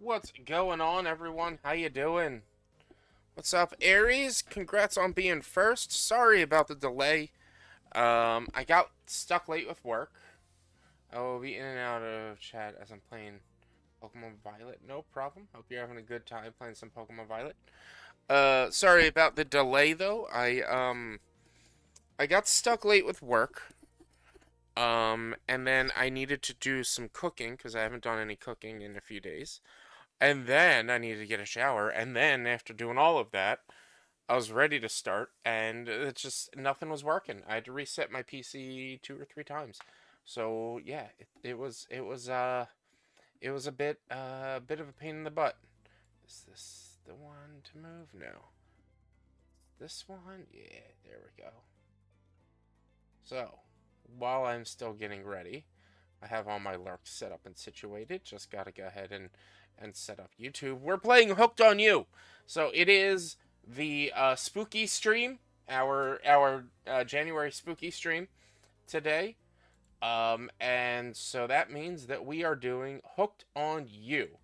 What's going on, everyone? How you doing? What's up, Aries? Congrats on being first. Sorry about the delay. I got stuck late with work. I will be in and out of chat as I'm playing Pokemon Violet. No problem. Hope you're having a good time playing some Pokemon Violet. Sorry about the delay though. I got stuck late with work. And then I needed to do some cooking because I haven't done any cooking in a few days. And then I needed to get a shower. And then after doing all of that, I was ready to start. And it's just nothing was working. I had to reset my PC 2 or 3 times. So yeah, it was a bit of a pain in the butt. Is this the one to move? No. This one? Yeah, there we go. So, while I'm still getting ready, I have all my lurks set up and situated. Just gotta go ahead and set up YouTube. We're playing Hooked on You. So it is the spooky stream, our January spooky stream today. And so that means that we are doing Hooked on You,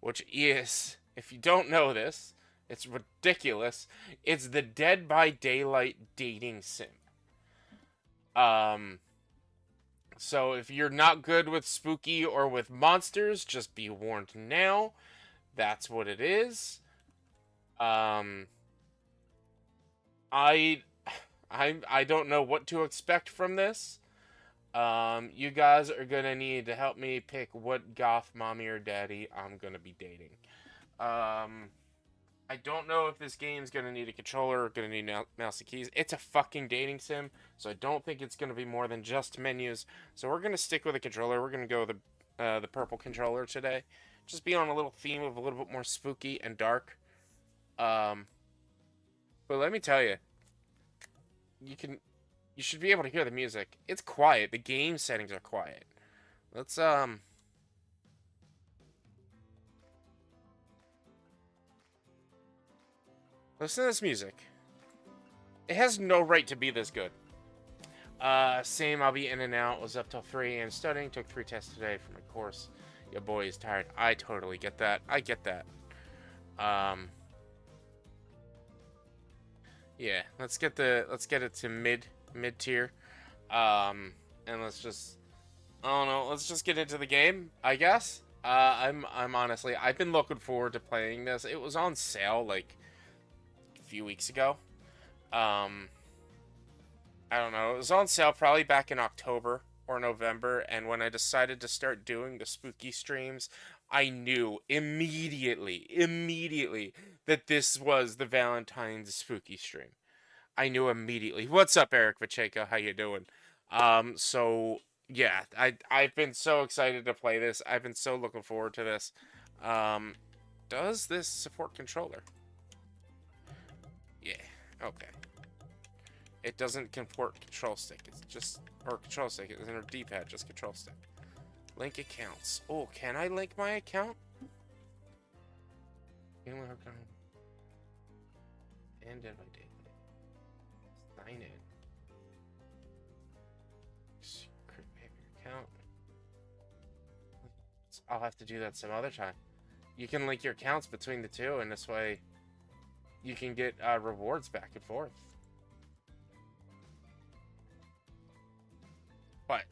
which is, if you don't know this, it's ridiculous. It's the Dead by Daylight dating sim. So if you're not good with spooky or with monsters, just be warned now. That's what it is. I don't know what to expect from this. You guys are gonna need to help me pick what goth mommy or daddy I'm gonna be dating. I don't know if this game's gonna need a controller or gonna need mouse and keys. It's a fucking dating sim, so I don't think it's gonna be more than just menus. So we're gonna stick with a controller. We're gonna go with the purple controller today. Just be on a little theme of a little bit more spooky and dark. But let me tell you, you should be able to hear the music. It's quiet. The game settings are quiet. Let's listen to this music. It has no right to be this good. Same, I'll be in and out. Was up till 3 a.m. studying. Took 3 tests today for my course. Your boy is tired. I totally get that. I get that. Yeah, let's get it to mid tier. And let's just, I don't know, let's just get into the game, I guess. I'm honestly, I've been looking forward to playing this. It was on sale like few weeks ago. I don't know. It was on sale probably back in October or November, and when I decided to start doing the spooky streams, I knew immediately that this was the Valentine's spooky stream. I knew immediately. What's up, Eric Pacheco? How you doing? So yeah, I've been so excited to play this. I've been so looking forward to this. Does this support controller? Yeah, okay. It doesn't support control stick. It's just, or control stick. It's in a D-pad, just control stick. Link accounts. Oh, can I link my account? And Dead by Daylight. Sign in. Create your account. I'll have to do that some other time. You can link your accounts between the two, and this way you can get rewards back and forth. But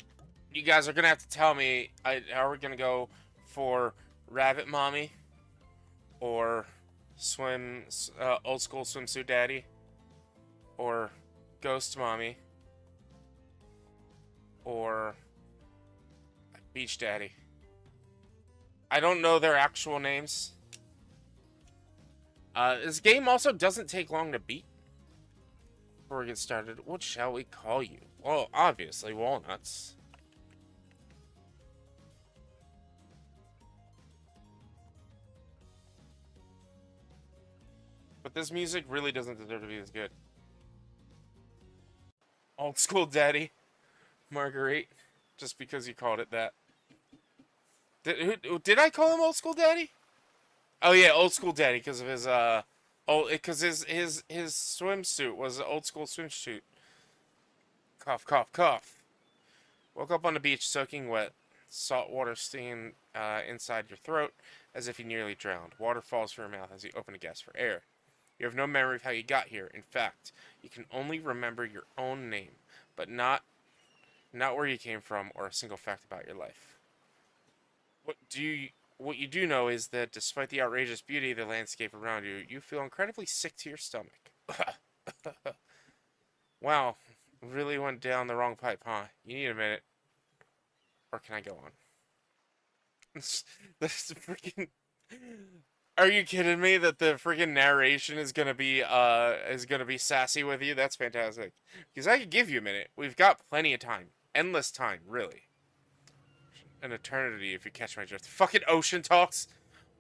you guys are gonna have to tell me, are we gonna go for Rabbit Mommy or old school swimsuit daddy, or Ghost Mommy, or Beach Daddy? I don't know their actual names. This game also doesn't take long to beat. Before we get started, what shall we call you? Well, obviously, Walnuts. But this music really doesn't deserve to be as good. Old School Daddy. Marguerite. Just because you called it that. Did I call him Old School Daddy? Oh yeah, Old School Daddy, because of his because his swimsuit was an old school swimsuit. Cough, cough, cough. Woke up on the beach soaking wet, salt water stinging inside your throat as if you nearly drowned. Water falls from your mouth as you open a gasp for air. You have no memory of how you got here. In fact, you can only remember your own name, but not where you came from or a single fact about your life. What you do know is that despite the outrageous beauty of the landscape around you, you feel incredibly sick to your stomach. Wow, really went down the wrong pipe, huh? You need a minute. Or can I go on? This freaking... Are you kidding me that the freaking narration is gonna be sassy with you? That's fantastic. Because I could give you a minute. We've got plenty of time. Endless time, really. An eternity, if you catch my drift. Fucking Ocean talks.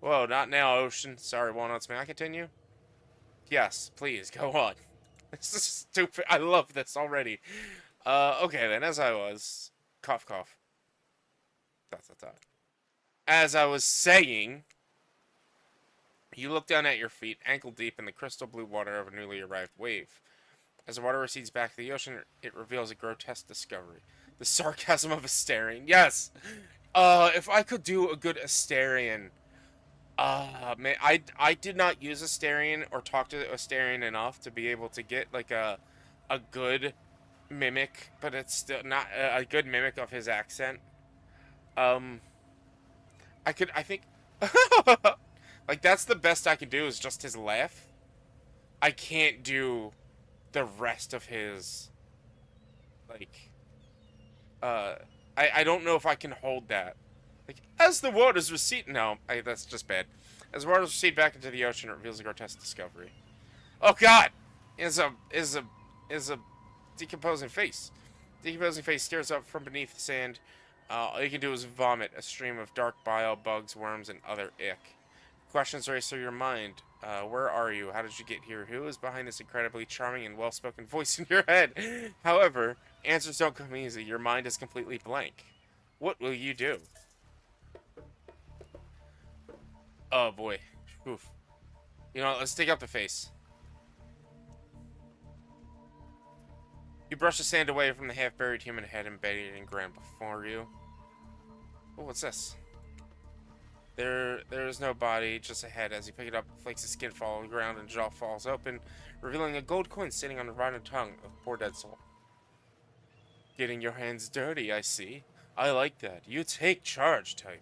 Whoa, not now, Ocean. Sorry, Walnuts. May I continue? Yes, please, go on. This is stupid. I love this already. Okay then, as I was... Cough, cough. Dot. As I was saying... You look down at your feet, ankle deep in the crystal blue water of a newly arrived wave. As the water recedes back to the ocean, it reveals a grotesque discovery. The sarcasm of Asterian. Yes! If I could do a good Asterian... man, I did not use Asterian or talk to Asterian enough to be able to get, like, a good mimic, but it's still not a good mimic of his accent. I think... Like, that's the best I can do is just his laugh. I can't do the rest of his, like, I don't know if I can hold that. Like, as the waters recede... No, that's just bad. As the waters recede back into the ocean, it reveals a grotesque discovery. Oh, God! Is a decomposing face. Decomposing face stares up from beneath the sand. All you can do is vomit a stream of dark bile, bugs, worms, and other ick. Questions race through your mind. Where are you? How did you get here? Who is behind this incredibly charming and well-spoken voice in your head? However, answers don't come easy. Your mind is completely blank. What will you do? Oh, boy. Oof. You know what? Let's dig up the face. You brush the sand away from the half-buried human head embedded in ground before you. Oh, what's this? There is no body, just a head. As you pick it up, flakes of skin fall on the ground and jaw falls open, revealing a gold coin sitting on the rotten tongue of poor dead soul. Getting your hands dirty, I see. I like that. You take charge, type.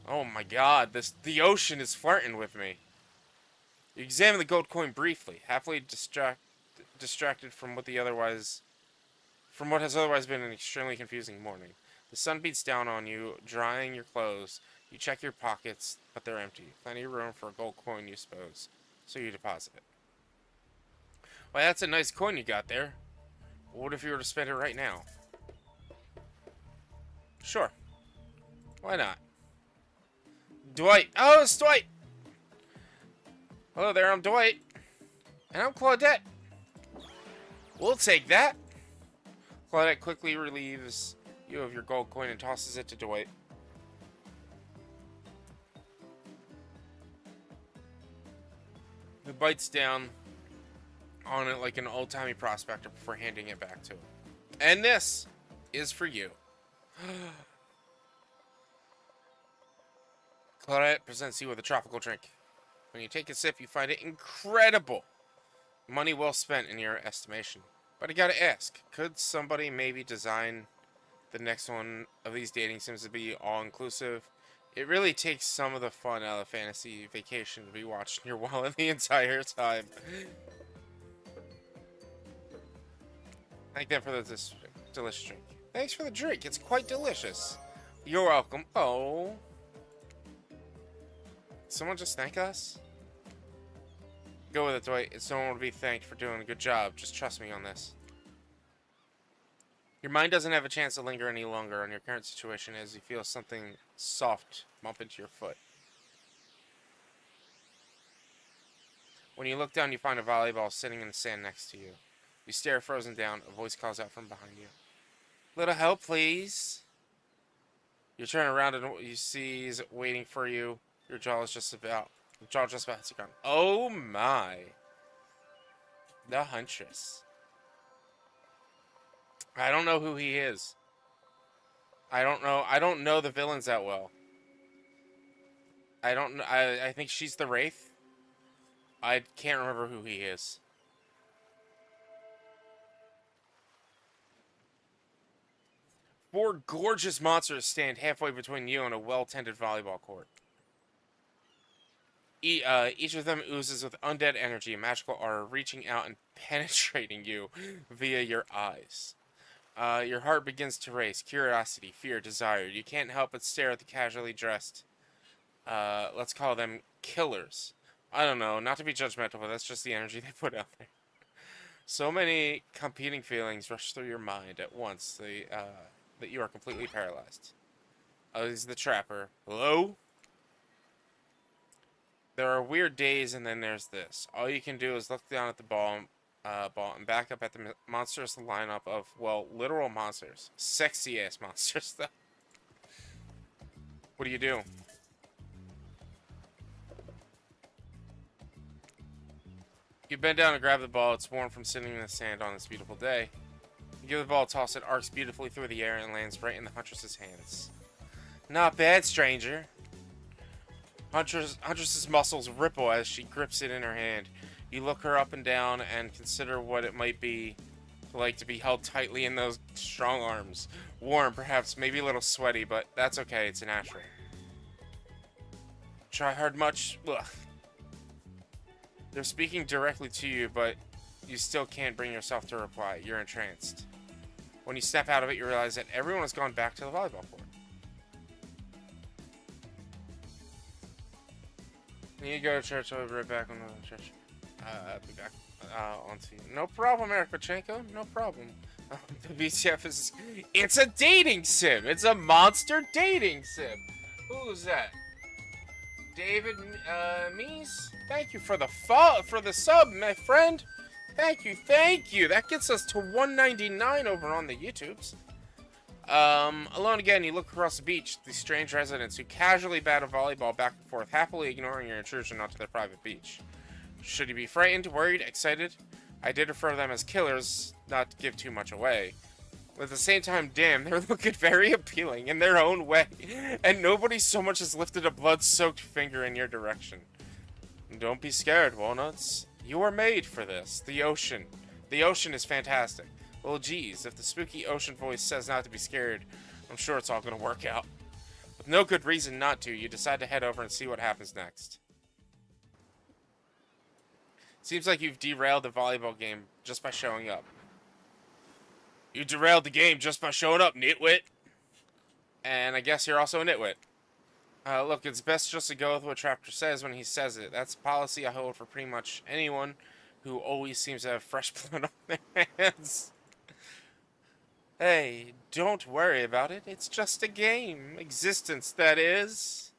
Oh my god, the ocean is flirting with me. You examine the gold coin briefly, happily distracted from what has otherwise been an extremely confusing morning. The sun beats down on you, drying your clothes. You check your pockets, but they're empty. Plenty of room for a gold coin, you suppose. So you deposit it. Well, that's a nice coin you got there. What if you were to spend it right now? Sure. Why not? Dwight. Oh, it's Dwight! Hello there, I'm Dwight. And I'm Claudette. We'll take that. Claudette quickly relieves you of your gold coin and tosses it to Dwight. Who bites down on it like an old-timey prospector before handing it back to him. And this is for you. Claudette presents you with a tropical drink. When you take a sip, you find it incredible. Money well spent in your estimation. But I gotta ask, could somebody maybe design the next one of these dating sims to be all-inclusive? It really takes some of the fun out of fantasy vacation to be watching your wallet the entire time. Thank them for this delicious drink. Thanks for the drink. It's quite delicious. You're welcome. Oh. Someone just thank us? Go with it, Dwight. It's no one to be thanked for doing a good job. Just trust me on this. Your mind doesn't have a chance to linger any longer on your current situation as you feel something soft bump into your foot. When you look down, you find a volleyball sitting in the sand next to you. You stare frozen down. A voice calls out from behind you. Little help, please. You turn around and what you see is waiting for you. Your jaw just about hits the ground. Oh my. The Huntress. I don't know who he is. I don't know the villains that well. I think she's the Wraith. I can't remember who he is. Four gorgeous monsters stand halfway between you and a well-tended volleyball court. Each of them oozes with undead energy and magical aura, reaching out and penetrating you via your eyes. Your heart begins to race. Curiosity, fear, desire. You can't help but stare at the casually dressed, let's call them killers. I don't know, not to be judgmental, but that's just the energy they put out there. So many competing feelings rush through your mind at once that you are completely paralyzed. He's the trapper. Hello? There are weird days, and then there's this. All you can do is look down at the ball and back up at the monstrous lineup of, well, literal monsters. Sexy-ass monsters, though. What do you do? You bend down and grab the ball. It's warm from sitting in the sand on this beautiful day. You give the ball a toss. It arcs beautifully through the air and lands right in the Huntress's hands. Not bad, stranger. Huntress's muscles ripple as she grips it in her hand. You look her up and down and consider what it might be like to be held tightly in those strong arms. Warm, perhaps, maybe a little sweaty, but that's okay. It's natural. Try hard much? Ugh. They're speaking directly to you, but you still can't bring yourself to reply. You're entranced. When you step out of it, you realize that everyone has gone back to the volleyball court. You go to church. I'll be right back on the church. I'll be back on to you. No problem, Eric Pachenko. No problem. The BTF is... It's a dating sim. It's a monster dating sim. Who's that? David Mees? Thank you for the sub, my friend. Thank you. That gets us to 199 over on the YouTubes. Alone again, you look across the beach. These strange residents who casually bat a volleyball back and forth, happily ignoring your intrusion onto their private beach. Should you be frightened, worried, excited? I did refer to them as killers, not to give too much away. But at the same time, damn, they're looking very appealing in their own way. And nobody so much as lifted a blood-soaked finger in your direction. Don't be scared, Walnuts. You are made for this. The ocean. The ocean is fantastic. Well, geez, if the spooky ocean voice says not to be scared, I'm sure it's all going to work out. With no good reason not to, you decide to head over and see what happens next. Seems like you've derailed the volleyball game just by showing up. You derailed the game just by showing up, nitwit. And I guess you're also a nitwit. Look, it's best just to go with what Trapper says when he says it. That's a policy I hold for pretty much anyone who always seems to have fresh blood on their hands. Hey, don't worry about it. It's just a game. Existence, that is.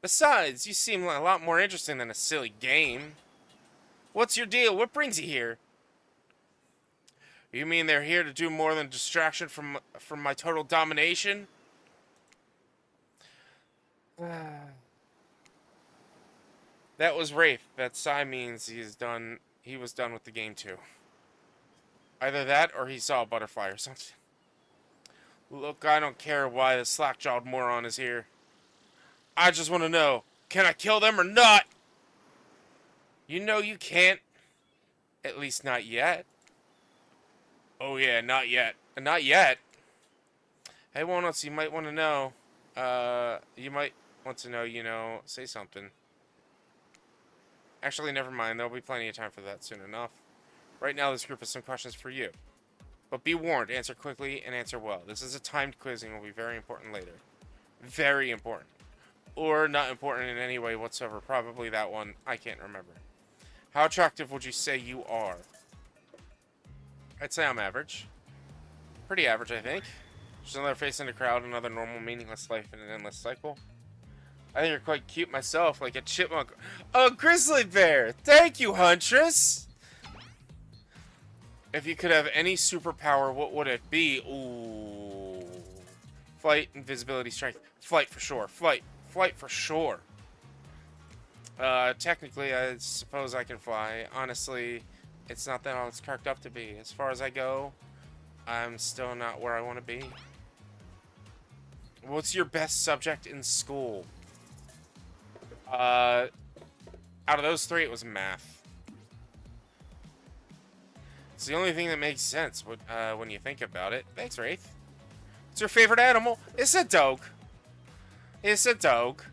Besides, you seem a lot more interesting than a silly game. What's your deal? What brings you here? You mean they're here to do more than distraction from my total domination? That was Wraith. That sigh means he was done with the game too. Either that or he saw a butterfly or something. Look, I don't care why the slack-jawed moron is here. I just want to know, can I kill them or not? You know you can't. At least not yet. Oh yeah, not yet. Not yet. Hey, Walnuts, you might want to know. You might want to know, say something. Actually, never mind. There'll be plenty of time for that soon enough. Right now, this group has some questions for you. But be warned, answer quickly and answer well. This is a timed quiz and will be very important later. Very important. Or not important in any way whatsoever. Probably that one. I can't remember. How attractive would you say you are? I'd say I'm average. Pretty average, I think. Just another face in the crowd, another normal, meaningless life in an endless cycle. I think you're quite cute myself, like a chipmunk. A grizzly bear! Thank you, Huntress! If you could have any superpower, what would it be? Ooh. Flight, invisibility, strength. Flight for sure. Flight. Flight for sure. Technically, I suppose I can fly. Honestly, it's not that all it's cracked up to be. As far as I go, I'm still not where I want to be. What's your best subject in school? Out of those three, it was math. It's the only thing that makes sense when you think about it. Thanks, Wraith. What's your favorite animal? It's a dog. It's a dog.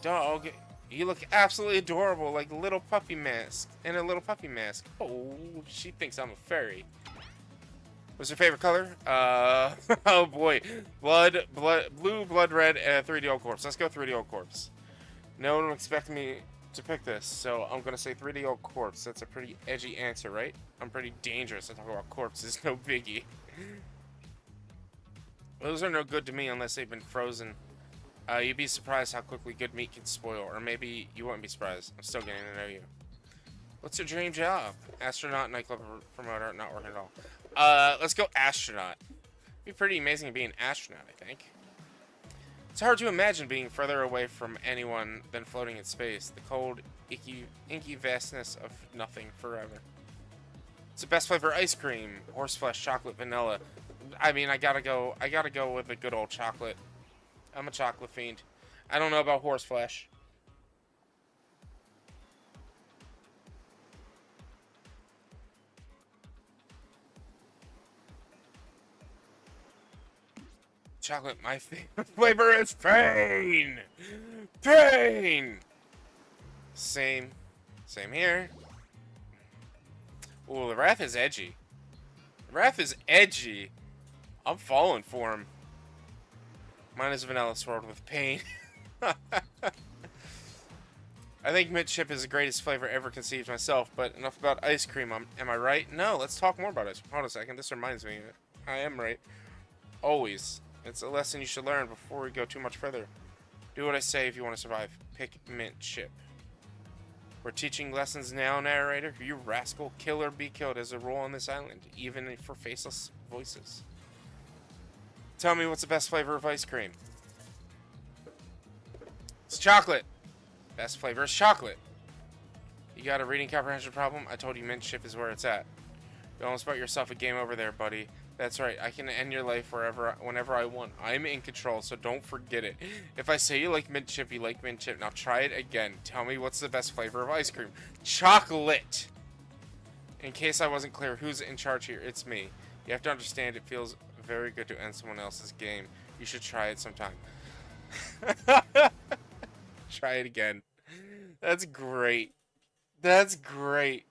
Dog, you look absolutely adorable, like a little puppy mask. In a little puppy mask. Oh, she thinks I'm a fairy. What's your favorite color? Oh boy. Blue, blood red, 3D old corpse. Let's go 3D old corpse. No one expected me to pick this, so I'm gonna say 3D old corpse. That's a pretty edgy answer, right? I'm pretty dangerous. I talk about corpses, no biggie. Those are no good to me unless they've been frozen. You'd be surprised how quickly good meat can spoil, or maybe you wouldn't be surprised. I'm still getting to know you. What's your dream job? Astronaut, nightclub promoter, not working at all. Let's go astronaut. It'd be pretty amazing to be an astronaut, I think. It's hard to imagine being further away from anyone than floating in space. The cold, inky vastness of nothing forever. It's the best flavor ice cream. Horseflesh, chocolate, vanilla. I mean, I gotta go with the good old chocolate. I'm a chocolate fiend. I don't know about horseflesh. Chocolate, my favorite flavor is pain! Pain! Same here. Ooh, the Wrath is edgy. The Wrath is edgy. I'm falling for him. Mine is vanilla swirled with pain. I think mint chip is the greatest flavor ever conceived myself, but enough about ice cream. Am I right? No, let's talk more about ice cream. Hold on a second. This reminds me. I am right. Always. It's a lesson you should learn before we go too much further. Do what I say if you want to survive. Pick mint chip. We're teaching lessons now, narrator. You rascal. Kill or be killed is a rule on this island, even for faceless voices. Tell me what's the best flavor of ice cream. It's chocolate. Best flavor is chocolate. You got a reading comprehension problem? I told you mint chip is where it's at. You almost bought yourself a game over there, buddy. That's right. I can end your life whenever I want. I'm in control, so don't forget it. If I say you like mint chip, you like mint chip. Now try it again. Tell me what's the best flavor of ice cream. Chocolate! In case I wasn't clear, who's in charge here? It's me. You have to understand it feels very good to end someone else's game. You should try it sometime. Try it again. That's great. That's great.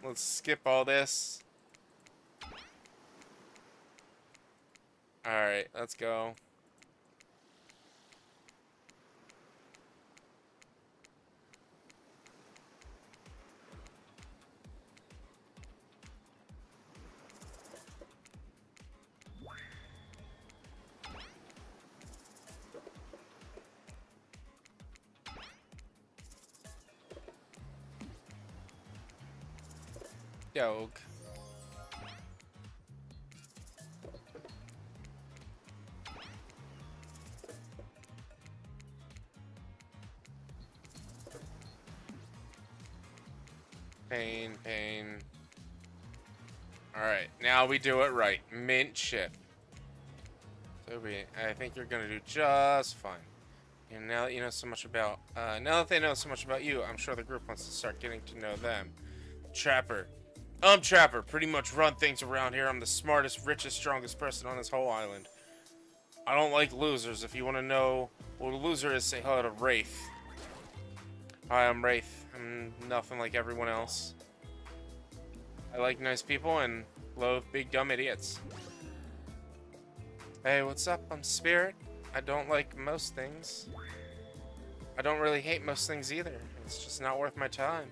Let's skip all this. Alright, let's go. Dog. Pain. Alright, now we do it right. Mint chip. Toby, I think you're gonna do just fine. And now that you know so much about, now that they know so much about you, I'm sure the group wants to start getting to know them. Trapper. I'm Trapper. Pretty much run things around here. I'm the smartest, richest, strongest person on this whole island. I don't like losers. If you want to know what a loser is, say hello to Wraith. Hi, I'm Wraith. I'm nothing like everyone else. I like nice people and loathe big dumb idiots. Hey, what's up? I'm Spirit. I don't like most things. I don't really hate most things either. It's just not worth my time.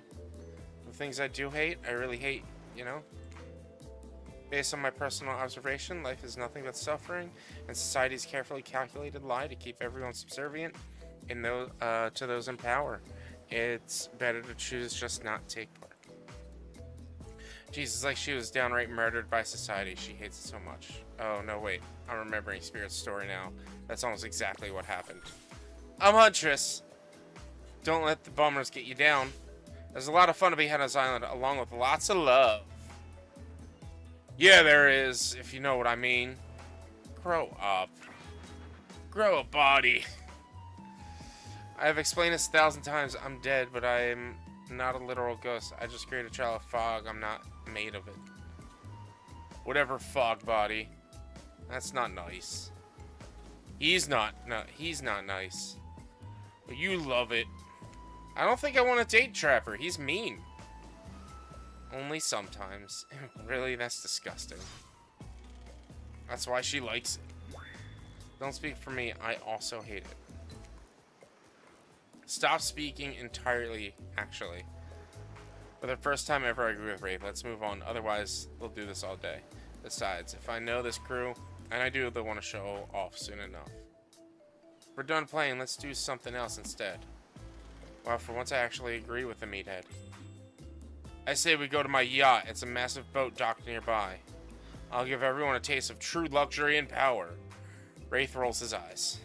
The things I do hate, I really hate, you know? Based on my personal observation, life is nothing but suffering, and society's carefully calculated lie to keep everyone subservient in those, to those in power. It's better to choose just not take part. Jesus, like she was downright murdered by society. She hates it so much. Oh, no, wait. I'm remembering Spirit's story now. That's almost exactly what happened. I'm Huntress. Don't let the bummers get you down. There's a lot of fun to be had on this island, along with lots of love. Yeah, there is, if you know what I mean. Grow up. Grow a body. I have explained this 1,000 times. I'm dead, but I'm not a literal ghost. I just create a trail of fog. I'm not made of it. Whatever, fog body. That's not nice. He's not nice. But you love it. I don't think I want to date Trapper. He's mean. Only sometimes. Really, that's disgusting. That's why she likes it. Don't speak for me. I also hate it. Stop speaking entirely, actually. For the first time ever, I agree with Wraith. Let's move on. Otherwise, we'll do this all day. Besides, if I know this crew, and I do, they'll want to show off soon enough. We're done playing. Let's do something else instead. Well, for once, I actually agree with the meathead. I say we go to my yacht. It's a massive boat docked nearby. I'll give everyone a taste of true luxury and power. Wraith rolls his eyes.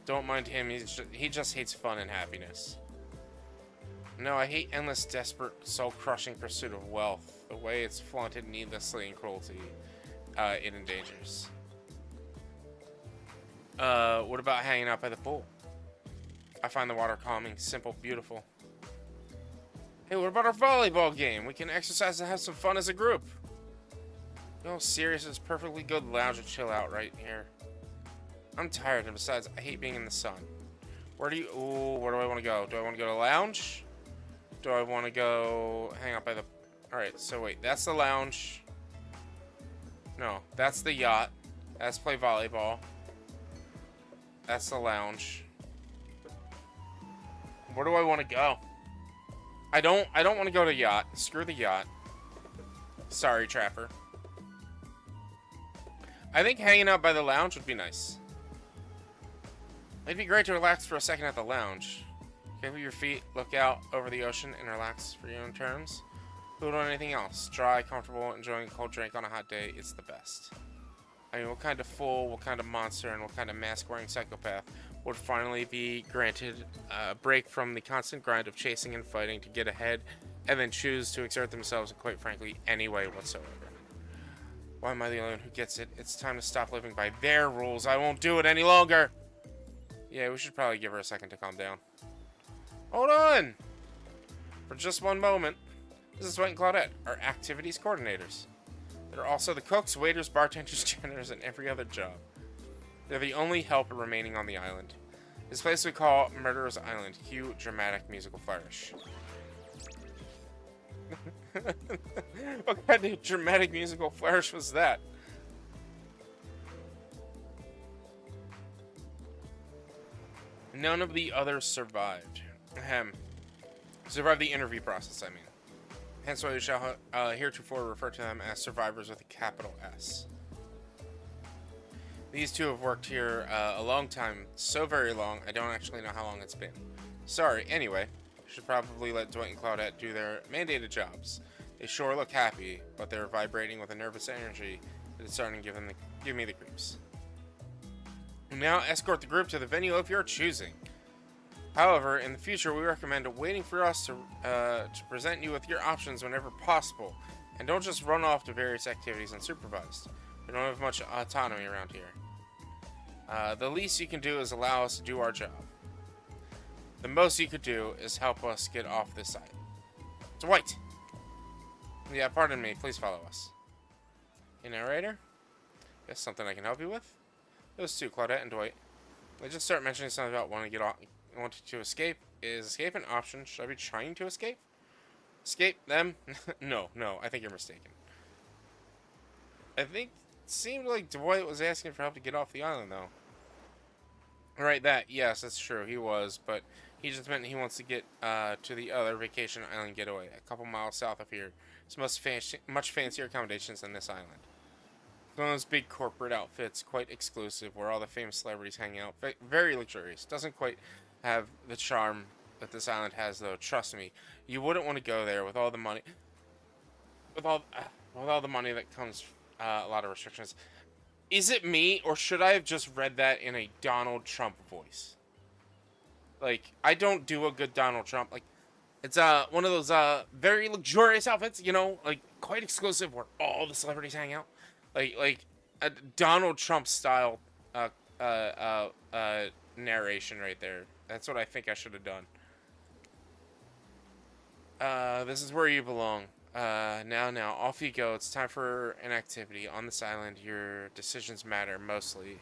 Don't mind him. He just hates fun and happiness. No, I hate endless, desperate, soul-crushing pursuit of wealth. The way it's flaunted needlessly and cruelty, it endangers. What about hanging out by the pool? I find the water calming, simple, beautiful. Hey, what about our volleyball game? We can exercise and have some fun as a group. No, serious, it's perfectly good lounge and chill out right here. I'm tired, and besides, I hate being in the sun. Where do I want to go? Do I want to go to the lounge? Do I want to go hang out by the... Alright, so wait, that's the lounge. No, that's the yacht. That's play volleyball. That's the lounge. Where do I want to go? I don't want to go to yacht. Screw the yacht. Sorry, Trapper. I think hanging out by the lounge would be nice. It'd be great to relax for a second at the lounge. Get with your feet, look out over the ocean, and relax for your own terms. Who would want anything else? Dry, comfortable, enjoying a cold drink on a hot day. It's the best. I mean, what kind of fool, what kind of monster, and what kind of mask-wearing psychopath would finally be granted a break from the constant grind of chasing and fighting to get ahead, and then choose to exert themselves in, quite frankly, any way whatsoever? Why am I the only one who gets it? It's time to stop living by their rules. I won't do it any longer. Yeah, we should probably give her a second to calm down. Hold on! For just one moment. This is White and Claudette, our activities coordinators. They're also the cooks, waiters, bartenders, janitors, and every other job. They're the only help remaining on the island. This place we call Murderer's Island. Cue dramatic musical flourish. What kind of dramatic musical flourish was that? None of the others survived. Ahem. Survived the interview process, I mean. Hence why we shall heretofore refer to them as survivors with a capital S. These two have worked here a long time. So very long, I don't actually know how long it's been. Sorry, anyway. Should probably let Dwight and Claudette do their mandated jobs. They sure look happy, but they're vibrating with a nervous energy that is starting to give me the creeps. Now escort the group to the venue of your choosing. However, in the future, we recommend waiting for us to present you with your options whenever possible, and don't just run off to various activities unsupervised. We don't have much autonomy around here. The least you can do is allow us to do our job. The most you could do is help us get off this island. Dwight! Yeah, pardon me. Please follow us. Hey, narrator? Guess something I can help you with? Those two, Claudette and Dwight. They just start mentioning something about wanting to escape. Is escape an option? Should I be trying to escape? Escape them? No, I think you're mistaken. I think it seemed like Dwight was asking for help to get off the island, though. Right, yes, that's true. He was, but he just meant he wants to get to the other vacation island getaway, a couple miles south of here. It's much fancier accommodations than this island. One of those big corporate outfits, quite exclusive, where all the famous celebrities hang out. Very luxurious. Doesn't quite have the charm that this island has, though. Trust me, you wouldn't want to go there with all the money. With all the money that comes, a lot of restrictions. Is it me, or should I have just read that in a Donald Trump voice? Like, I don't do a good Donald Trump. Like, it's one of those very luxurious outfits, you know, like quite exclusive, where all the celebrities hang out. Like a Donald Trump style narration right there. That's what I think I should have done. This is where you belong. Now, off you go. It's time for an activity on this island. Your decisions matter mostly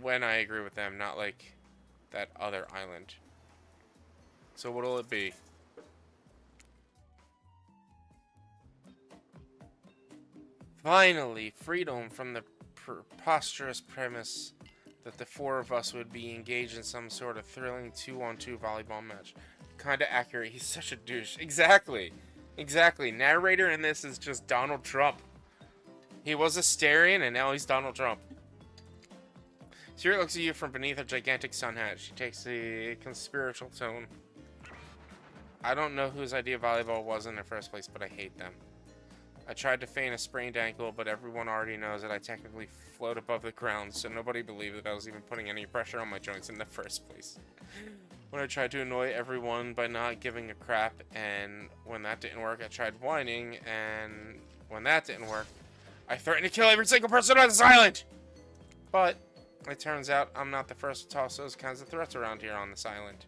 when I agree with them, not like that other island. So what'll it be? Finally, freedom from the preposterous premise that the four of us would be engaged in some sort of thrilling 2-on-2 volleyball match. Kinda accurate. He's such a douche. Exactly. Narrator in this is just Donald Trump. He was a Starian, and now he's Donald Trump. Siri looks at you from beneath a gigantic sun hat. She takes a conspiratorial tone. I don't know whose idea volleyball was in the first place, but I hate them. I tried to feign a sprained ankle, but everyone already knows that I technically float above the ground, so nobody believed that I was even putting any pressure on my joints in the first place. When I tried to annoy everyone by not giving a crap, and when that didn't work, I tried whining, and when that didn't work, I threatened to kill every single person on this island! But it turns out I'm not the first to toss those kinds of threats around here on this island.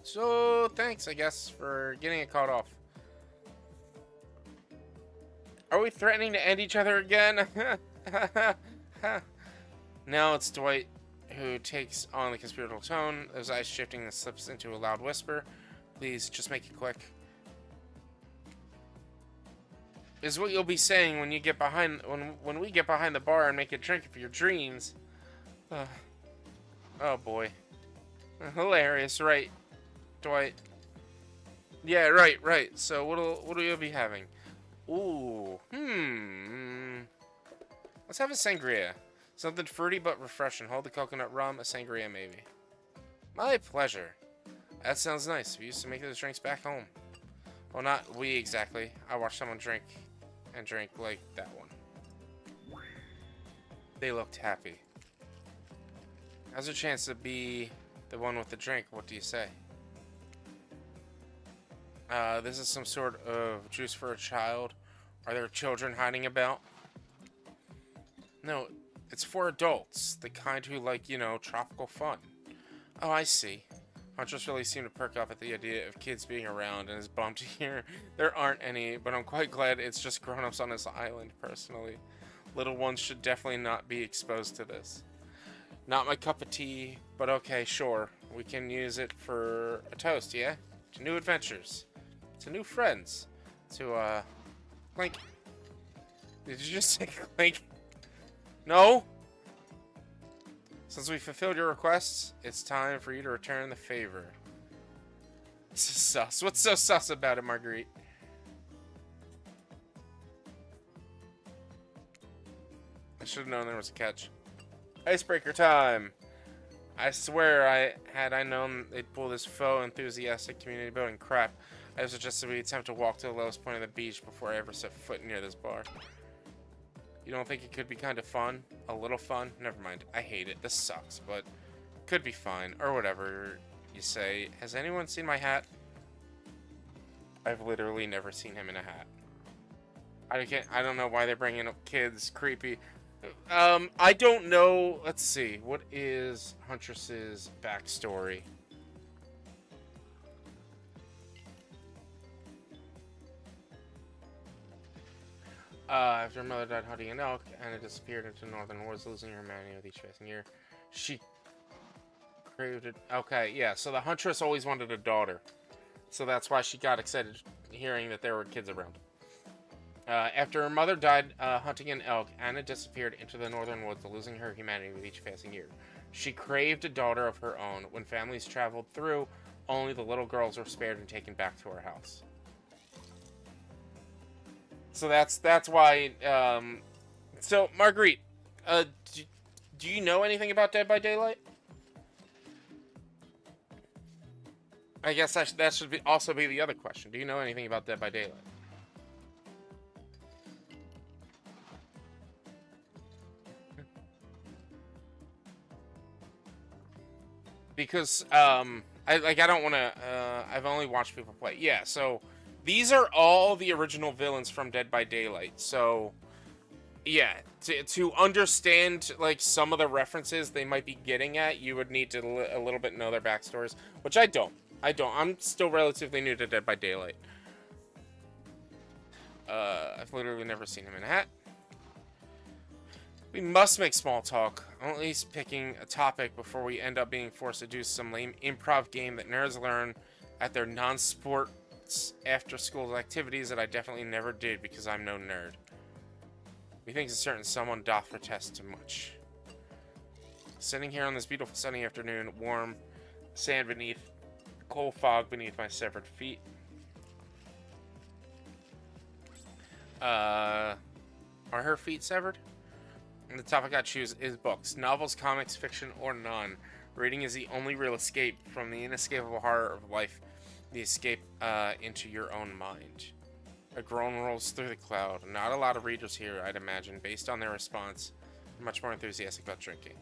So, thanks, I guess, for getting it caught off. Are we threatening to end each other again? Now it's Dwight who takes on the conspiratorial tone, those eyes shifting and slips into a loud whisper. Please, just make it quick. Is what you'll be saying when you get behind when we get behind the bar and make a drink of your dreams. Oh boy. Hilarious, right, Dwight? Yeah, right. So what'll you be having? Ooh, let's have a sangria. Something fruity but refreshing. Hold the coconut rum, a sangria maybe. My pleasure. That sounds nice. We used to make those drinks back home. Well, not we exactly. I watched someone drink like that one. They looked happy. How's a chance to be the one with the drink? What do you say? This is some sort of juice for a child. Are there children hiding about? No, it's for adults. The kind who like, you know, tropical fun. Oh, I see. Huntress really seemed to perk up at the idea of kids being around and is bummed to hear there aren't any, but I'm quite glad it's just grown-ups on this island, personally. Little ones should definitely not be exposed to this. Not my cup of tea, but okay, sure. We can use it for a toast, yeah? To new adventures. To new friends. To, Clink. Did you just say Clink? No? Since we fulfilled your requests, it's time for you to return the favor. This is sus. What's so sus about it, Marguerite? I should have known there was a catch. Icebreaker time! I swear, had I known they'd pull this faux enthusiastic community building crap, I suggested we attempt to walk to the lowest point of the beach before I ever set foot near this bar. You don't think it could be kind of fun? A little fun? Never mind. I hate it. This sucks, but could be fine. Or whatever you say. Has anyone seen my hat? I've literally never seen him in a hat. I don't know why they're bringing up kids. Creepy. I don't know. Let's see. What is Huntress's backstory? After her mother died hunting an elk, Anna disappeared into northern woods, losing her humanity with each passing year. She created. Okay, yeah. So the Huntress always wanted a daughter, so that's why she got excited hearing that there were kids around. After her mother died hunting an elk, Anna disappeared into the northern woods, losing her humanity with each passing year. She craved a daughter of her own. When families traveled through, only the little girls were spared and taken back to her house. So that's why. So Marguerite, do you know anything about Dead by Daylight? I guess that should also be the other question. Do you know anything about Dead by Daylight? Because I don't want to. I've only watched people play. Yeah, so these are all the original villains from Dead by Daylight. So yeah, to understand like some of the references they might be getting at, you would need to a little bit know their backstories, which I don't. I'm still relatively new to Dead by Daylight. I've literally never seen him in a hat. We must make small talk. I'm at least picking a topic before we end up being forced to do some lame improv game that nerds learn at their non-sports after-school activities that I definitely never did because I'm no nerd. Methinks a certain someone doth protest too much. Sitting here on this beautiful sunny afternoon, warm sand beneath, cold fog beneath my severed feet. Are her feet severed? And the topic I choose is books. Novels, comics, fiction, or none. Reading is the only real escape from the inescapable horror of life. The escape into your own mind. A groan rolls through the cloud. Not a lot of readers here, I'd imagine, based on their response. Much more enthusiastic about drinking.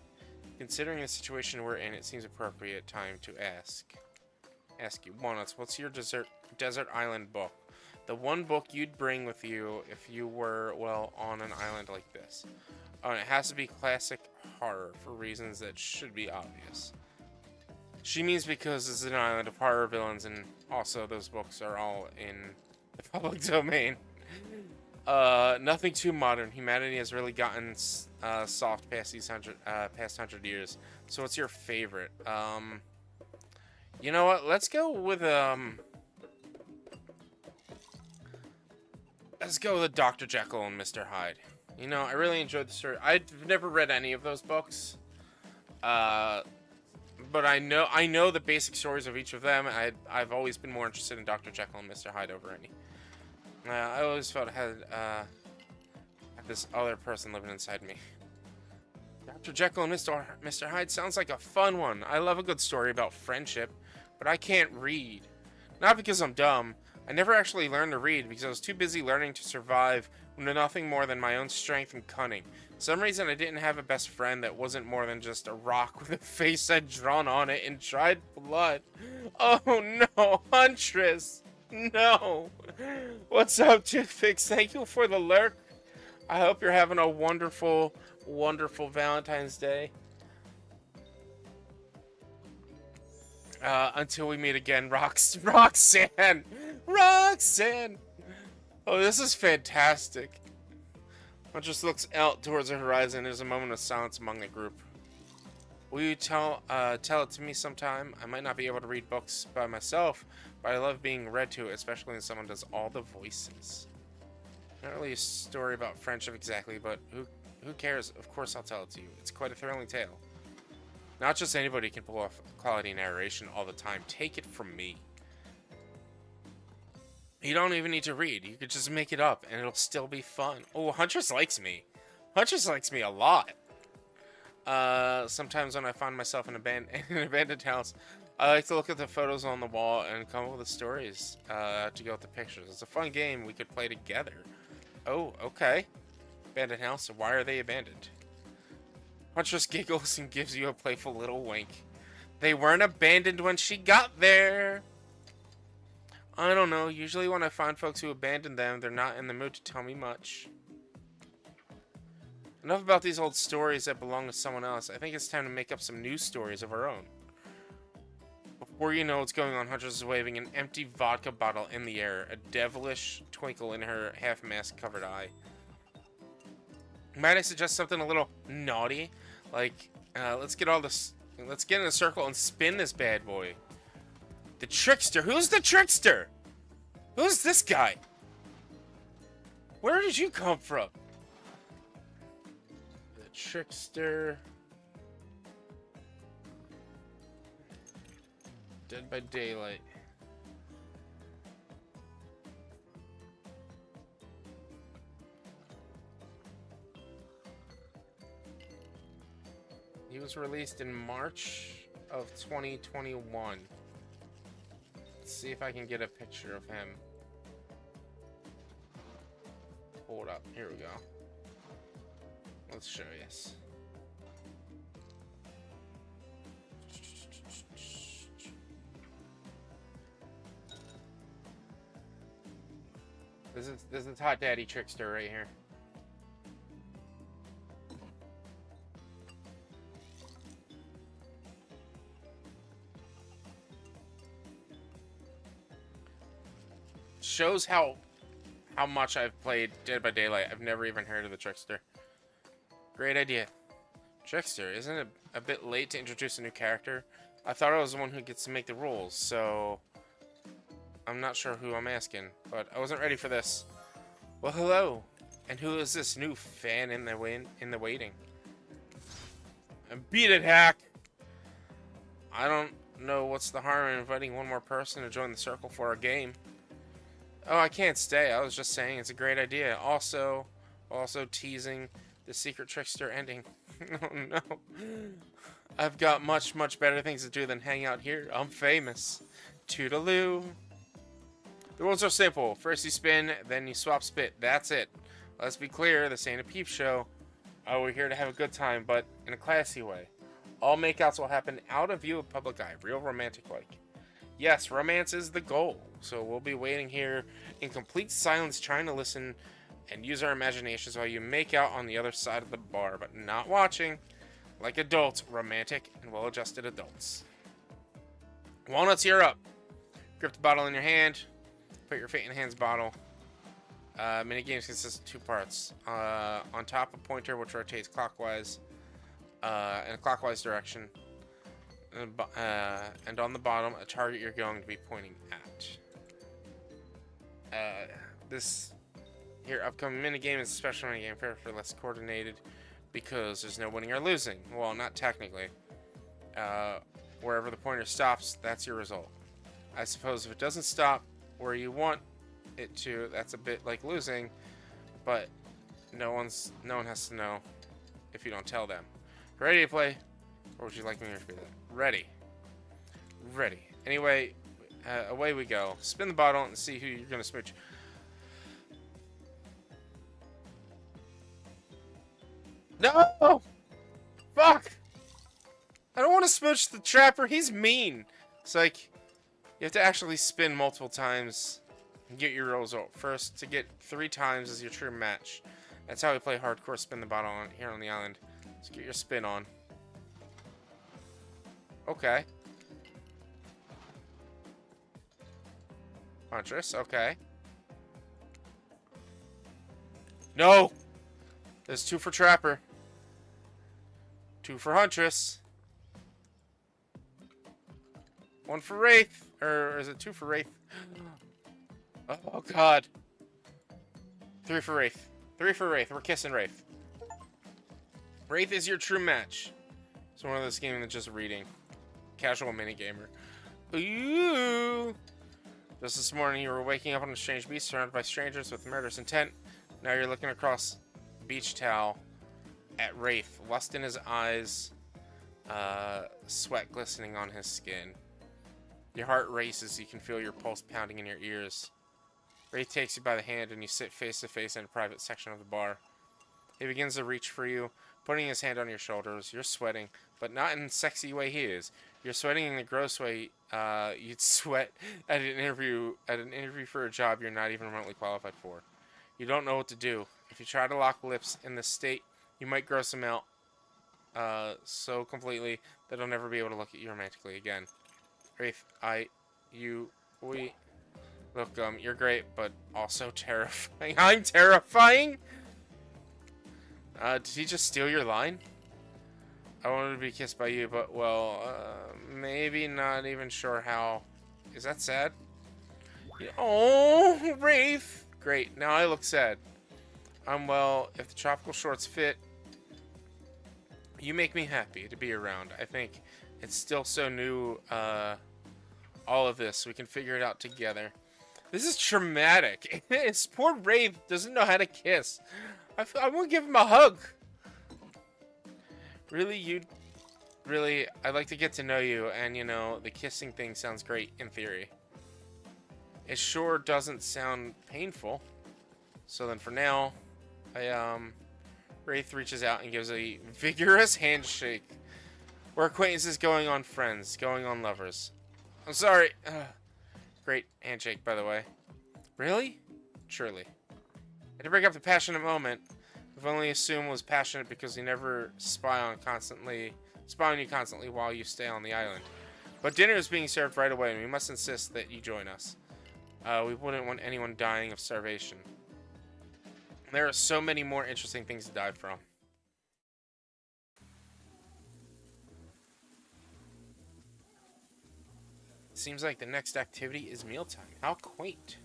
Considering the situation we're in, it seems appropriate time to ask you. Walnuts, what's your desert island book? The one book you'd bring with you if you were, well, on an island like this. Oh, and it has to be classic horror for reasons that should be obvious. She means because it's an island of horror villains, and also those books are all in the public domain. Nothing too modern. Humanity has really gotten soft past these past 100 years. So what's your favorite? You know what? Let's go with Dr. Jekyll and Mr. Hyde. You know, I really enjoyed the story. I've never read any of those books, but I know the basic stories of each of them. I've always been more interested in Dr. Jekyll and Mr. Hyde over any. I always felt I had this other person living inside me. Dr. Jekyll and Mr. Hyde sounds like a fun one. I love a good story about friendship, but I can't read. Not because I'm dumb. I never actually learned to read because I was too busy learning to survive with nothing more than my own strength and cunning. For some reason, I didn't have a best friend that wasn't more than just a rock with a face I'd drawn on it in dried blood. Oh no, Huntress! No! What's up, Toothpicks? Thank you for the lurk. I hope you're having a wonderful, wonderful Valentine's Day. Until we meet again, Roxanne! Roxanne! Oh, this is fantastic. Huntress looks out towards the horizon. There's a moment of silence among the group. Will you tell it to me sometime? I might not be able to read books by myself, but I love being read to, especially when someone does all the voices. Not really a story about friendship exactly, but who cares? Of course I'll tell it to you. It's quite a thrilling tale. Not just anybody can pull off quality narration all the time. Take it from me. You don't even need to read. You could just make it up, and it'll still be fun. Oh, Huntress likes me. Huntress likes me a lot. Sometimes when I find myself in an abandoned house, I like to look at the photos on the wall and come up with the stories to go with the pictures. It's a fun game we could play together. Oh, okay. Abandoned house. Why are they abandoned? Huntress giggles and gives you a playful little wink. They weren't abandoned when she got there. I don't know. Usually when I find folks who abandon them, they're not in the mood to tell me much. Enough about these old stories that belong to someone else. I think it's time to make up some new stories of our own. Before you know what's going on, Huntress is waving an empty vodka bottle in the air, a devilish twinkle in her half-mask covered eye. Might I suggest something a little naughty? Like, let's get in a circle and spin this bad boy. The trickster? Who's the trickster? Who's this guy? Where did you come from? The trickster. Dead by Daylight. He was released in March of 2021. Let's see if I can get a picture of him. Hold up. Here we go. Let's show you this. This is Hot Daddy Trickster right here. Shows how much I've played Dead by Daylight. I've never even heard of the Trickster. Great idea. Trickster, isn't it a bit late to introduce a new character? I thought I was the one who gets to make the rules, so I'm not sure who I'm asking, but I wasn't ready for this. Well, hello. And who is this new fan in the waiting? Beat it, hack. I don't know what's the harm in inviting one more person to join the circle for a game. Oh, I can't stay. I was just saying it's a great idea. Also teasing the secret trickster ending. Oh no. I've got much better things to do than hang out here. I'm famous. Toodaloo. The rules are simple. First you spin, then you swap spit. That's it. Let's be clear, this ain't a peep show. Oh, we're here to have a good time, but in a classy way. All makeouts will happen out of view of public eye. Real romantic like. Yes, romance is the goal. So we'll be waiting here in complete silence, trying to listen and use our imaginations while you make out on the other side of the bar, but not watching. Like adults, romantic and well-adjusted adults. Walnuts, you're up. Grip the bottle in your hand. Put your fate in hand's bottle. Minigames consist of two parts. On top, a pointer which rotates clockwise in a clockwise direction. And on the bottom, a target you're going to be pointing at. This here upcoming minigame is a special minigame for less coordinated because there's no winning or losing. Well, not technically. Wherever the pointer stops, that's your result. I suppose if it doesn't stop where you want it to, that's a bit like losing, but no one has to know if you don't tell them. Ready to play? Or would you like me to repeat that? Ready. Ready. Anyway, away we go. Spin the bottle and see who you're gonna smooch. No! Fuck! I don't want to smooch the trapper. He's mean. It's like you have to actually spin multiple times and get your result. First, to get 3 times is your true match. That's how we play hardcore spin the bottle here on the island. Let's get your spin on. Okay. Huntress, okay. No! There's 2 for Trapper. 2 for Huntress. 1 for Wraith. Or is it 2 for Wraith? Oh, God. 3 for Wraith. 3 for Wraith. We're kissing Wraith. Wraith is your true match. It's one of those games that's just reading. Casual minigamer. Ooh! Just this morning, you were waking up on a strange beach surrounded by strangers with murderous intent. Now you're looking across beach towel at Wraith. Lust in his eyes. Sweat glistening on his skin. Your heart races. You can feel your pulse pounding in your ears. Wraith takes you by the hand and you sit face to face in a private section of the bar. He begins to reach for you, putting his hand on your shoulders. You're sweating, but not in the sexy way he is. You're sweating in the gross way you'd sweat at an interview for a job you're not even remotely qualified for. You don't know what to do. If you try to lock lips in this state, you might gross them out so completely that they'll never be able to look at you romantically again. Wraith, we... Look, you're great, but also terrifying. I'm terrifying? Did he just steal your line? I wanted to be kissed by you, but, well, maybe not even sure how. Is that sad? Yeah. Oh, Wraith! Great, now I look sad. Well, if the tropical shorts fit, you make me happy to be around. I think it's still so new, all of this. We can figure it out together. This is traumatic. This poor Wraith doesn't know how to kiss. I want to give him a hug. Really, I'd like to get to know you, and, you know, the kissing thing sounds great in theory. It sure doesn't sound painful. So then for now, Wraith reaches out and gives a vigorous handshake. We're acquaintances going on friends, going on lovers. I'm sorry. Great handshake, by the way. Really? Surely. And to break up the passionate moment, we've only assumed was passionate because we never spy on you constantly while you stay on the island. But dinner is being served right away, and we must insist that you join us. We wouldn't want anyone dying of starvation. There are so many more interesting things to die from. Seems like the next activity is mealtime. How quaint.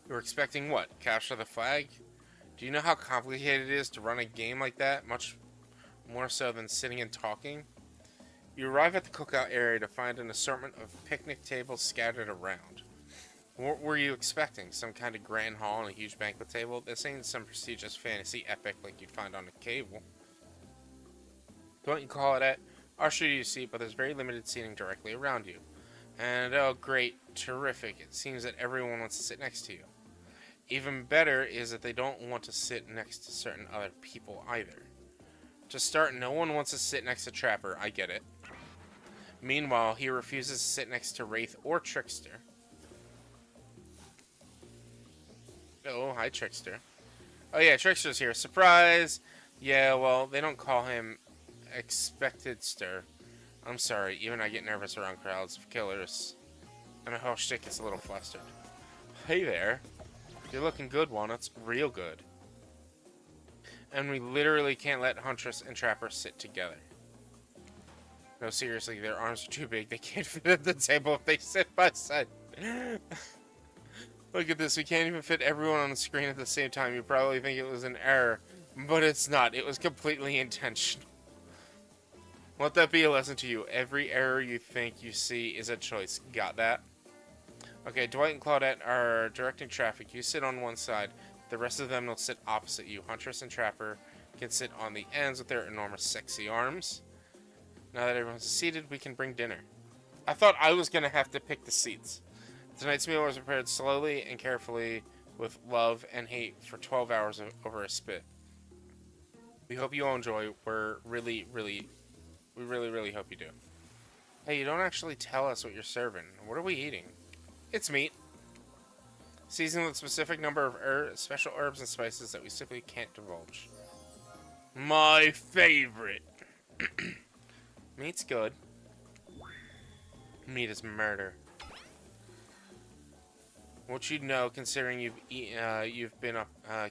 You were expecting what? Capture the flag? Do you know how complicated it is to run a game like that? Much more so than sitting and talking. You arrive at the cookout area to find an assortment of picnic tables scattered around. What were you expecting? Some kind of grand hall and a huge banquet table? This ain't some prestigious fantasy epic like you'd find on a cable. Don't you call it that? I'll show you a seat, but there's very limited seating directly around you. And oh great, terrific, it seems that everyone wants to sit next to you. Even better is that they don't want to sit next to certain other people either. To start, no one wants to sit next to Trapper, I get it. Meanwhile, he refuses to sit next to Wraith or Trickster. Oh, hi Trickster. Oh yeah, Trickster's here. Surprise! Yeah, well, they don't call him Expected Stir. I'm sorry, even I get nervous around crowds of killers. And my whole shtick gets a little flustered. Hey there. You're looking good, Walnuts. Real good. And we literally can't let Huntress and Trapper sit together. No, seriously, their arms are too big. They can't fit at the table if they sit by side. Look at this. We can't even fit everyone on the screen at the same time. You probably think it was an error. But it's not. It was completely intentional. Let that be a lesson to you. Every error you think you see is a choice. Got that? Okay, Dwight and Claudette are directing traffic. You sit on one side. The rest of them will sit opposite you. Huntress and Trapper can sit on the ends with their enormous sexy arms. Now that everyone's seated, we can bring dinner. I thought I was going to have to pick the seats. Tonight's meal was prepared slowly and carefully with love and hate for 12 hours over a spit. We hope you all enjoy. We really hope you do. Hey, you don't actually tell us what you're serving. What are we eating? It's meat. Seasoned with a specific number of special herbs and spices that we simply can't divulge. My favorite. Meat's good. Meat is murder. What you'd know, considering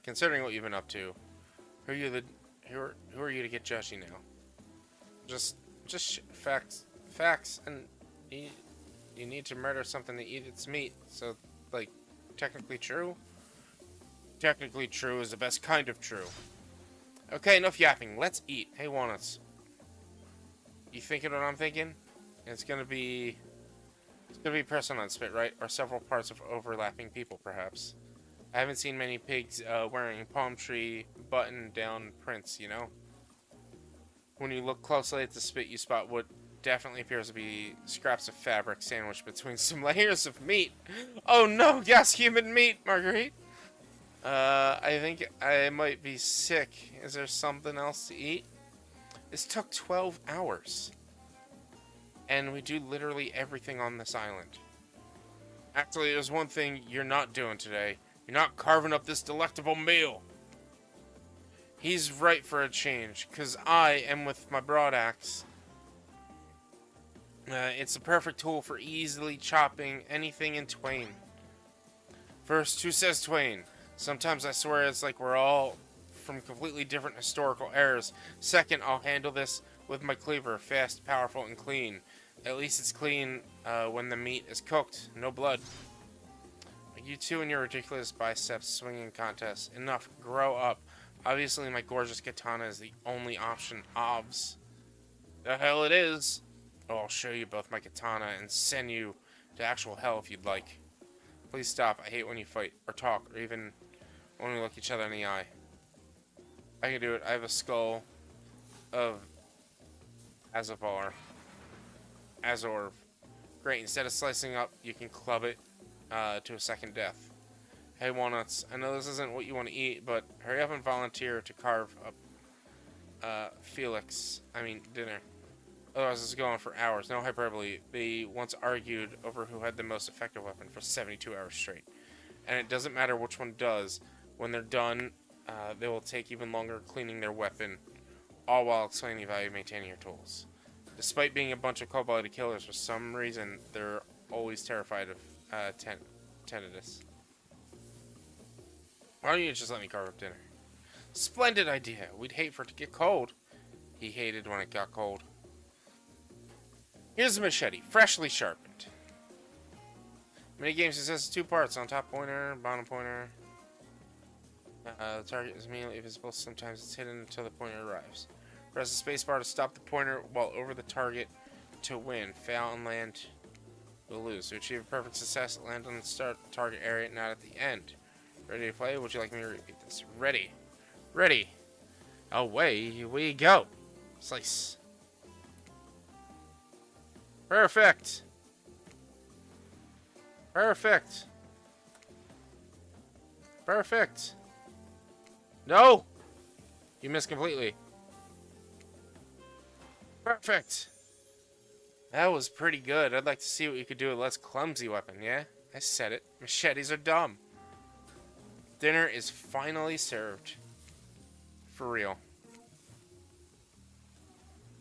considering what you've been up to. Who are you to get judgy now? Just facts, and you need to murder something to eat its meat. So, like, technically true? Technically true is the best kind of true. Okay, enough yapping. Let's eat. Hey, Walnuts. You thinking what I'm thinking? It's gonna be person on spit, right? Or several parts of overlapping people, perhaps. I haven't seen many pigs wearing palm tree button-down prints, you know? When you look closely at the spit, you spot what definitely appears to be scraps of fabric sandwiched between some layers of meat. Oh no, yes, human meat, Marguerite! I think I might be sick. Is there something else to eat? This took 12 hours. and we do literally everything on this island. Actually, there's one thing you're not doing today. You're not carving up this delectable meal. He's right for a change, because I am with my broadaxe. It's a perfect tool for easily chopping anything in twain. First, who says twain? Sometimes I swear it's like we're all from completely different historical eras. Second, I'll handle this with my cleaver, fast, powerful, and clean. At least it's clean when the meat is cooked, no blood. You two and your ridiculous biceps swinging contest. Enough, grow up. Obviously, my gorgeous katana is the only option. Obs. The hell it is. Oh, I'll show you both my katana and send you to actual hell if you'd like. Please stop. I hate when you fight or talk or even when we look each other in the eye. I can do it. I have a skull of Azor. Great. Instead of slicing up, you can club it to a second death. Hey, Walnuts. I know this isn't what you want to eat, but hurry up and volunteer to carve up dinner. Otherwise, this is going on for hours. No hyperbole. They once argued over who had the most effective weapon for 72 hours straight. And it doesn't matter which one does. When they're done, they will take even longer cleaning their weapon, all while explaining the value of maintaining your tools. Despite being a bunch of cold-blooded killers, for some reason, they're always terrified of tinnitus. Why don't you just let me carve up dinner? Splendid idea. We'd hate for it to get cold. He hated when it got cold. Here's the machete, freshly sharpened. Minigames consists of 2 parts, on top pointer, bottom pointer. The target is immediately visible, sometimes it's hidden until the pointer arrives. Press the spacebar to stop the pointer while over the target to win. Fail and land, will lose. To achieve a perfect success, land on the start target area, not at the end. Ready to play? Would you like me to repeat this? Ready. Ready. Away we go. Slice. Perfect. Perfect. Perfect. No! You missed completely. Perfect. That was pretty good. I'd like to see what you could do with a less clumsy weapon, yeah? I said it. Machetes are dumb. Dinner is finally served. For real.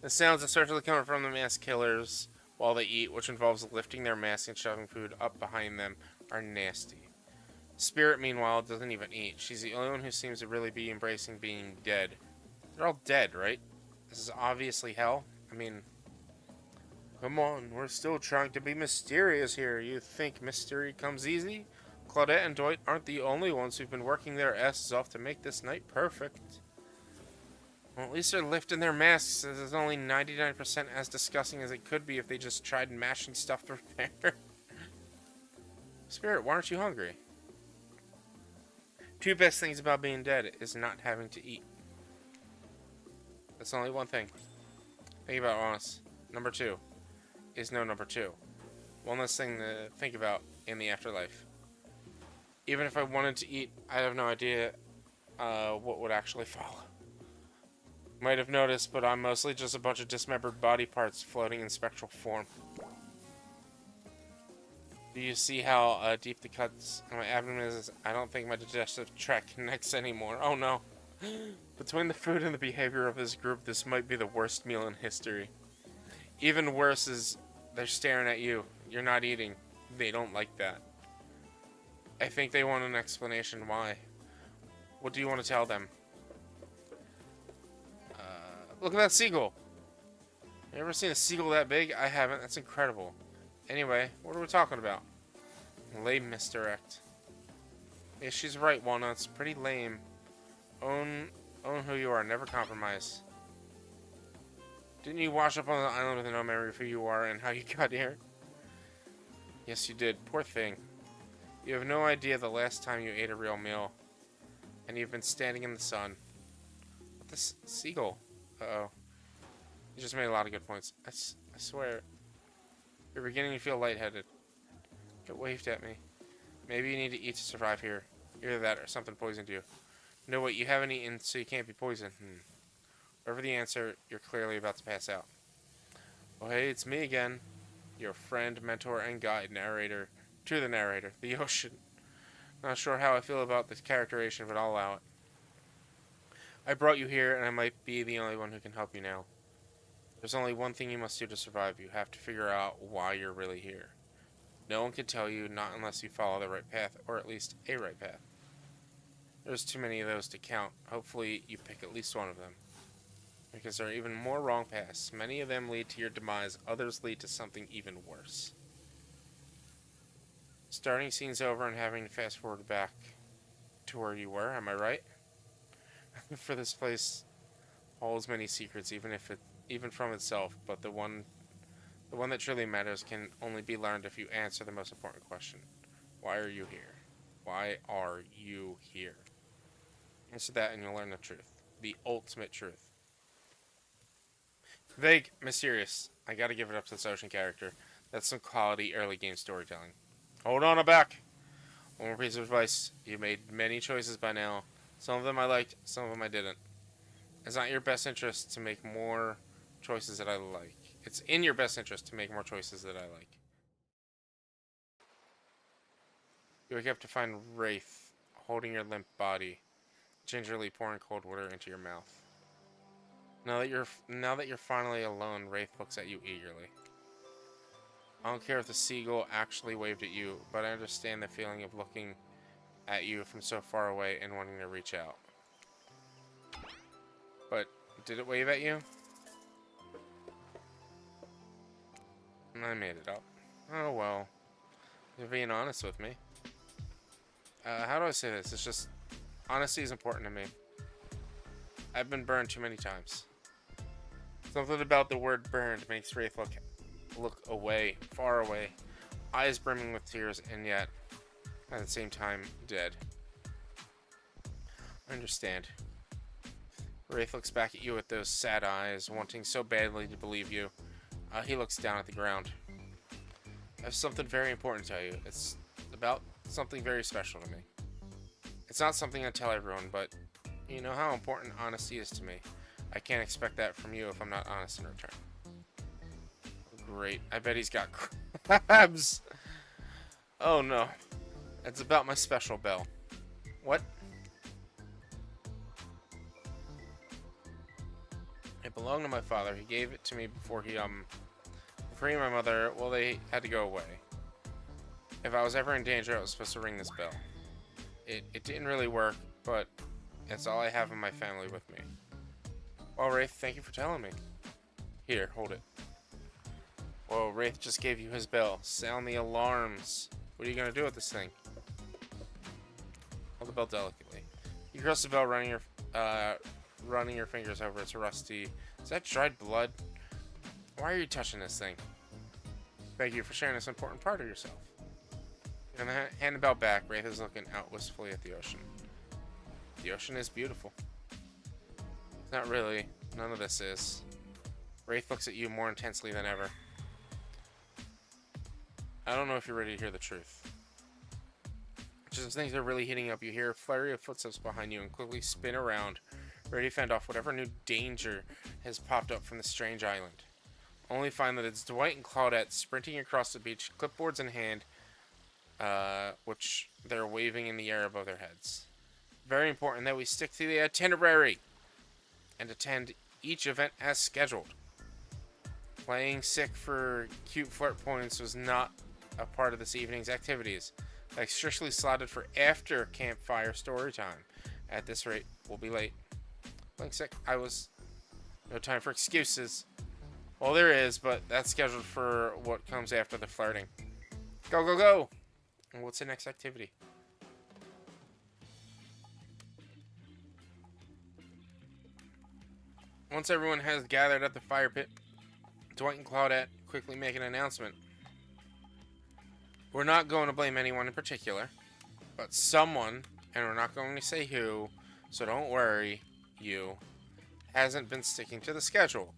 The sounds essentially coming from the masked killers while they eat, which involves lifting their masks and shoving food up behind them, are nasty. Spirit, meanwhile, doesn't even eat. She's the only one who seems to really be embracing being dead. They're all dead, right? This is obviously hell. I mean, come on, we're still trying to be mysterious here. You think mystery comes easy? Claudette and Dwight aren't the only ones who've been working their asses off to make this night perfect. Well, at least they're lifting their masks, as it's only 99% as disgusting as it could be if they just tried mashing stuff to repair. Spirit, why aren't you hungry? 2 best things about being dead is not having to eat. That's only one thing. Think about it, honest. Number 2 is no number 2. One less thing to think about in the afterlife. Even if I wanted to eat, I have no idea what would actually follow. Might have noticed, but I'm mostly just a bunch of dismembered body parts floating in spectral form. Do you see how deep the cuts in my abdomen is? I don't think my digestive tract connects anymore. Oh no. Between the food and the behavior of this group, this might be the worst meal in history. Even worse is they're staring at you. You're not eating. They don't like that. I think they want an explanation why. What do you want to tell them? Look at that seagull. You ever seen a seagull that big? I haven't. That's incredible. Anyway, what are we talking about? Lame misdirect. Yeah, she's right, Walnuts. Pretty lame. Own who you are. Never compromise. Didn't you wash up on the island with no memory of who you are and how you got here? Yes, you did. Poor thing. You have no idea the last time you ate a real meal. And you've been standing in the sun. What this seagull? Uh-oh. You just made a lot of good points. I swear. You're beginning to feel lightheaded. It waved at me. Maybe you need to eat to survive here. Either that or something poisoned you. No, wait, you haven't eaten, so you can't be poisoned. Whatever the answer, you're clearly about to pass out. Oh, hey, it's me again. Your friend, mentor, and guide, narrator. To the narrator, the ocean. Not sure how I feel about this characterization, but I'll allow it. I brought you here, and I might be the only one who can help you now. There's only one thing you must do to survive. You have to figure out why you're really here. No one can tell you, not unless you follow the right path, or at least a right path. There's too many of those to count. Hopefully, you pick at least one of them. Because there are even more wrong paths. Many of them lead to your demise, others lead to something even worse. Starting scene's over and having to fast forward back to where you were, am I right? For this place holds many secrets, even from itself, but the one that truly matters can only be learned if you answer the most important question. Why are you here? Why are you here? Answer that and you'll learn the truth. The ultimate truth. Vague, mysterious. I gotta give it up to this ocean character. That's some quality early game storytelling. Hold on, I'm back. One more piece of advice. You made many choices by now. Some of them I liked, some of them I didn't. It's not your best interest to make more choices that I like. It's in your best interest to make more choices that I like. You wake up to find Wraith holding your limp body, gingerly pouring cold water into your mouth. Now that you're finally alone, Wraith looks at you eagerly. I don't care if the seagull actually waved at you, but I understand the feeling of looking at you from so far away and wanting to reach out. But did it wave at you? I made it up. Oh well. You're being honest with me. How do I say this? It's just, honesty is important to me. I've been burned too many times. Something about the word burned makes Wraith look away, far away, eyes brimming with tears, and yet, at the same time, dead. I understand. Wraith looks back at you with those sad eyes, wanting so badly to believe you. He looks down at the ground. I have something very important to tell you. It's about something very special to me. It's not something I tell everyone, but you know how important honesty is to me. I can't expect that from you if I'm not honest in return. Great. I bet he's got crabs. Oh no. It's about my special bell. What? It belonged to my father. He gave it to me before he and my mother, well, they had to go away. If I was ever in danger, I was supposed to ring this bell. It didn't really work, but it's all I have in my family with me. Well, Wraith, thank you for telling me. Here, hold it. Whoa, Wraith just gave you his bell. Sound the alarms. What are you gonna do with this thing? Hold the bell delicately. You press the bell, running your fingers over its rusty. Is that dried blood? Why are you touching this thing? Thank you for sharing this important part of yourself. And hand the bell back. Wraith is looking out wistfully at the ocean. The ocean is beautiful. Not really. None of this is. Wraith looks at you more intensely than ever. I don't know if you're ready to hear the truth. Just as things are really heating up, you hear a flurry of footsteps behind you and quickly spin around, ready to fend off whatever new danger has popped up from the strange island. Only find that it's Dwight and Claudette sprinting across the beach, clipboards in hand, which they're waving in the air above their heads. Very important that we stick to the itinerary and attend each event as scheduled. Playing sick for cute flirt points was not a part of this evening's activities. Like strictly slotted for after campfire story time. At this rate, we'll be late. Playing sick, no time for excuses. Well, there is, but that's scheduled for what comes after the flirting. Go, go, go! And what's the next activity? Once everyone has gathered at the fire pit, Dwight and Claudette quickly make an announcement. We're not going to blame anyone in particular, but someone, and we're not going to say who, so don't worry, you, hasn't been sticking to the schedule.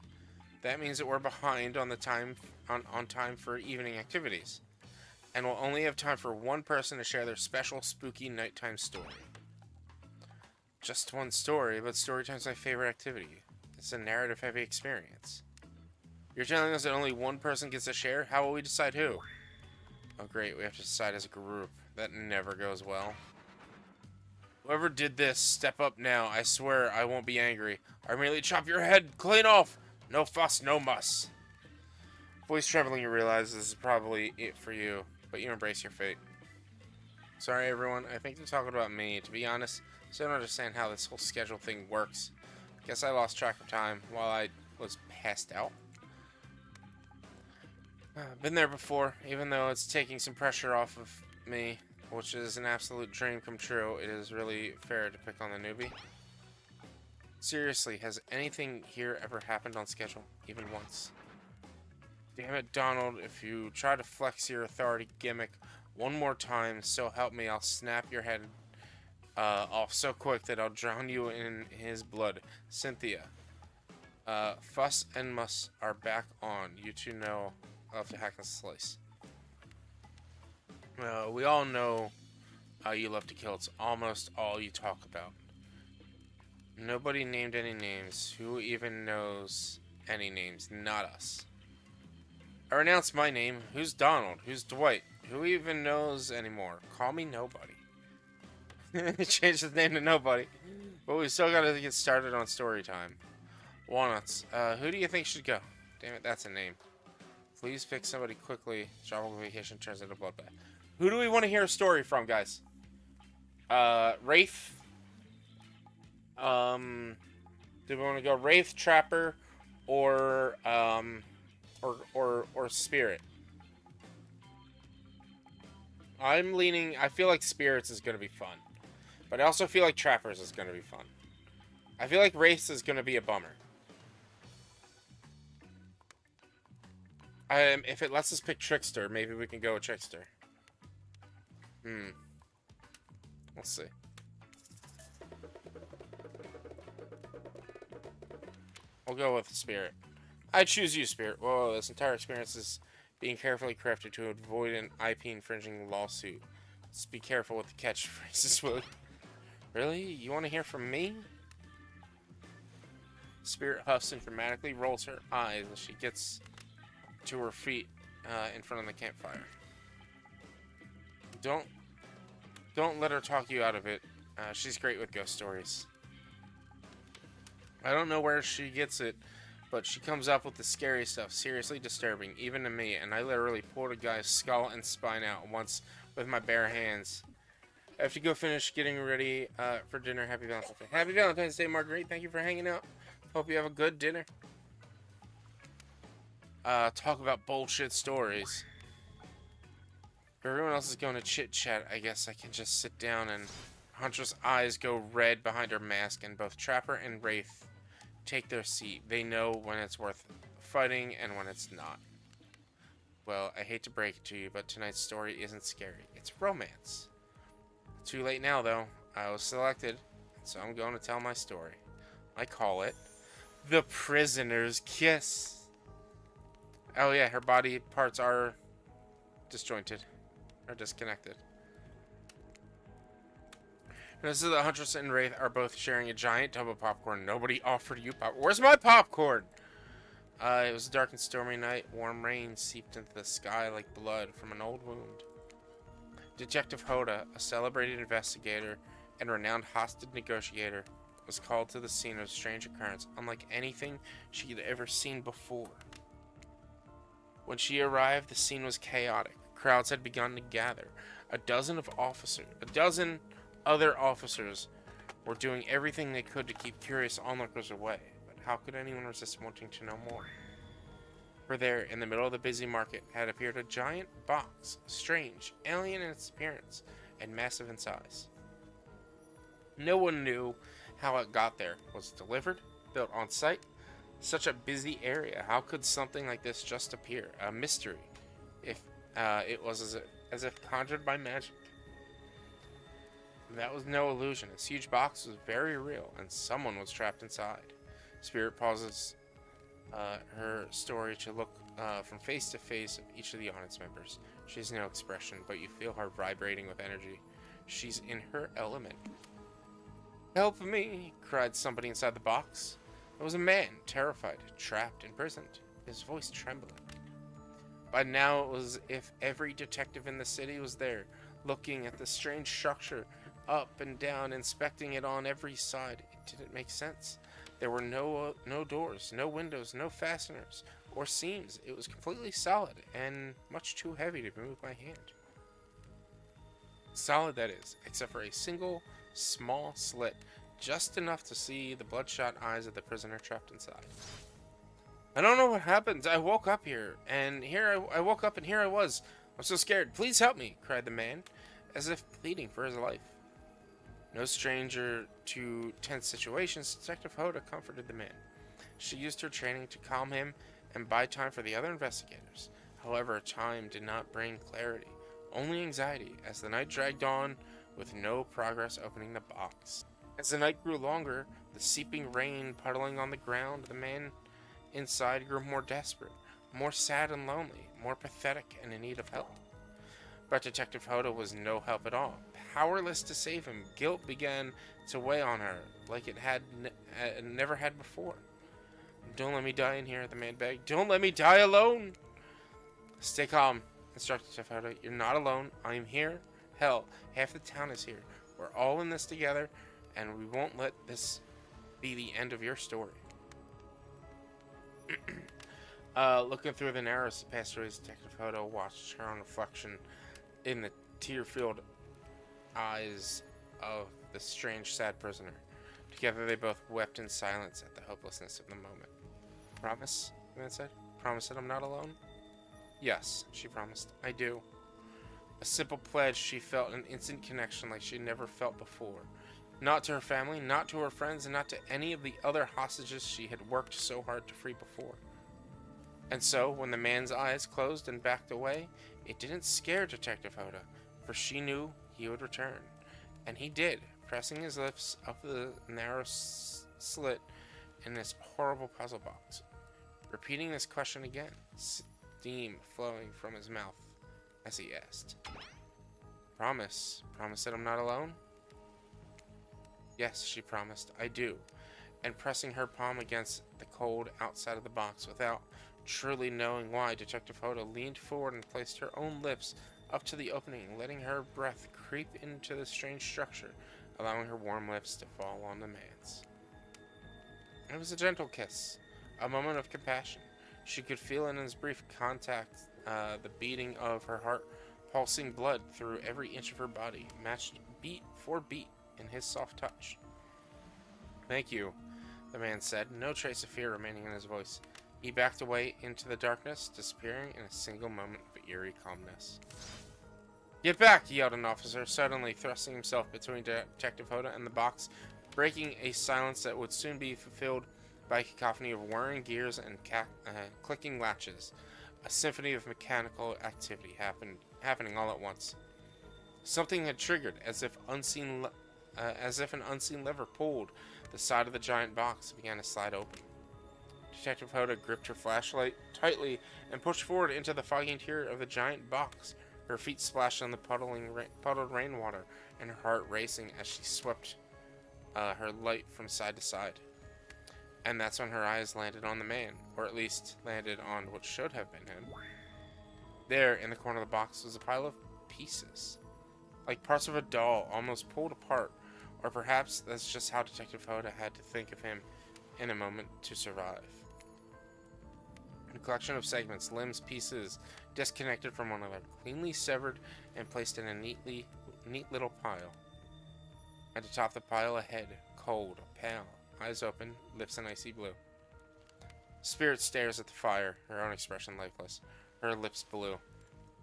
That means that we're behind on time for evening activities, and we'll only have time for one person to share their special spooky nighttime story. Just one story, but story time's my favorite activity. It's a narrative-heavy experience. You're telling us that only one person gets a share? How will we decide who? Oh great, we have to decide as a group. That never goes well. Whoever did this, step up now. I swear I won't be angry. I merely chop your head clean off. No fuss, no muss. Voice trembling, you realize this is probably it for you, but you embrace your fate. Sorry everyone, I think they're talking about me. To be honest, I still don't understand how this whole schedule thing works. Guess I lost track of time while I was passed out. Been there before, even though it's taking some pressure off of me, which is an absolute dream come true. It is really fair to pick on the newbie. Seriously, has anything here ever happened on schedule, even once? Damn it, Donald, if you try to flex your authority gimmick one more time, so help me, I'll snap your head off so quick that I'll drown you in his blood. Cynthia. Fuss and Muss are back on. You two know of the hack and slice. We all know you love to kill. It's almost all you talk about. Nobody named any names. Who even knows any names? Not us. I renounce my name. Who's Donald? Who's Dwight? Who even knows anymore? Call me Nobody. Change his name to Nobody. But we still gotta get started on story time. Walnuts. Who do you think should go? Damn it, that's a name. Please pick somebody quickly. Tropical vacation turns into bloodbath. Who do we want to hear a story from, guys? Wraith. Do we want to go Wraith, Trapper, or Spirit? I'm leaning. I feel like Spirits is gonna be fun, but I also feel like Trappers is gonna be fun. I feel like Wraith is gonna be a bummer. If it lets us pick Trickster, maybe we can go with Trickster. We'll see. We'll go with Spirit. I choose you, Spirit. Whoa, this entire experience is being carefully crafted to avoid an IP infringing lawsuit. Let's be careful with the catchphrases, will you? Really? You want to hear from me? Spirit huffs and dramatically rolls her eyes as she gets to her feet in front of the campfire. Don't let her talk you out of it. She's great with ghost stories. I don't know where she gets it, but she comes up with the scary stuff, seriously disturbing, even to me, and I literally pulled a guy's skull and spine out once with my bare hands. I have to go finish getting ready for dinner. Happy Valentine's Day. Happy Valentine's Day, Marguerite. Thank you for hanging out. Hope you have a good dinner. Talk about bullshit stories. If everyone else is going to chit-chat, I guess I can just sit down, and Huntress' eyes go red behind her mask, and both Trapper and Wraith take their seat. They know when it's worth fighting and when it's not. Well, I hate to break it to you, but tonight's story isn't scary. It's romance. Too late now, though. I was selected, so I'm going to tell my story. I call it The Prisoner's Kiss. Oh yeah, her body parts are disjointed. Or disconnected. This is the Huntress and Wraith are both sharing a giant tub of popcorn. Nobody offered you popcorn. Where's my popcorn? It was a dark and stormy night. Warm rain seeped into the sky like blood from an old wound. Detective Hoda, a celebrated investigator and renowned hostage negotiator, was called to the scene of a strange occurrence, unlike anything she had ever seen before. When she arrived, the scene was chaotic. Crowds had begun to gather. A dozen other officers were doing everything they could to keep curious onlookers away, but how could anyone resist wanting to know more? For there, in the middle of the busy market, had appeared a giant box, strange, alien in its appearance, and massive in size. No one knew how it got there. Was it delivered? Built on site? Such a busy area. How could something like this just appear? A mystery. If it was as if conjured by magic. That was no illusion. This huge box was very real, and someone was trapped inside. Spirit pauses her story to look from face to face of each of the audience members. She has no expression, but you feel her vibrating with energy. She's in her element. "Help me!" cried somebody inside the box. It was a man, terrified, trapped, imprisoned. his voice trembling. By now it was as if every detective in the city was there, looking at the strange structure, up and down, inspecting it on every side. It didn't make sense. There were no doors, no windows, no fasteners or seams. It was completely solid and much too heavy to move by hand. Solid, that is, except for a single small slit, just enough to see the bloodshot eyes of the prisoner trapped inside. I don't know what happened. I woke up here, and I woke up and here I was. I'm so scared. Please help me, cried the man, as if pleading for his life. No stranger to tense situations, Detective Hoda comforted the man. She used her training to calm him and buy time for the other investigators. However, time did not bring clarity, only anxiety, as the night dragged on with no progress opening the box. As the night grew longer, the seeping rain puddling on the ground, the man inside grew more desperate, more sad and lonely, more pathetic and in need of help. But Detective Hoda was no help at all. Powerless to save him, guilt began to weigh on her like it had never had before. Don't let me die in here, the man begged. Don't let me die alone! Stay calm, instructed Detective Hoda. You're not alone. I'm here. Hell, half the town is here. We're all in this together, and we won't let this be the end of your story. Looking through the narrows passageways, Detective Hoda watched her own reflection in the tear-filled eyes of the strange, sad prisoner. Together they both wept in silence at the hopelessness of the moment. Promise? The man said. Promise that I'm not alone? Yes, she promised. I do. A simple pledge, she felt an instant connection like she'd never felt before. Not to her family, not to her friends, and not to any of the other hostages she had worked so hard to free before. And so, when the man's eyes closed and backed away, it didn't scare Detective Hoda, for she knew he would return. And he did, pressing his lips up the narrow slit in this horrible puzzle box. Repeating this question again, steam flowing from his mouth as he asked. Promise? Promise that I'm not alone? Yes, she promised. I do. And pressing her palm against the cold outside of the box without truly knowing why, Detective Hoda leaned forward and placed her own lips up to the opening, letting her breath creep into the strange structure, allowing her warm lips to fall on the man's. It was a gentle kiss, a moment of compassion. She could feel in his brief contact the beating of her heart, pulsing blood through every inch of her body, matched beat for beat in his soft touch. Thank you, the man said, no trace of fear remaining in his voice. He backed away into the darkness, disappearing in a single moment of eerie calmness. Get back, yelled an officer, suddenly thrusting himself between Detective Hoda and the box, breaking a silence that would soon be fulfilled by a cacophony of whirring gears and clicking latches. A symphony of mechanical activity happening all at once. Something had triggered, as if an unseen lever pulled the side of the giant box and began to slide open. Detective Hoda gripped her flashlight tightly and pushed forward into the foggy interior of the giant box. Her feet splashed on the puddled rainwater, and her heart racing as she swept her light from side to side. And that's when her eyes landed on the man, or at least landed on what should have been him. There, in the corner of the box, was a pile of pieces, like parts of a doll, almost pulled apart, or perhaps that's just how Detective Hoda had to think of him in a moment to survive. A collection of segments, limbs, pieces, disconnected from one another, cleanly severed and placed in a neat little pile. At the top of the pile, a head, cold, pale, eyes open, lips an icy blue. Spirit stares at the fire, her own expression lifeless, her lips blue.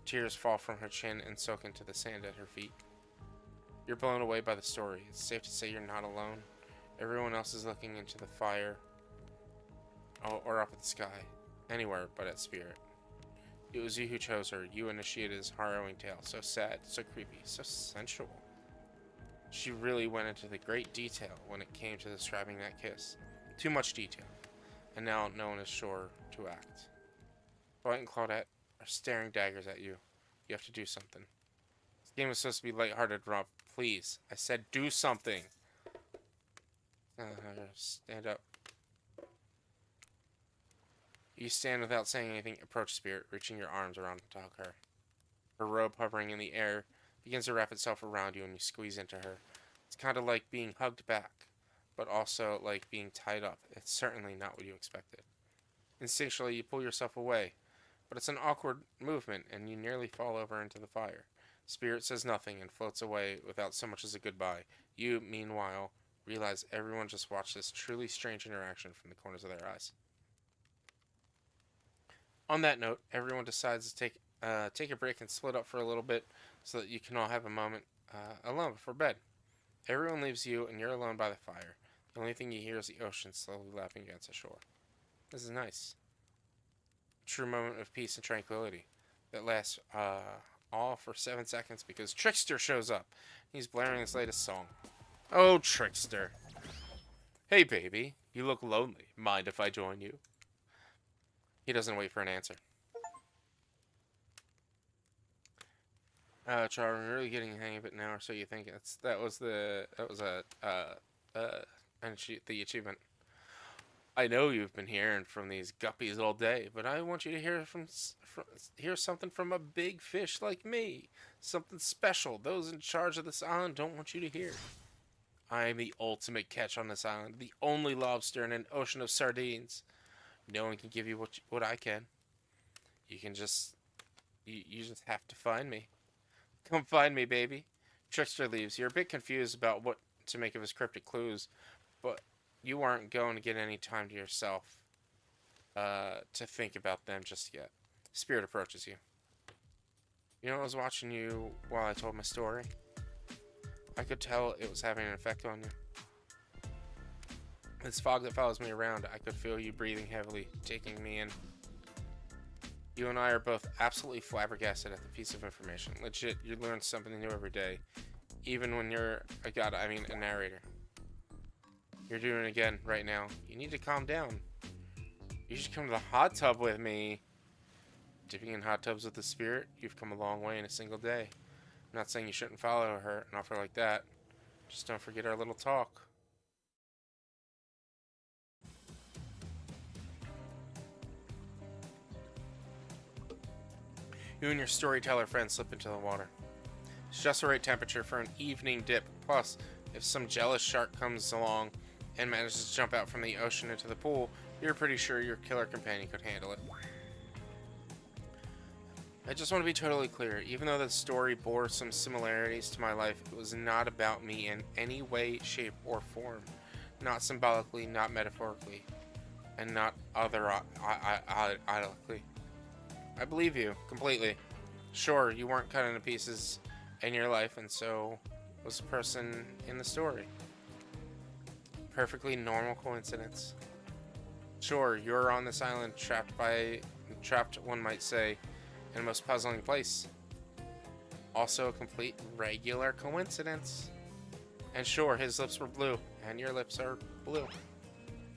Tears fall from her chin and soak into the sand at her feet. You're blown away by the story. It's safe to say you're not alone. Everyone else is looking into the fire, or up at the sky. Anywhere but at Spirit. It was you who chose her. You initiated his harrowing tale. So sad, so creepy, so sensual. She really went into the great detail when it came to describing that kiss. Too much detail. And now no one is sure to act. Dwight and Claudette are staring daggers at you. You have to do something. This game was supposed to be lighthearted, Rob. Please. I said do something. Stand up. You stand without saying anything, approach Spirit, reaching your arms around to hug her. Her robe hovering in the air begins to wrap itself around you and you squeeze into her. It's kind of like being hugged back, but also like being tied up. It's certainly not what you expected. Instinctually, you pull yourself away, but it's an awkward movement and you nearly fall over into the fire. Spirit says nothing and floats away without so much as a goodbye. You, meanwhile, realize everyone just watched this truly strange interaction from the corners of their eyes. On that note, everyone decides to take a break and split up for a little bit so that you can all have a moment alone before bed. Everyone leaves you and you're alone by the fire. The only thing you hear is the ocean slowly lapping against the shore. This is nice. True moment of peace and tranquility that lasts all for 7 seconds because Trickster shows up. He's blaring his latest song. Oh, Trickster. Hey, baby. You look lonely. Mind if I join you? He doesn't wait for an answer. Char, we're really getting the hang of it now, or so you think. That was the achievement. I know you've been hearing from these guppies all day, but I want you to hear something from a big fish like me. Something special those in charge of this island don't want you to hear. I am the ultimate catch on this island, the only lobster in an ocean of sardines. No one can give you what I can. You just have to find me. Come find me, baby. Trickster leaves. You're a bit confused about what to make of his cryptic clues, but you aren't going to get any time to yourself to think about them just yet. Spirit approaches you. You know, I was watching you while I told my story. I could tell it was having an effect on you. This fog that follows me around, I could feel you breathing heavily, taking me in. You and I are both absolutely flabbergasted at the piece of information. Legit, you learn something new every day, even when you're a narrator. You're doing it again right now. You need to calm down. You should come to the hot tub with me. Dipping in hot tubs with the Spirit, you've come a long way in a single day. I'm not saying you shouldn't follow her, an offer like that. Just don't forget our little talk. You and your storyteller friend slip into the water. It's just the right temperature for an evening dip. Plus, if some jealous shark comes along and manages to jump out from the ocean into the pool, you're pretty sure your killer companion could handle it. I just want to be totally clear. Even though the story bore some similarities to my life, it was not about me in any way, shape, or form. Not symbolically, not metaphorically, and not idyllically. I believe you, completely. Sure, you weren't cut into pieces in your life, and so was the person in the story. Perfectly normal coincidence. Sure, you're on this island trapped, one might say, in a most puzzling place. Also a complete regular coincidence. And sure, his lips were blue, and your lips are blue.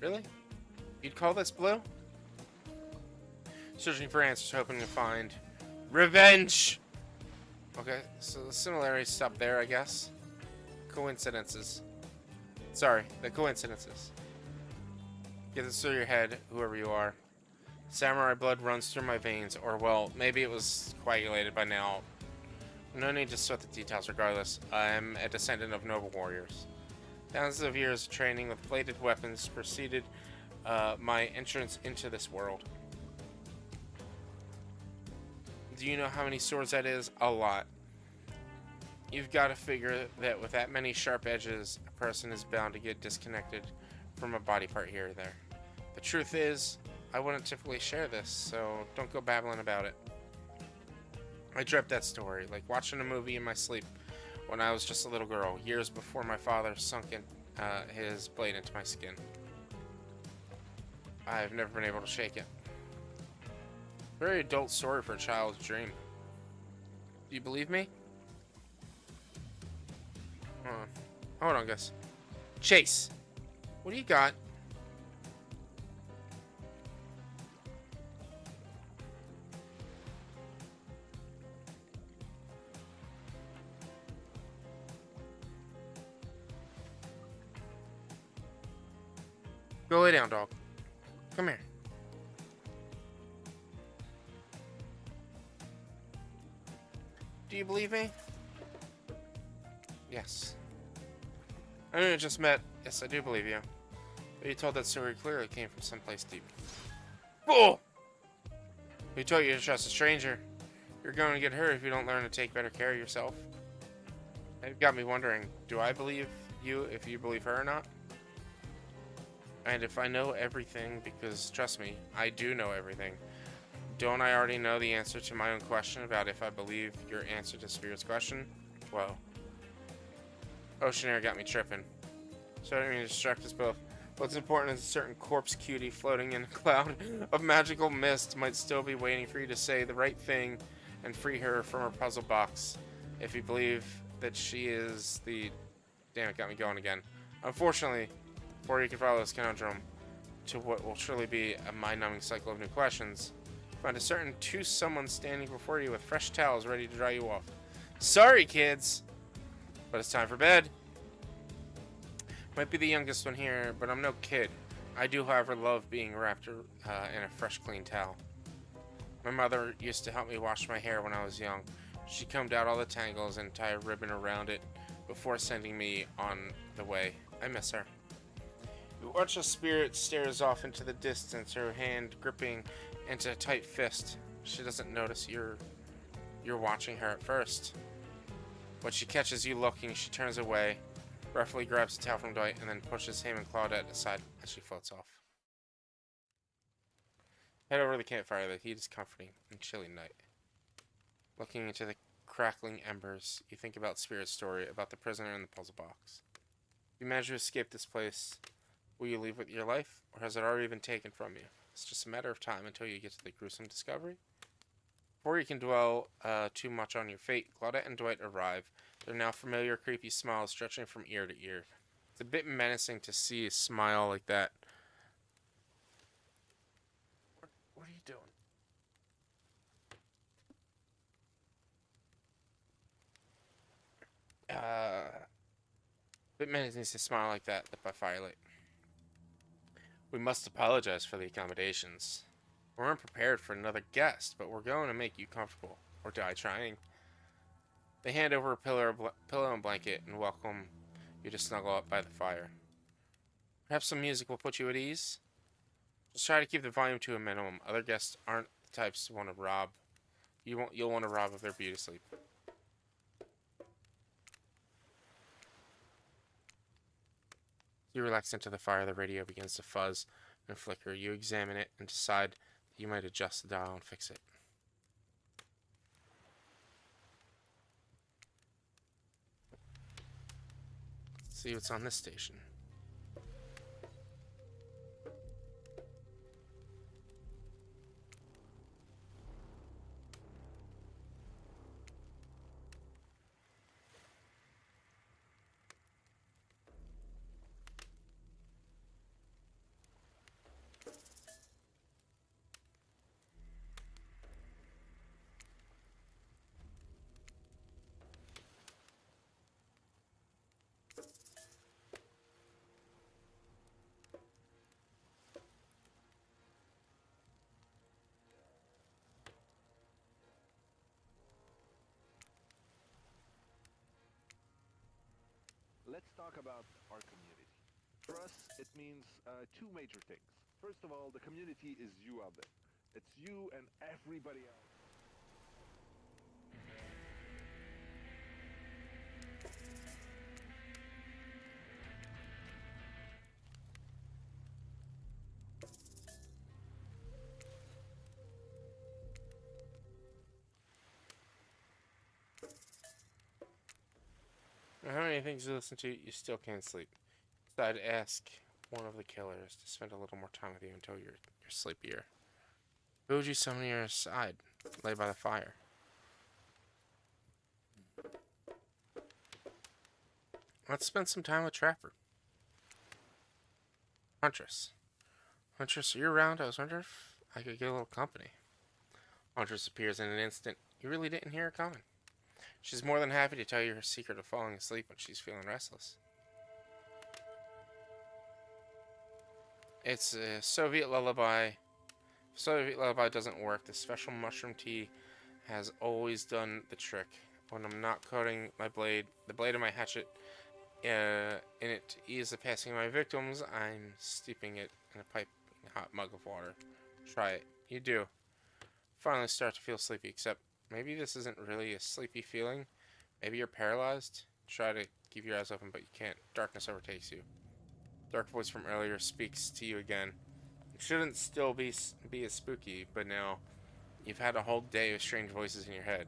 Really? You'd call this blue? Searching for answers, hoping to find revenge. Okay, so the similarities stop there, I guess. Coincidences. Sorry, the coincidences. Get this through your head, whoever you are. Samurai blood runs through my veins, or well, maybe it was coagulated by now. No need to sweat the details regardless. I'm a descendant of noble warriors. Thousands of years of training with bladed weapons preceded my entrance into this world. Do you know how many swords that is? A lot. You've got to figure that with that many sharp edges, a person is bound to get disconnected from a body part here or there. The truth is, I wouldn't typically share this, so don't go babbling about it. I dreamt that story, like watching a movie in my sleep when I was just a little girl, years before my father sunk in, his blade into my skin. I've never been able to shake it. Very adult story for a child's dream. Do you believe me? Hold on, guys. Chase, what do you got? Go lay down, dog. Come here. Do you believe me? Yes. I know you just met. Yes, I do believe you. But you told that story clearly came from someplace deep. Bull! Who told you to trust a stranger? You're going to get hurt if you don't learn to take better care of yourself. It got me wondering, do I believe you if you believe her or not? And if I know everything, because trust me, I do know everything. Don't I already know the answer to my own question about if I believe your answer to Spirit's question? Whoa. Ocean air got me tripping. So I didn't mean to distract us both. What's important is a certain corpse cutie floating in a cloud of magical mist might still be waiting for you to say the right thing and free her from her puzzle box. If you believe that she is the... Damn, it got me going again. Unfortunately, before you can follow this conundrum to what will surely be a mind-numbing cycle of new questions, find a certain to someone standing before you with fresh towels ready to dry you off. Sorry, kids, but it's time for bed. Might be the youngest one here, but I'm no kid. I do, however, love being wrapped in a fresh, clean towel. My mother used to help me wash my hair when I was young. She combed out all the tangles and tied a ribbon around it before sending me on the way. I miss her. You watch a spirit stares off into the distance, her hand gripping into a tight fist. She doesn't notice you're watching her at first. When she catches you looking, she turns away, roughly grabs a towel from Dwight, and then pushes him and Claudette aside as she floats off. Head over to the campfire. The heat is comforting and chilly night. Looking into the crackling embers, you think about Spirit's story about the prisoner in the puzzle box. If you manage to escape this place, will you leave with your life, or has it already been taken from you? It's just a matter of time until you get to the gruesome discovery. Before you can dwell too much on your fate, Claudette and Dwight arrive. Their now familiar creepy smile stretching from ear to ear. It's a bit menacing to see a smile like that. What are you doing? A bit menacing to smile like that by firelight. We must apologize for the accommodations. We weren't prepared for another guest, but we're going to make you comfortable, or die trying. They hand over a pillow and blanket and welcome you to snuggle up by the fire. Perhaps some music will put you at ease? Just try to keep the volume to a minimum. Other guests aren't the types to want to rob. You'll want to rob of their beauty sleep. You relax into the fire, the radio begins to fuzz and flicker. You examine it and decide that you might adjust the dial and fix it. Let's see what's on this station. Let's talk about our community. For us, it means two major things. First of all, the community is you out there. It's you and everybody else. How many things to listen to, you still can't sleep. So I'd ask one of the killers to spend a little more time with you until you're sleepier. Who would you summon to your side? Lay by the fire. Let's spend some time with Trapper. Huntress. Huntress, are you around? I was wondering if I could get a little company. Huntress appears in an instant. You really didn't hear her coming. She's more than happy to tell you her secret of falling asleep when she's feeling restless. It's a Soviet lullaby. If Soviet lullaby doesn't work, the special mushroom tea has always done the trick. when I'm not coating my blade, the blade of my hatchet, in it to ease the passing of my victims, I'm steeping it in a piping hot mug of water. Try it. You do. Finally start to feel sleepy, except maybe this isn't really a sleepy feeling. Maybe you're paralyzed. Try to keep your eyes open, but you can't. Darkness overtakes you. Dark voice from earlier speaks to you again. It shouldn't still be as spooky, but now you've had a whole day of strange voices in your head.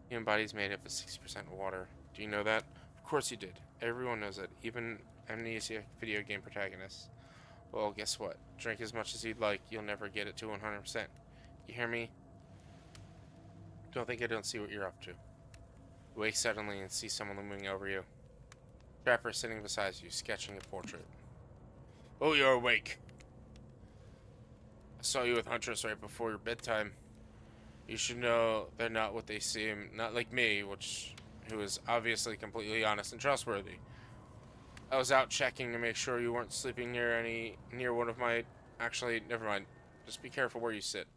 Human body's made up of 60% water. Do you know that? Of course you did. Everyone knows it, even amnesiac video game protagonists. Well, guess what? Drink as much as you'd like, you'll never get it to 100%. You hear me? Don't think I don't see what you're up to. You wake suddenly and see someone looming over you. Trapper sitting beside you, sketching a portrait. Oh, you're awake. I saw you with Huntress right before your bedtime. You should know they're not what they seem. Not like me, who is obviously completely honest and trustworthy. I was out checking to make sure you weren't sleeping near one of my... Actually, never mind. Just be careful where you sit.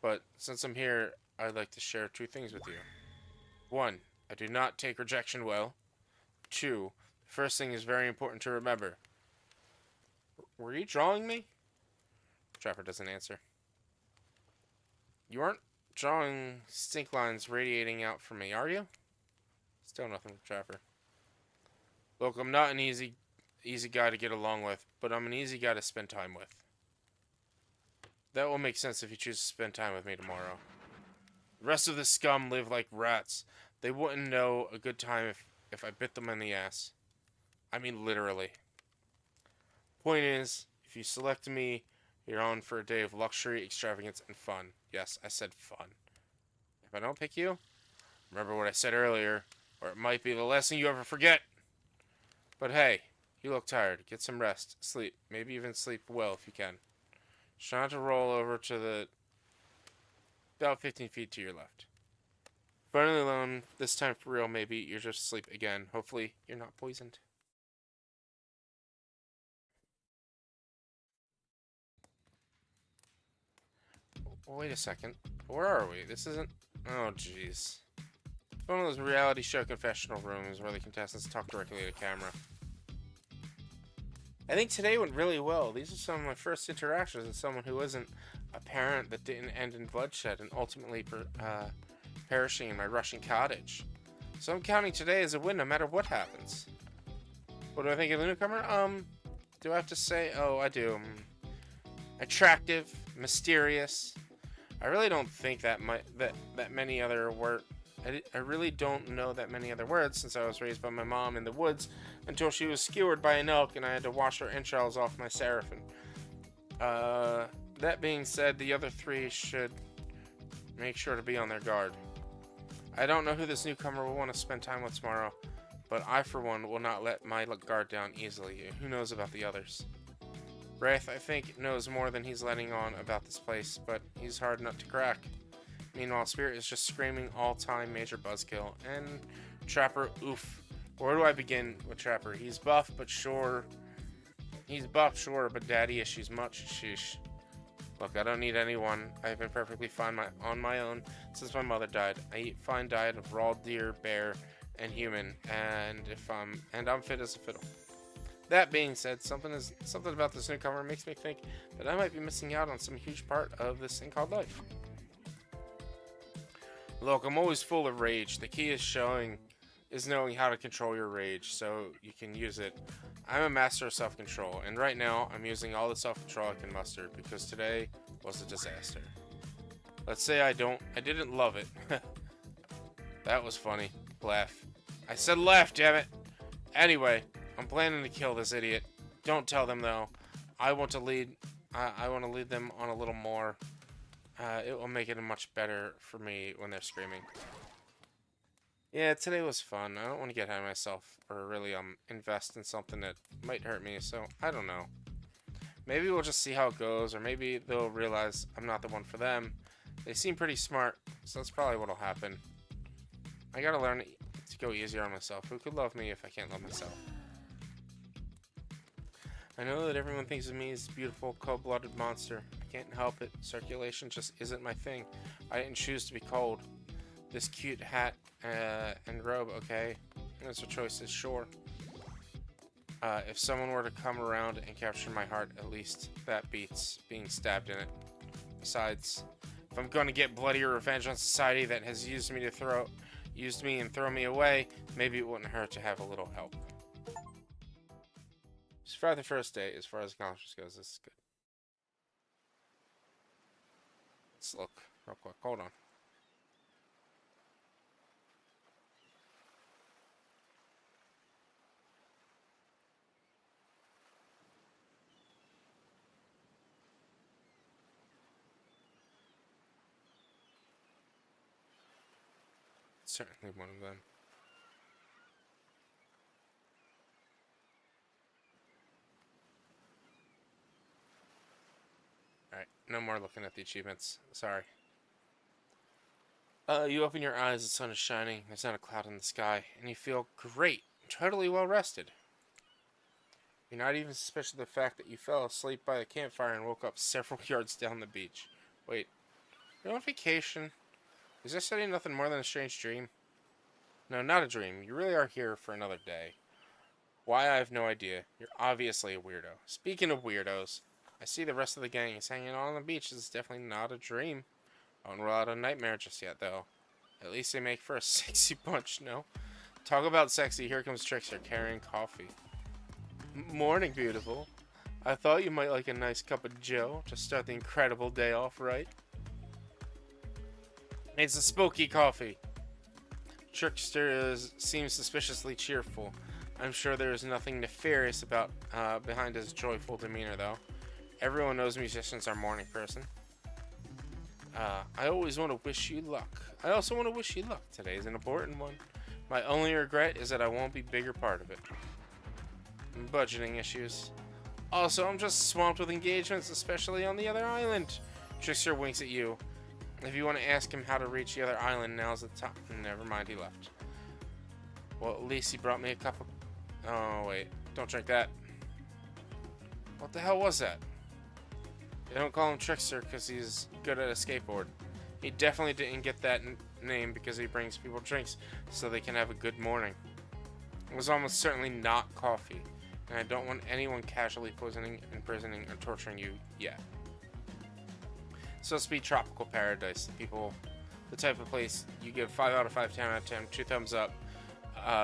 But since I'm here, I'd like to share 2 things with you. 1, I do not take rejection well. 2, the first thing is very important to remember. Were you drawing me? Trapper doesn't answer. You aren't drawing stink lines radiating out from me, are you? Still nothing from Trapper. Look, I'm not an easy guy to get along with, but I'm an easy guy to spend time with. That will make sense if you choose to spend time with me tomorrow. The rest of the scum live like rats. They wouldn't know a good time if I bit them in the ass. I mean literally. Point is, if you select me, you're on for a day of luxury, extravagance, and fun. Yes, I said fun. If I don't pick you, remember what I said earlier, or it might be the last thing you ever forget. But hey, you look tired. Get some rest, sleep, maybe even sleep well if you can. Try not to roll over to about 15 feet to your left. Finally alone, this time for real, maybe you're just asleep again. Hopefully, you're not poisoned. Wait a second. Where are we? This isn't... Oh, jeez. It's one of those reality show confessional rooms where the contestants talk directly to camera. I think today went really well. These are some of my first interactions with someone who isn't a parent that didn't end in bloodshed and ultimately perishing in my Russian cottage. So I'm counting today as a win no matter what happens. What do I think of the newcomer? Do I have to say? Oh, I do. Attractive, mysterious. I really don't think that many other words. I really don't know that many other words since I was raised by my mom in the woods until she was skewered by an elk and I had to wash her entrails off my seraphim. That being said, the other 3 should make sure to be on their guard. I don't know who this newcomer will want to spend time with tomorrow, but I, for one, will not let my guard down easily. Who knows about the others? Wraith, I think, knows more than he's letting on about this place, but he's hard nut to crack. Meanwhile, Spirit is just screaming all-time major buzzkill. And Trapper, oof. Where do I begin with Trapper? He's buff, but sure. He's buff, sure, but daddy issues much. Sheesh. Look, I don't need anyone. I've been perfectly fine on my own since my mother died. I eat fine diet of raw deer, bear, and human, and I'm fit as a fiddle. That being said, something about this newcomer makes me think that I might be missing out on some huge part of this thing called life. Look, I'm always full of rage. The key is knowing how to control your rage so you can use it. I'm a master of self-control, and right now I'm using all the self-control I can muster because today was a disaster. Let's say I didn't love it. That was funny. Laugh. I said laugh, damn it. Anyway, I'm planning to kill this idiot. Don't tell them though. I want to lead them on a little more. It will make it much better for me when they're screaming. Yeah, today was fun. I don't want to get ahead of myself or really invest in something that might hurt me, so I don't know. Maybe we'll just see how it goes, or maybe they'll realize I'm not the one for them. They seem pretty smart, so that's probably what'll happen. I gotta learn to go easier on myself. Who could love me if I can't love myself? I know that everyone thinks of me as a beautiful, cold-blooded monster. I can't help it. Circulation just isn't my thing. I didn't choose to be cold. This cute hat and robe, okay. That's your choices, sure. If someone were to come around and capture my heart, at least that beats being stabbed in it. Besides, if I'm going to get bloodier revenge on society that has used me and throw me away, maybe it wouldn't hurt to have a little help. For the first day, as far as accomplishments goes, this is good. Let's look real quick. Hold on. Certainly one of them. Alright, no more looking at the achievements. Sorry. You open your eyes, the sun is shining, there's not a cloud in the sky, and you feel great, totally well rested. You're not even suspicious of the fact that you fell asleep by the campfire and woke up several yards down the beach. Wait, you're on vacation? Is this study nothing more than a strange dream? No, not a dream. You really are here for another day. Why, I have no idea. You're obviously a weirdo. Speaking of weirdos, I see the rest of the gang is hanging out on the beach. This is definitely not a dream. I won't rule out a nightmare just yet, though. At least they make for a sexy bunch, no? Talk about sexy. Here comes Trickster carrying coffee. Morning, beautiful. I thought you might like a nice cup of joe to start the incredible day off, right? It's a spooky coffee. Trickster seems suspiciously cheerful. I'm sure there is nothing nefarious about behind his joyful demeanor, though. Everyone knows musicians are a morning person. I always want to wish you luck. I also want to wish you luck. Today is an important one. My only regret is that I won't be a bigger part of it. Budgeting issues. Also, I'm just swamped with engagements, especially on the other island. Trickster winks at you. If you want to ask him how to reach the other island, now's the time. Never mind, he left. Well, at least he brought me a cup of... Oh, wait. Don't drink that. What the hell was that? They don't call him Trickster because he's good at a skateboard. He definitely didn't get that name because he brings people drinks so they can have a good morning. It was almost certainly not coffee, and I don't want anyone casually poisoning, imprisoning, or torturing you yet. It's supposed to be tropical paradise. The type of place you give 5 out of 5, 10 out of 10, 2 thumbs up.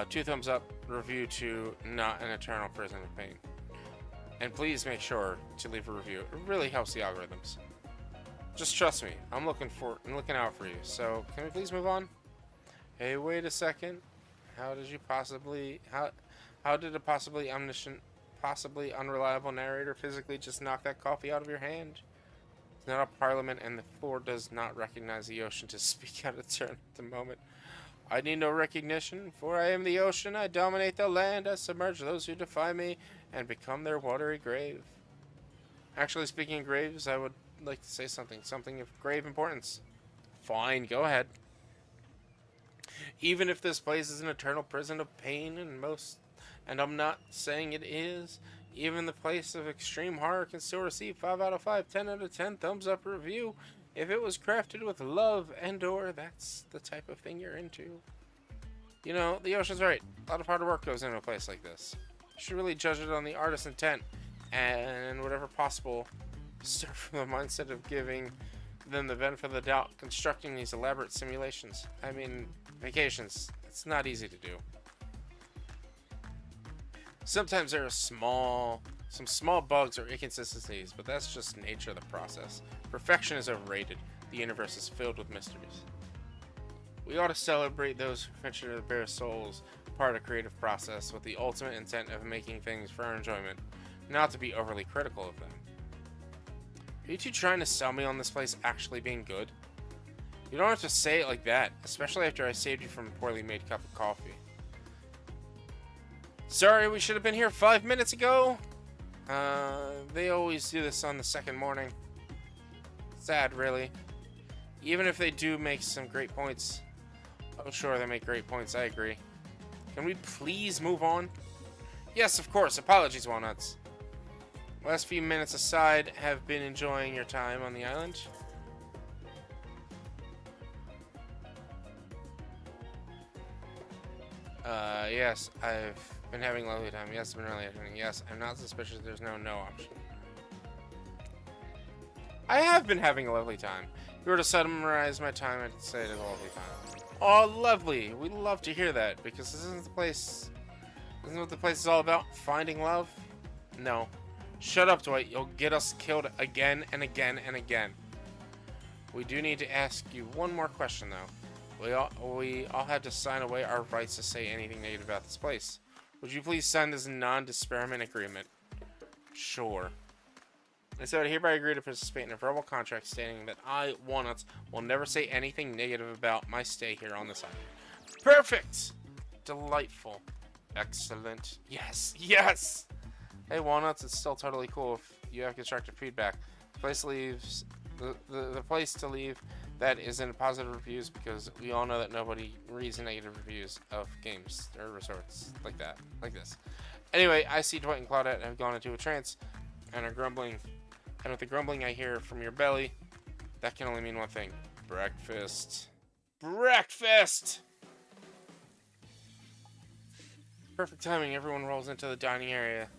2 thumbs up review to not an eternal prison of pain. And please make sure to leave a review. It really helps the algorithms. Just trust me. I'm looking out for you. So can we please move on? Hey, wait a second. How did a possibly omniscient, possibly unreliable narrator physically just knock that coffee out of your hand? It's not a parliament, and the floor does not recognize the ocean to speak out of turn at the moment. I need no recognition, for I am the ocean. I dominate the land. I submerge those who defy me and become their watery grave. Actually, speaking of graves, I would like to say something of grave importance. Fine, go ahead. Even if this place is an eternal prison of pain and I'm not saying it is, even the place of extreme horror can still receive 5 out of 5, 10 out of 10 thumbs up review if it was crafted with love and/or that's the type of thing you're into. You know, the ocean's right. A lot of hard work goes into a place like this. You should really judge it on the artist's intent and whatever possible, start from the mindset of giving them the benefit of the doubt, constructing these elaborate simulations. I mean, vacations. It's not easy to do. Sometimes there are some small bugs or inconsistencies, but that's just nature of the process. Perfection is overrated. The universe is filled with mysteries. We ought to celebrate those who venture to bare souls, part of the creative process, with the ultimate intent of making things for our enjoyment, not to be overly critical of them. Are you two trying to sell me on this place actually being good? You don't have to say it like that, especially after I saved you from a poorly made cup of coffee. Sorry, we should have been here 5 minutes ago. They always do this on the second morning. Sad, really. Even if they do make some great points. Oh, sure, they make great points, I agree. Can we please move on? Yes, of course. Apologies, Walnuts. Last few minutes aside, have been enjoying your time on the island? Yes, I've been having a lovely time. Yes, I've been really entertaining. Yes, I'm not suspicious. There's no option. I have been having a lovely time. If you were to summarize my time, I'd say it is a lovely time. Oh, lovely. We love to hear that, because this isn't the place... Isn't what the place is all about? Finding love? No. Shut up, Dwight. You'll get us killed again and again and again. We do need to ask you one more question, though. We all had to sign away our rights to say anything negative about this place. Would you please sign this non-disparagement agreement? Sure. And so I hereby agree to participate in a verbal contract stating that I, Walnuts, will never say anything negative about my stay here on this island. Perfect! Delightful. Excellent. Yes, yes! Hey, Walnuts, it's still totally cool if you have constructive feedback. The place leaves... The place to leave that isn't positive reviews, because we all know that nobody reads negative reviews of games or resorts like that, like this. Anyway, I see Dwight and Claudette have gone into a trance and are grumbling. And with the grumbling I hear from your belly, that can only mean one thing. Breakfast. Breakfast! Perfect timing. Everyone rolls into the dining area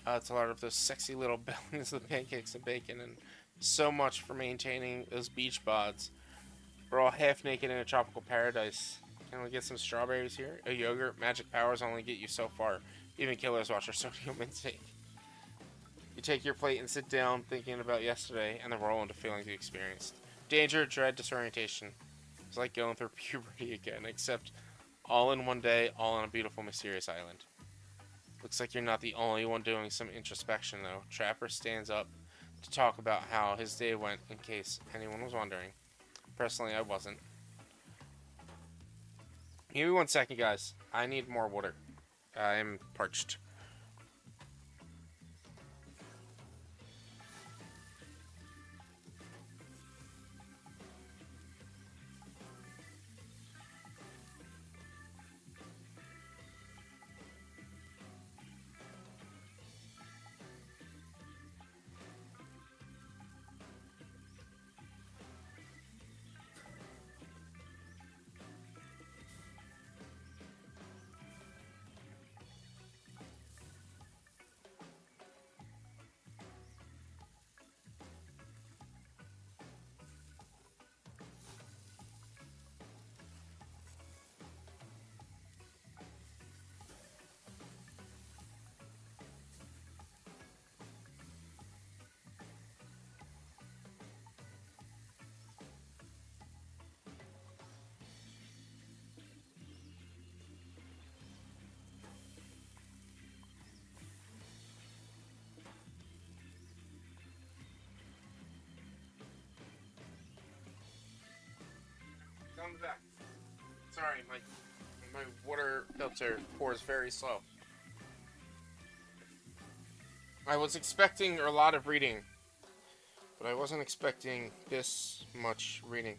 to load up those sexy little bellies of pancakes and bacon, and so much for maintaining those beach bods. We're all half naked in a tropical paradise. Can we get some strawberries here? A yogurt? Magic powers only get you so far. Even killers watch their sodium intake. You take your plate and sit down thinking about yesterday and then roll into feelings you experienced. Danger, dread, disorientation. It's like going through puberty again, except all in one day, all on a beautiful, mysterious island. Looks like you're not the only one doing some introspection, though. Trapper stands up to talk about how his day went, in case anyone was wondering. Personally, I wasn't. Give me 1 second, guys. I need more water. I'm parched. Come back. Sorry, my water filter pours very slow. I was expecting a lot of reading, but I wasn't expecting this much reading.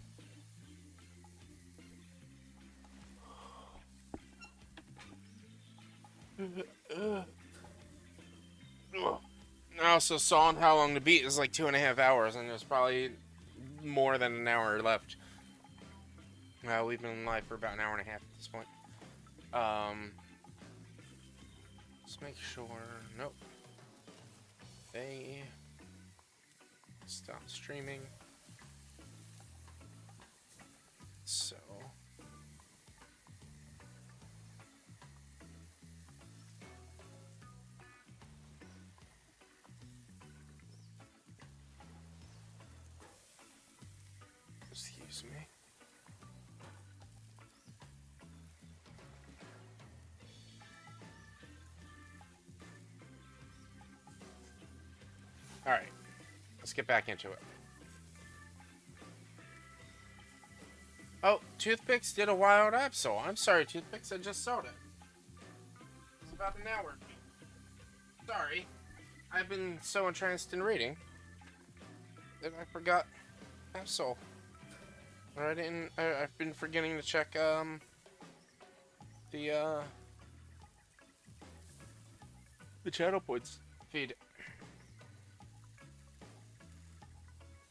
I also saw on How Long to Beat is like 2.5 hours, and there's probably more than an hour left. We've been live for about an hour and a half at this point. Let's make sure. Nope. They stop streaming. So. Excuse me. Alright, let's get back into it. Oh, Toothpicks did a wild Absol. I'm sorry, Toothpicks, I just sold it. It's about an hour. Sorry, I've been so entranced in reading that I forgot Absol. I've been forgetting to check, the channel points feed.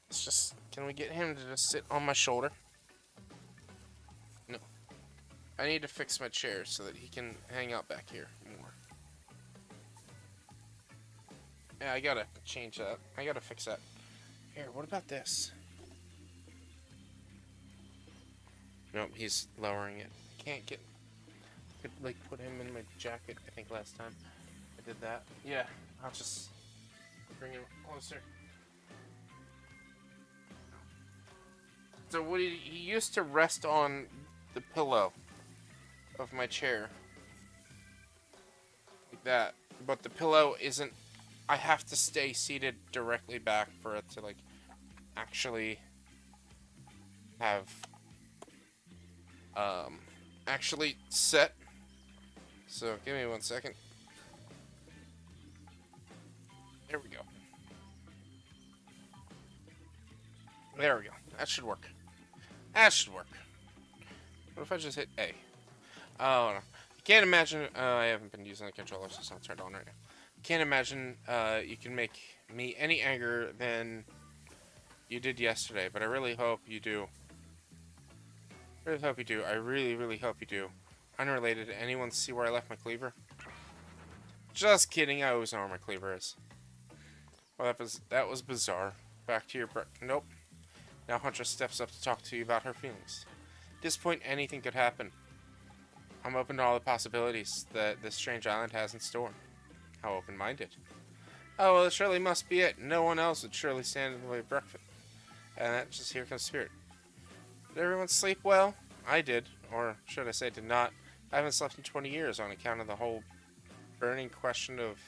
Let's just, can we get him to just sit on my shoulder? No. I need to fix my chair so that he can hang out back here more. Yeah, I gotta change that. I gotta fix that. Here, what about this? Nope, he's lowering it. Can't get... Could, like, put him in my jacket, I think, last time I did that. Yeah, I'll just bring him closer. So he used to rest on the pillow of my chair. Like that. But the pillow isn't... I have to stay seated directly back for it to, like, actually have... actually set. So, give me 1 second. There we go. There we go. That should work. That should work. What if I just hit A? Oh, no. I can't imagine... I haven't been using the controller, so it's not turned on right now. Can't imagine you can make me any angrier than you did yesterday, but I really hope you do. I really hope you do. I really, really hope you do. Unrelated, anyone see where I left my cleaver? Just kidding, I always know where my cleaver is. Well, that was bizarre. Back to your nope. Now Huntress steps up to talk to you about her feelings. At this point, anything could happen. I'm open to all the possibilities that this strange island has in store. How open-minded. Oh, well, it surely must be it. No one else would surely stand in the way of breakfast. And that just here comes Spirit. Did everyone sleep well? I did. Or should I say did not. I haven't slept in 20 years on account of the whole burning question of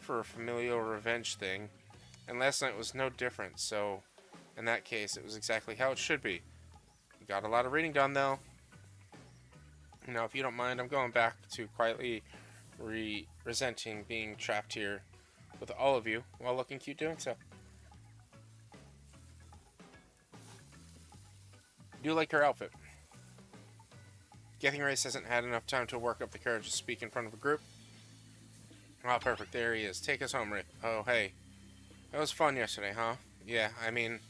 for a familial revenge thing. And last night was no different, so in that case, it was exactly how it should be. Got a lot of reading done, though. Now, if you don't mind, I'm going back to quietly resenting being trapped here with all of you while looking cute doing so. Do like her outfit. Getting Race hasn't had enough time to work up the courage to speak in front of a group. Oh, perfect. There he is. Take us home, Rick. Oh, hey. That was fun yesterday, huh? Yeah, I mean,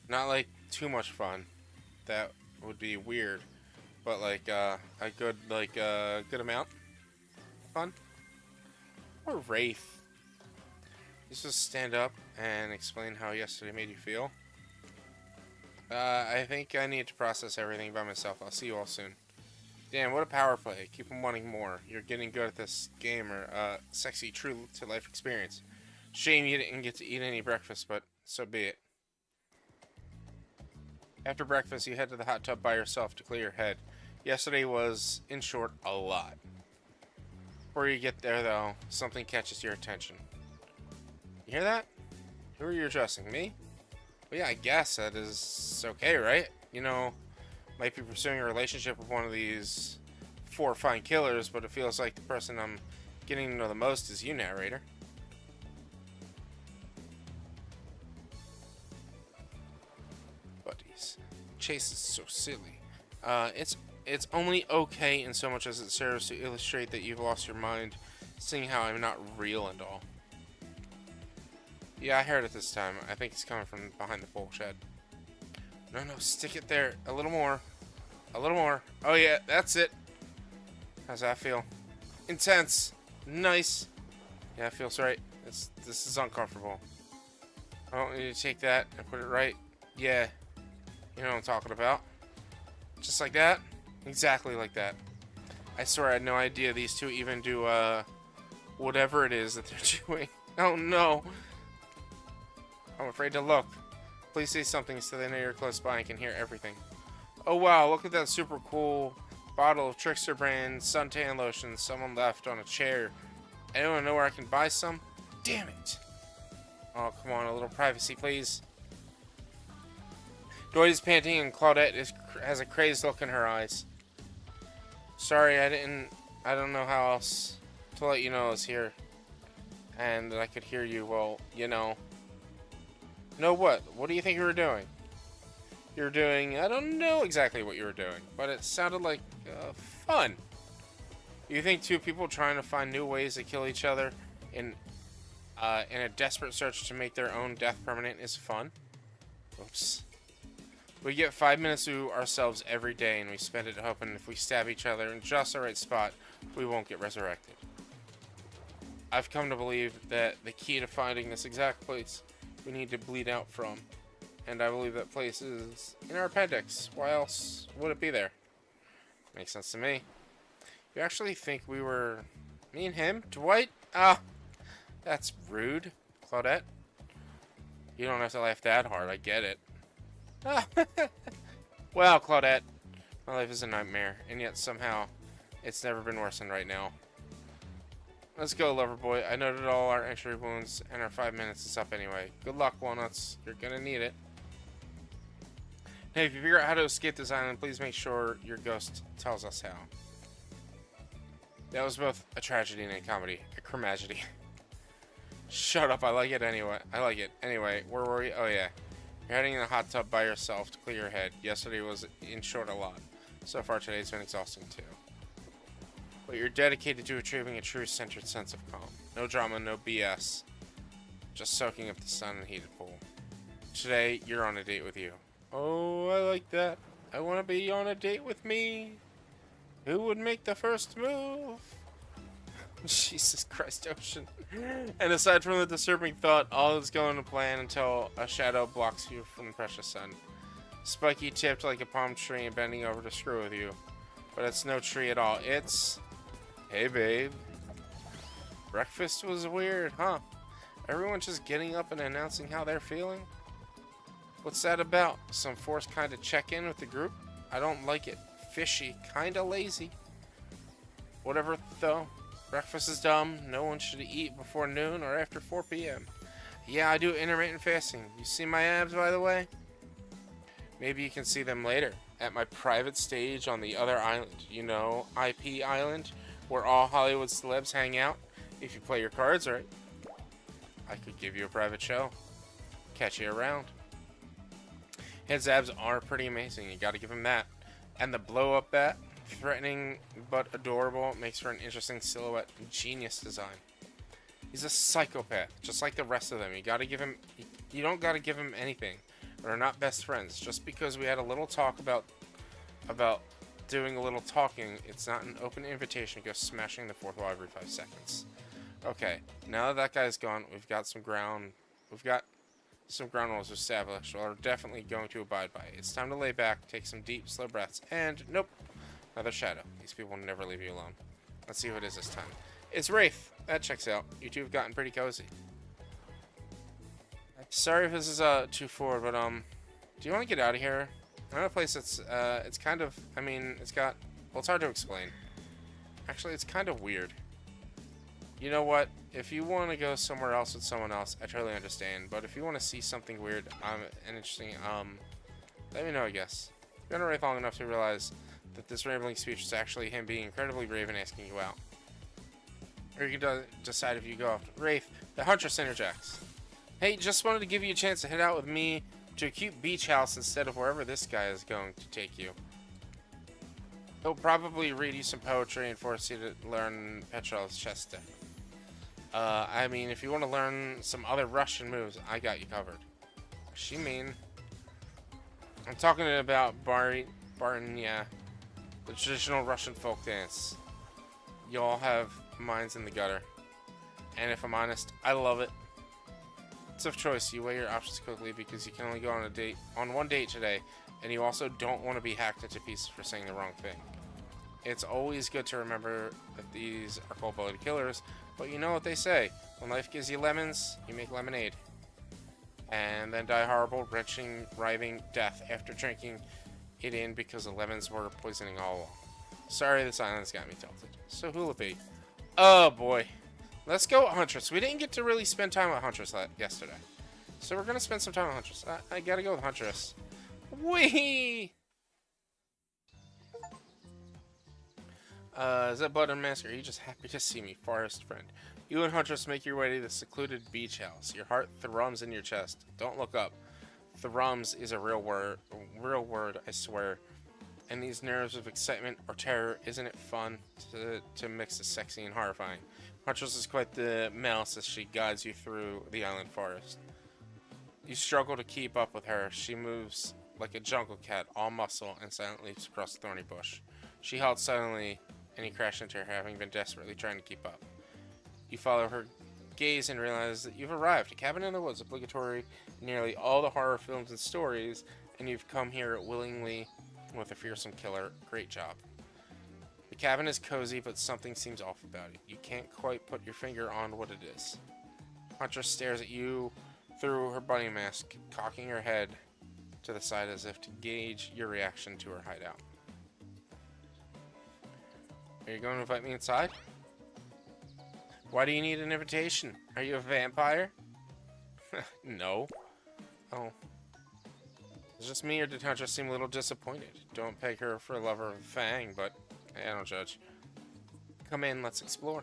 not like too much fun. That would be weird. But like a good good amount. Fun. Or Wraith. Just stand up and explain how yesterday made you feel. I think I need to process everything by myself. I'll see you all soon. Damn, what a power play. Keep on wanting more. You're getting good at this game, or sexy, true-to-life experience. Shame you didn't get to eat any breakfast, but so be it. After breakfast, you head to the hot tub by yourself to clear your head. Yesterday was, in short, a lot. Before you get there, though, something catches your attention. You hear that? Who are you addressing? Me? Well, yeah, I guess that is okay, right? You know, might be pursuing a relationship with one of these 4 fine killers, but it feels like the person I'm getting to know the most is you, narrator. Buddies. Chase is so silly. It's only okay in so much as it serves to illustrate that you've lost your mind, seeing how I'm not real and all. Yeah, I heard it this time. I think it's coming from behind the pole shed. No, stick it there. A little more. A little more. Oh yeah, that's it. How's that feel? Intense. Nice. Yeah, it feels right. This is uncomfortable. I don't need to take that and put it right. Yeah. You know what I'm talking about. Just like that? Exactly like that. I swear I had no idea these two even do, whatever it is that they're doing. Oh no. I'm afraid to look. Please say something so they know you're close by and can hear everything. Oh wow, look at that super cool bottle of Trickster brand suntan lotion someone left on a chair. Anyone know where I can buy some? Damn it. Oh, come on, a little privacy, please. Doyd is panting and Claudette has a crazed look in her eyes. Sorry, I don't know how else to let you know I was here. And that I could hear you, well, you know. Know what? What do you think you were doing? You were doing... I don't know exactly what you were doing, but it sounded like fun. You think two people trying to find new ways to kill each other in a desperate search to make their own death permanent is fun? Oops. We get 5 minutes to ourselves every day, and we spend it hoping if we stab each other in just the right spot, we won't get resurrected. I've come to believe that the key to finding this exact place we need to bleed out from, and I believe that place is in our appendix. Why else would it be there? Makes sense to me. You actually think we were... me and him? Dwight? Ah, that's rude, Claudette. You don't have to laugh that hard, I get it. Well, Claudette, my life is a nightmare, and yet somehow it's never been worse than right now. Let's go, lover boy. I noted all our entry wounds, and our 5 minutes is up anyway. Good luck, Walnuts. You're gonna need it. Hey, if you figure out how to escape this island, please make sure your ghost tells us how. That was both a tragedy and a comedy. A cremagedy. Shut up, I like it anyway. Anyway, where were we? Oh yeah. You're heading in the hot tub by yourself to clear your head. Yesterday was, in short, a lot. So far today's been exhausting too. But you're dedicated to achieving a true centered sense of calm. No drama, no BS. Just soaking up the sun in a heated pool. Today, you're on a date with you. Oh, I like that. I want to be on a date with me. Who would make the first move? Jesus Christ, Ocean. And aside from the disturbing thought, all is going to plan until a shadow blocks you from the precious sun. Spiky tipped like a palm tree and bending over to screw with you. But it's no tree at all. It's... Hey, babe. Breakfast was weird, huh? Everyone just getting up and announcing how they're feeling? What's that about? Some forced kind of check-in with the group? I don't like it. Fishy. Kinda lazy. Whatever, though. Breakfast is dumb. No one should eat before noon or after 4 p.m. Yeah, I do intermittent fasting. You see my abs, by the way? Maybe you can see them later. At my private stage on the other island. You know, IP Island? Where all Hollywood celebs hang out. If you play your cards right. I could give you a private show. Catch you around. His abs are pretty amazing. You gotta give him that. And the blow-up bat, threatening but adorable, makes for an interesting silhouette. Genius design. He's a psychopath, just like the rest of them. You gotta give him... You don't gotta give him anything. We're not best friends. Just because we had a little talk about doing a little talking, it's not an open invitation to go smashing the fourth wall every 5 seconds. Okay, now that that guy's gone, we've got some ground rules established. We're definitely going to abide by it. It's time to lay back, take some deep, slow breaths, and nope, another shadow. These people will never leave you alone. Let's see who it is this time. It's Wraith. That checks out. You two have gotten pretty cozy. Sorry if this is too forward, but do you want to get out of here? I'm in a place that's it's kind of, I mean, it's got, well, it's hard to explain. Actually, it's kind of weird. You know what? If you want to go somewhere else with someone else, I totally understand. But if you want to see something weird and interesting, let me know, I guess. You've been around long enough to realize that this rambling speech is actually him being incredibly brave and asking you out. Or you can decide if you go after Wraith. The Huntress interjects. Hey, just wanted to give you a chance to head out with me to a cute beach house instead of wherever this guy is going to take you. He'll probably read you some poetry and force you to learn Petrov's chess deck. I mean, if you want to learn some other Russian moves, I got you covered. What's she mean? I'm talking about Barnya, the traditional Russian folk dance. You all have minds in the gutter. And if I'm honest, I love it. It's of choice. You weigh your options quickly because you can only go on one date today, and you also don't want to be hacked into pieces for saying the wrong thing. It's always good to remember that these are cold-blooded killers, but you know what they say. When life gives you lemons, you make lemonade. And then die horrible, wrenching, writhing death after drinking it in because the lemons were poisoning all along. Sorry, this island's got me tilted. So who'll it be? Oh boy. Let's go with Huntress. We didn't get to really spend time with Huntress yesterday. So we're going to spend some time with Huntress. I gotta go with Huntress. Whee! Is that Button Mask? Are you just happy to see me, forest friend? You and Huntress make your way to the secluded beach house. Your heart thrums in your chest. Don't look up. Thrums is a real word, I swear. And these nerves of excitement or terror, isn't it fun to mix the sexy and horrifying? Huntress is quite the mouse as she guides you through the island forest. You struggle to keep up with her. She moves like a jungle cat, all muscle, and silently leaps across the thorny bush. She halts suddenly, and you crash into her, having been desperately trying to keep up. You follow her gaze and realize that you've arrived. A cabin in the woods, obligatory in nearly all the horror films and stories, and you've come here willingly with a fearsome killer. Great job. The cabin is cozy, but something seems off about it. You can't quite put your finger on what it is. Huntress stares at you through her bunny mask, cocking her head to the side as if to gauge your reaction to her hideout. Are you going to invite me inside? Why do you need an invitation? Are you a vampire? No. Oh. Is it just me, or did Huntress seem a little disappointed? Don't peg her for a lover of Fang, but I don't judge. Come in, let's explore.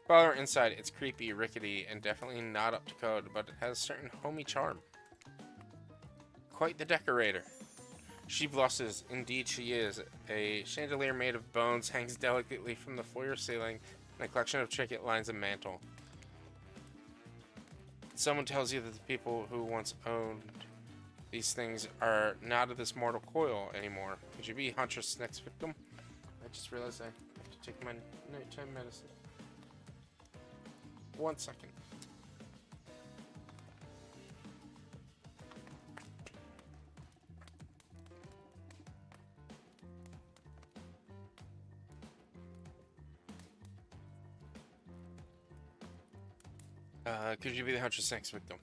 Follow her inside. It's creepy, rickety, and definitely not up to code, but it has a certain homey charm. Quite the decorator. She blushes. Indeed she is. A chandelier made of bones hangs delicately from the foyer ceiling, and a collection of trinket lines the mantle. Someone tells you that the people who once owned these things are not of this mortal coil anymore. Could you be Huntress' next victim? I just realized I have to take my nighttime medicine. 1 second. Could you be the Huntress' next victim?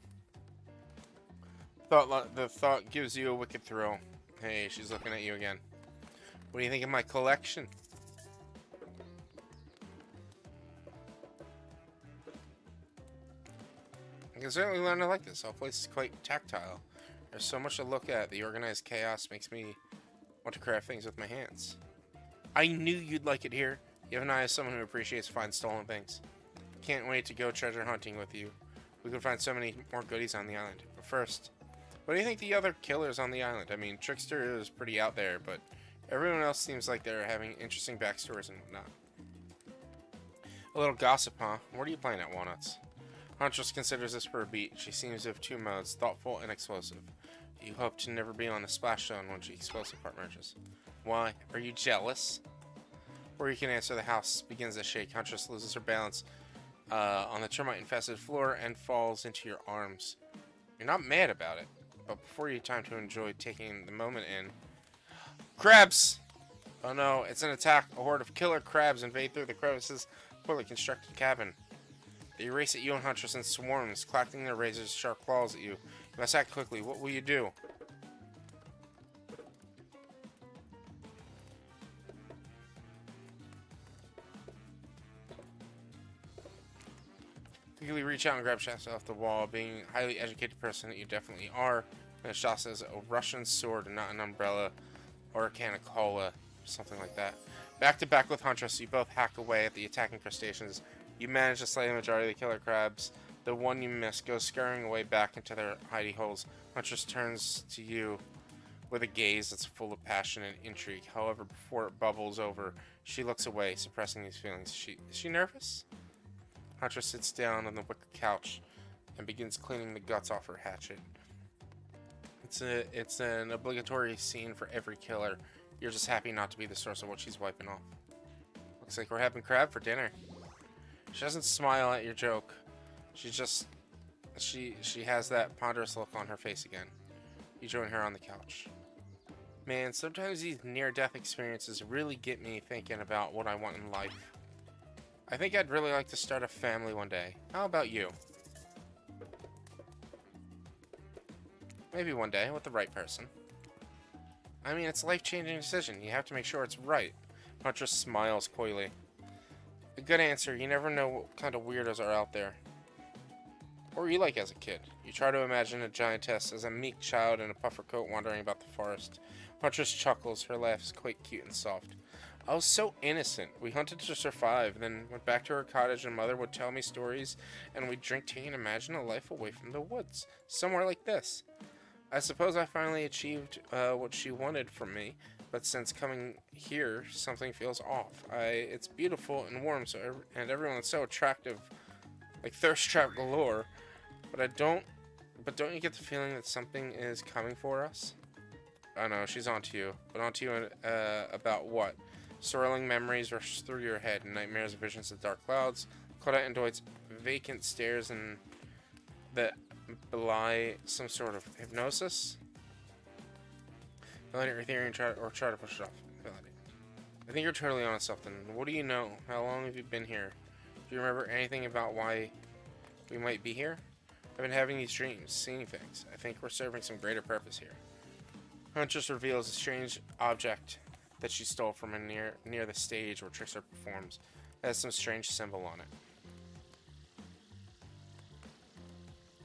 The thought gives you a wicked thrill. Hey, she's looking at you again. What do you think of my collection? I can certainly learn to like this. Our place is quite tactile. There's so much to look at. The organized chaos makes me want to craft things with my hands. I knew you'd like it here. You have an eye as someone who appreciates fine stolen things. Can't wait to go treasure hunting with you. We could find so many more goodies on the island. But first, what do you think the other killers on the island? I mean, Trickster is pretty out there, but everyone else seems like they're having interesting backstories and whatnot. A little gossip, huh? What are you playing at, Walnuts? Huntress considers this for a beat. She seems of two modes, thoughtful and explosive. You hope to never be on the splash zone when the explosive part merges. Why? Are you jealous? Or you can answer. The house begins to shake. Huntress loses her balance on the termite-infested floor and falls into your arms. You're not mad about it, but before you have time to enjoy taking the moment in... Crabs! Oh no, it's an attack. A horde of killer crabs invade through the crevices of a poorly constructed cabin. They race at you and Huntress in swarms, clacking their razors sharp claws at you. You must act quickly. What will you do? Quickly reach out and grab Shasta off the wall. Being a highly educated person that you definitely are, Shasta is a Russian sword and not an umbrella or a can of cola, or something like that. Back to back with Huntress, you both hack away at the attacking crustaceans. You manage to slay the majority of the killer crabs. The one you miss goes scurrying away back into their hidey holes. Huntress turns to you with a gaze that's full of passion and intrigue. However, before it bubbles over, she looks away, suppressing these feelings. Is she nervous? Huntress sits down on the wicker couch and begins cleaning the guts off her hatchet. It's an obligatory scene for every killer. You're just happy not to be the source of what she's wiping off. Looks like we're having crab for dinner. She doesn't smile at your joke. She has that ponderous look on her face again. You join her on the couch. Man, sometimes these near-death experiences really get me thinking about what I want in life. I think I'd really like to start a family one day. How about you? Maybe one day, with the right person. I mean, it's a life-changing decision. You have to make sure it's right. Huntress smiles coyly. A good answer. You never know what kind of weirdos are out there. What were you like as a kid? You try to imagine a giantess as a meek child in a puffer coat wandering about the forest. Huntress chuckles. Her laugh is quite cute and soft. I was so innocent. We hunted to survive, then went back to her cottage and Mother would tell me stories, and we'd drink tea and imagine a life away from the woods. Somewhere like this. I suppose I finally achieved what she wanted from me, but since coming here, something feels off. It's beautiful and warm, and everyone's so attractive, like thirst trap galore, but I don't But don't you get the feeling that something is coming for us? Oh no, she's onto you. But onto you about what? Swirling memories rush through your head, nightmares, visions of dark clouds. Claudette and Dwight's vacant stares and that belie some sort of hypnosis. Validate your theory and try to push it off. Validate. I think you're totally on something. What do you know? How long have you been here? Do you remember anything about why we might be here? I've been having these dreams, seeing things. I think we're serving some greater purpose here. Huntress reveals a strange object that she stole from near the stage where Trickster performs. It has some strange symbol on it.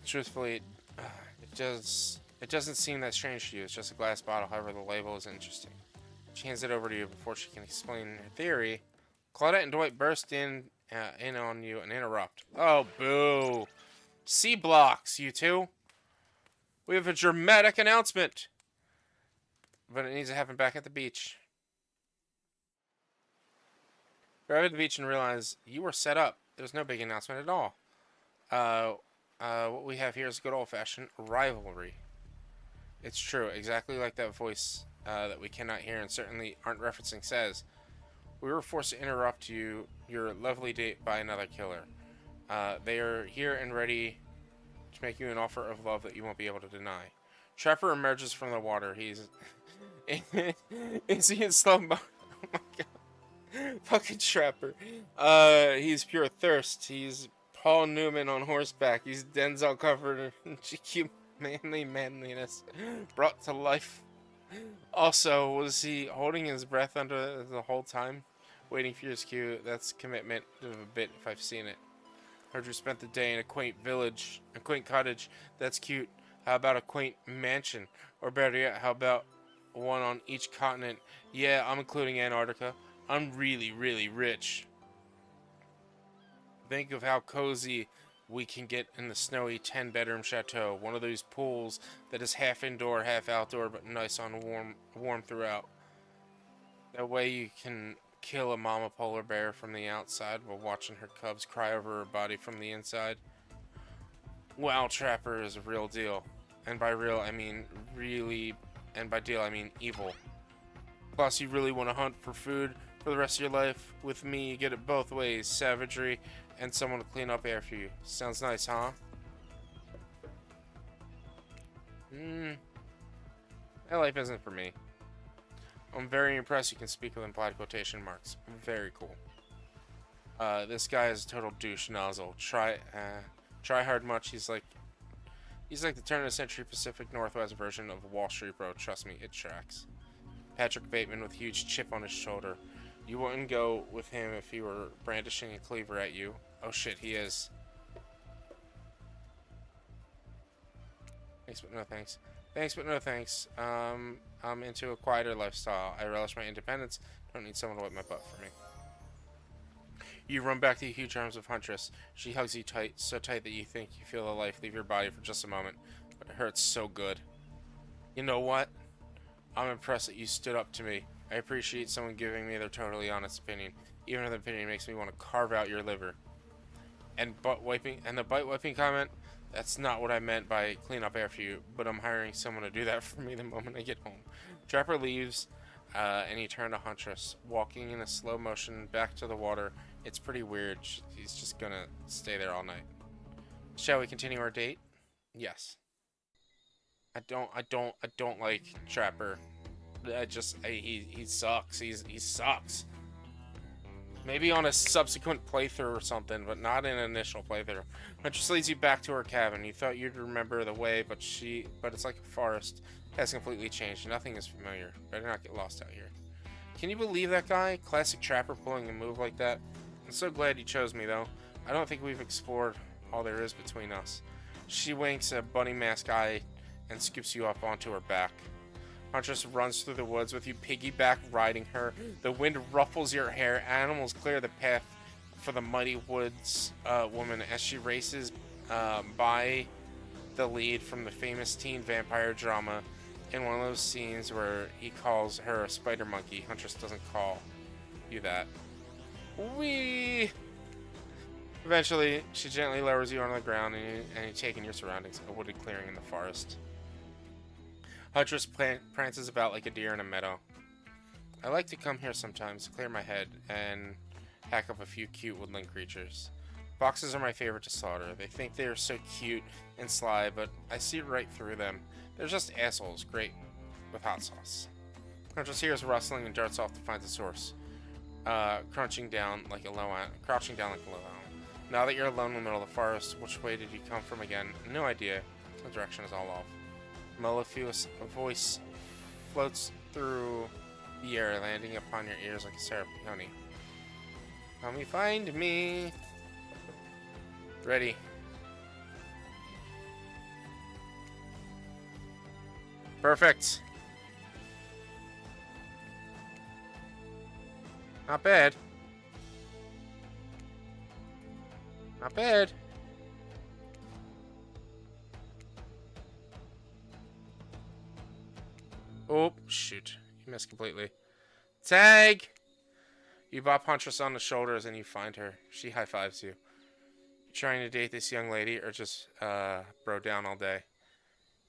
Truthfully, it doesn't seem that strange to you. It's just a glass bottle. However, the label is interesting. She hands it over to you before she can explain her theory. Claudette and Dwight burst in on you and interrupt. Oh, boo! C blocks, you two. We have a dramatic announcement. But it needs to happen back at the beach. Arrive at the beach and realize you were set up. There's no big announcement at all. What we have here is good old-fashioned rivalry. It's true, exactly like that voice that we cannot hear and certainly aren't referencing says. We were forced to interrupt your lovely date by another killer. They are here and ready to make you an offer of love that you won't be able to deny. Trapper emerges from the water. He's... Is he in slow mo? Oh my god. Fucking Trapper. He's pure thirst. He's Paul Newman on horseback. He's Denzel covered in GQ manliness brought to life. Also, was he holding his breath under the whole time? Waiting for his cue. That's commitment of a bit if I've seen it. Heard you spent the day in a quaint cottage. That's cute. How about a quaint mansion? Or better yet, how about one on each continent? Yeah, I'm including Antarctica. I'm really, really rich. Think of how cozy we can get in the snowy 10-bedroom chateau. One of those pools that is half indoor, half outdoor, but nice on warm throughout. That way you can kill a mama polar bear from the outside while watching her cubs cry over her body from the inside. Wow, Trapper is a real deal. And by real, I mean really, and by deal, I mean evil. Plus, you really want to hunt for food for the rest of your life? With me, you get it both ways. Savagery and someone to clean up after you. Sounds nice, huh? That life isn't for me. I'm very impressed you can speak with implied quotation marks. Very cool. This guy is a total douche nozzle. Try hard much. He's like the turn of the century Pacific Northwest version of Wall Street Bro. Trust me, it tracks. Patrick Bateman with a huge chip on his shoulder. You wouldn't go with him if he were brandishing a cleaver at you. Oh shit, he is. Thanks, but no thanks. Thanks, but no thanks. I'm into a quieter lifestyle. I relish my independence. Don't need someone to wipe my butt for me. You run back to the huge arms of Huntress. She hugs you tight, so tight that you think you feel the life leave your body for just a moment. But it hurts so good. You know what? I'm impressed that you stood up to me. I appreciate someone giving me their totally honest opinion, even if the opinion makes me want to carve out your liver. And the butt wiping comment, that's not what I meant by clean up after you, but I'm hiring someone to do that for me the moment I get home. Trapper leaves, and you turn to Huntress, walking in a slow motion back to the water. It's pretty weird. He's just gonna stay there all night. Shall we continue our date? Yes. I don't like Trapper. He sucks. He sucks. Maybe on a subsequent playthrough or something, but not an initial playthrough. Huntress leads you back to her cabin. You thought you'd remember the way, but it's like a forest. It has completely changed. Nothing is familiar. Better not get lost out here. Can you believe that guy? Classic Trapper pulling a move like that. I'm so glad you chose me, though. I don't think we've explored all there is between us. She winks a bunny mask eye and scoops you up onto her back. Huntress runs through the woods with you piggyback riding her. The wind ruffles your hair. Animals clear the path for the mighty woods woman as she races by the lead from the famous teen vampire drama in one of those scenes where he calls her a spider monkey. Huntress doesn't call you that. Wee! Eventually, she gently lowers you onto the ground and you take in your surroundings, a wooded clearing in the forest. Huntress prances about like a deer in a meadow. I like to come here sometimes to clear my head and hack up a few cute woodland creatures. Foxes are my favorite to slaughter. They think they are so cute and sly, but I see right through them. They're just assholes, great with hot sauce. Huntress hears rustling and darts off to find the source, crouching down like a low animal. Now that you're alone in the middle of the forest, which way did you come from again? No idea. The direction is all off. Mellifluous, a voice floats through the air, landing upon your ears like a syrup honey. Come me find me. Ready. Perfect. Not bad. Not bad. Oh, shoot. You missed completely. Tag! You bop Huntress on the shoulders and you find her. She high-fives you. You trying to date this young lady or just, bro down all day?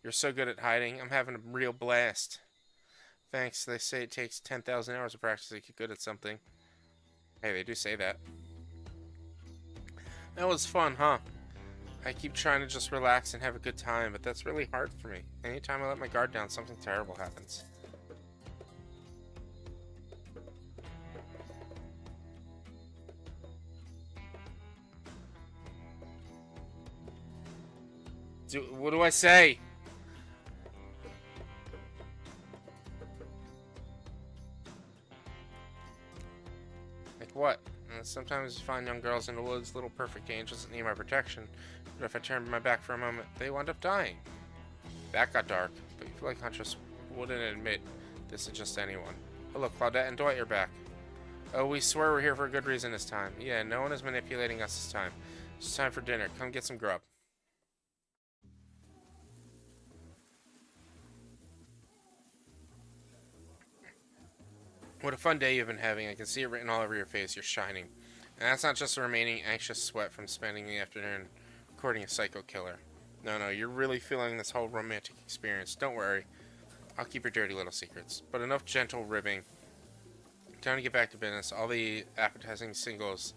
You're so good at hiding. I'm having a real blast. Thanks. They say it takes 10,000 hours of practice to get good at something. Hey, they do say that. That was fun, huh? I keep trying to just relax and have a good time, but that's really hard for me. Anytime I let my guard down, something terrible happens. What do I say? Like what? Sometimes you find young girls in the woods, little perfect angels that need my protection, but if I turn my back for a moment, they wind up dying. That got dark, but you feel like Huntress wouldn't admit this to just anyone. Oh look, Claudette and Dwight are back. Oh, we swear we're here for a good reason this time. Yeah, no one is manipulating us this time. It's time for dinner. Come get some grub. What a fun day you've been having. I can see it written all over your face. You're shining. And that's not just the remaining anxious sweat from spending the afternoon courting a psycho killer. No, you're really feeling this whole romantic experience. Don't worry. I'll keep your dirty little secrets. But enough gentle ribbing. Time to get back to business. All the appetizing singles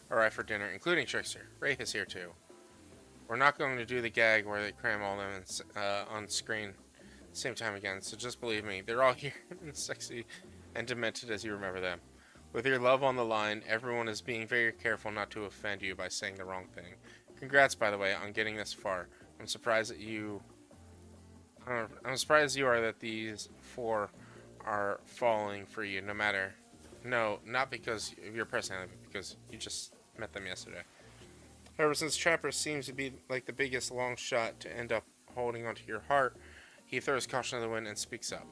arrive for dinner, including Trickster. Wraith is here too. We're not going to do the gag where they cram all them on screen same time again, so just believe me. They're all here and sexy and demented as you remember them. With your love on the line, everyone is being very careful not to offend you by saying the wrong thing. Congrats, by the way, on getting this far. I'm surprised you are that these four are falling for you, no matter. No, not because of your personality, but because you just met them yesterday. However, since Trapper seems to be like the biggest long shot to end up holding onto your heart, he throws caution to the wind and speaks up.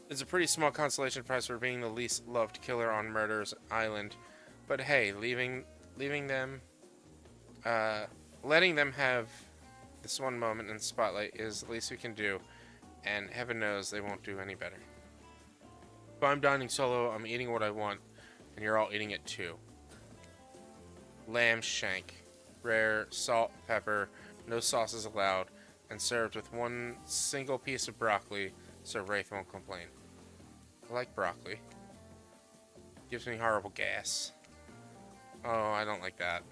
It's a pretty small consolation prize for being the least loved killer on Murder's Island, but hey, letting them have this one moment in the spotlight is the least we can do, and heaven knows they won't do any better. If I'm dining solo, I'm eating what I want, and you're all eating it too. Lamb shank, rare, salt, pepper, no sauces allowed, and served with one single piece of broccoli, so Wraith won't complain. I like broccoli. Gives me horrible gas. Oh, I don't like that.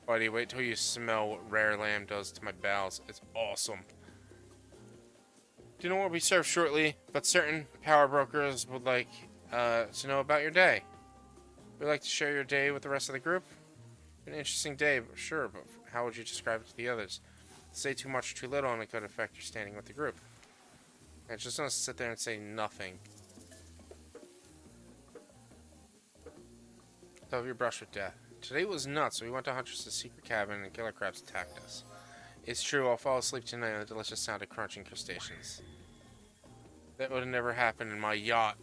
Buddy, wait till you smell what rare lamb does to my bowels. It's awesome. Dinner will be served shortly, but certain power brokers would like to know about your day. Would you like to share your day with the rest of the group? An interesting day, sure, but how would you describe it to the others? Say too much or too little and it could affect your standing with the group. I just don't sit there and say nothing. Though you're brushed with death. Today was nuts. We went to Huntress' secret cabin and killer crabs attacked us. It's true, I'll fall asleep tonight on the delicious sound of crunching crustaceans. That would have never happened in my yacht.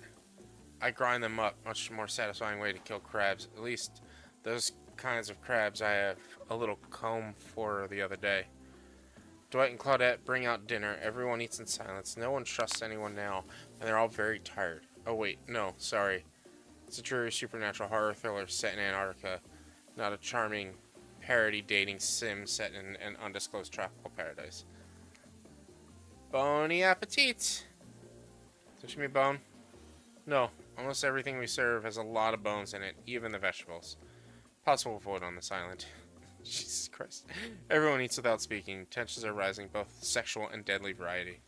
I grind them up. Much more satisfying way to kill crabs. At least those kinds of crabs I have a little comb for the other day. Dwight and Claudette bring out dinner. Everyone eats in silence. No one trusts anyone now, and they're all very tired. Oh wait, no, sorry. It's a true supernatural horror thriller set in Antarctica. not a charming parody dating sim set in an undisclosed tropical paradise. Bon appetit! Touch me, bone. No, almost everything we serve has a lot of bones in it, even the vegetables. Possible avoid on this island. Jesus Christ. Everyone eats without speaking. Tensions are rising, both sexual and deadly variety.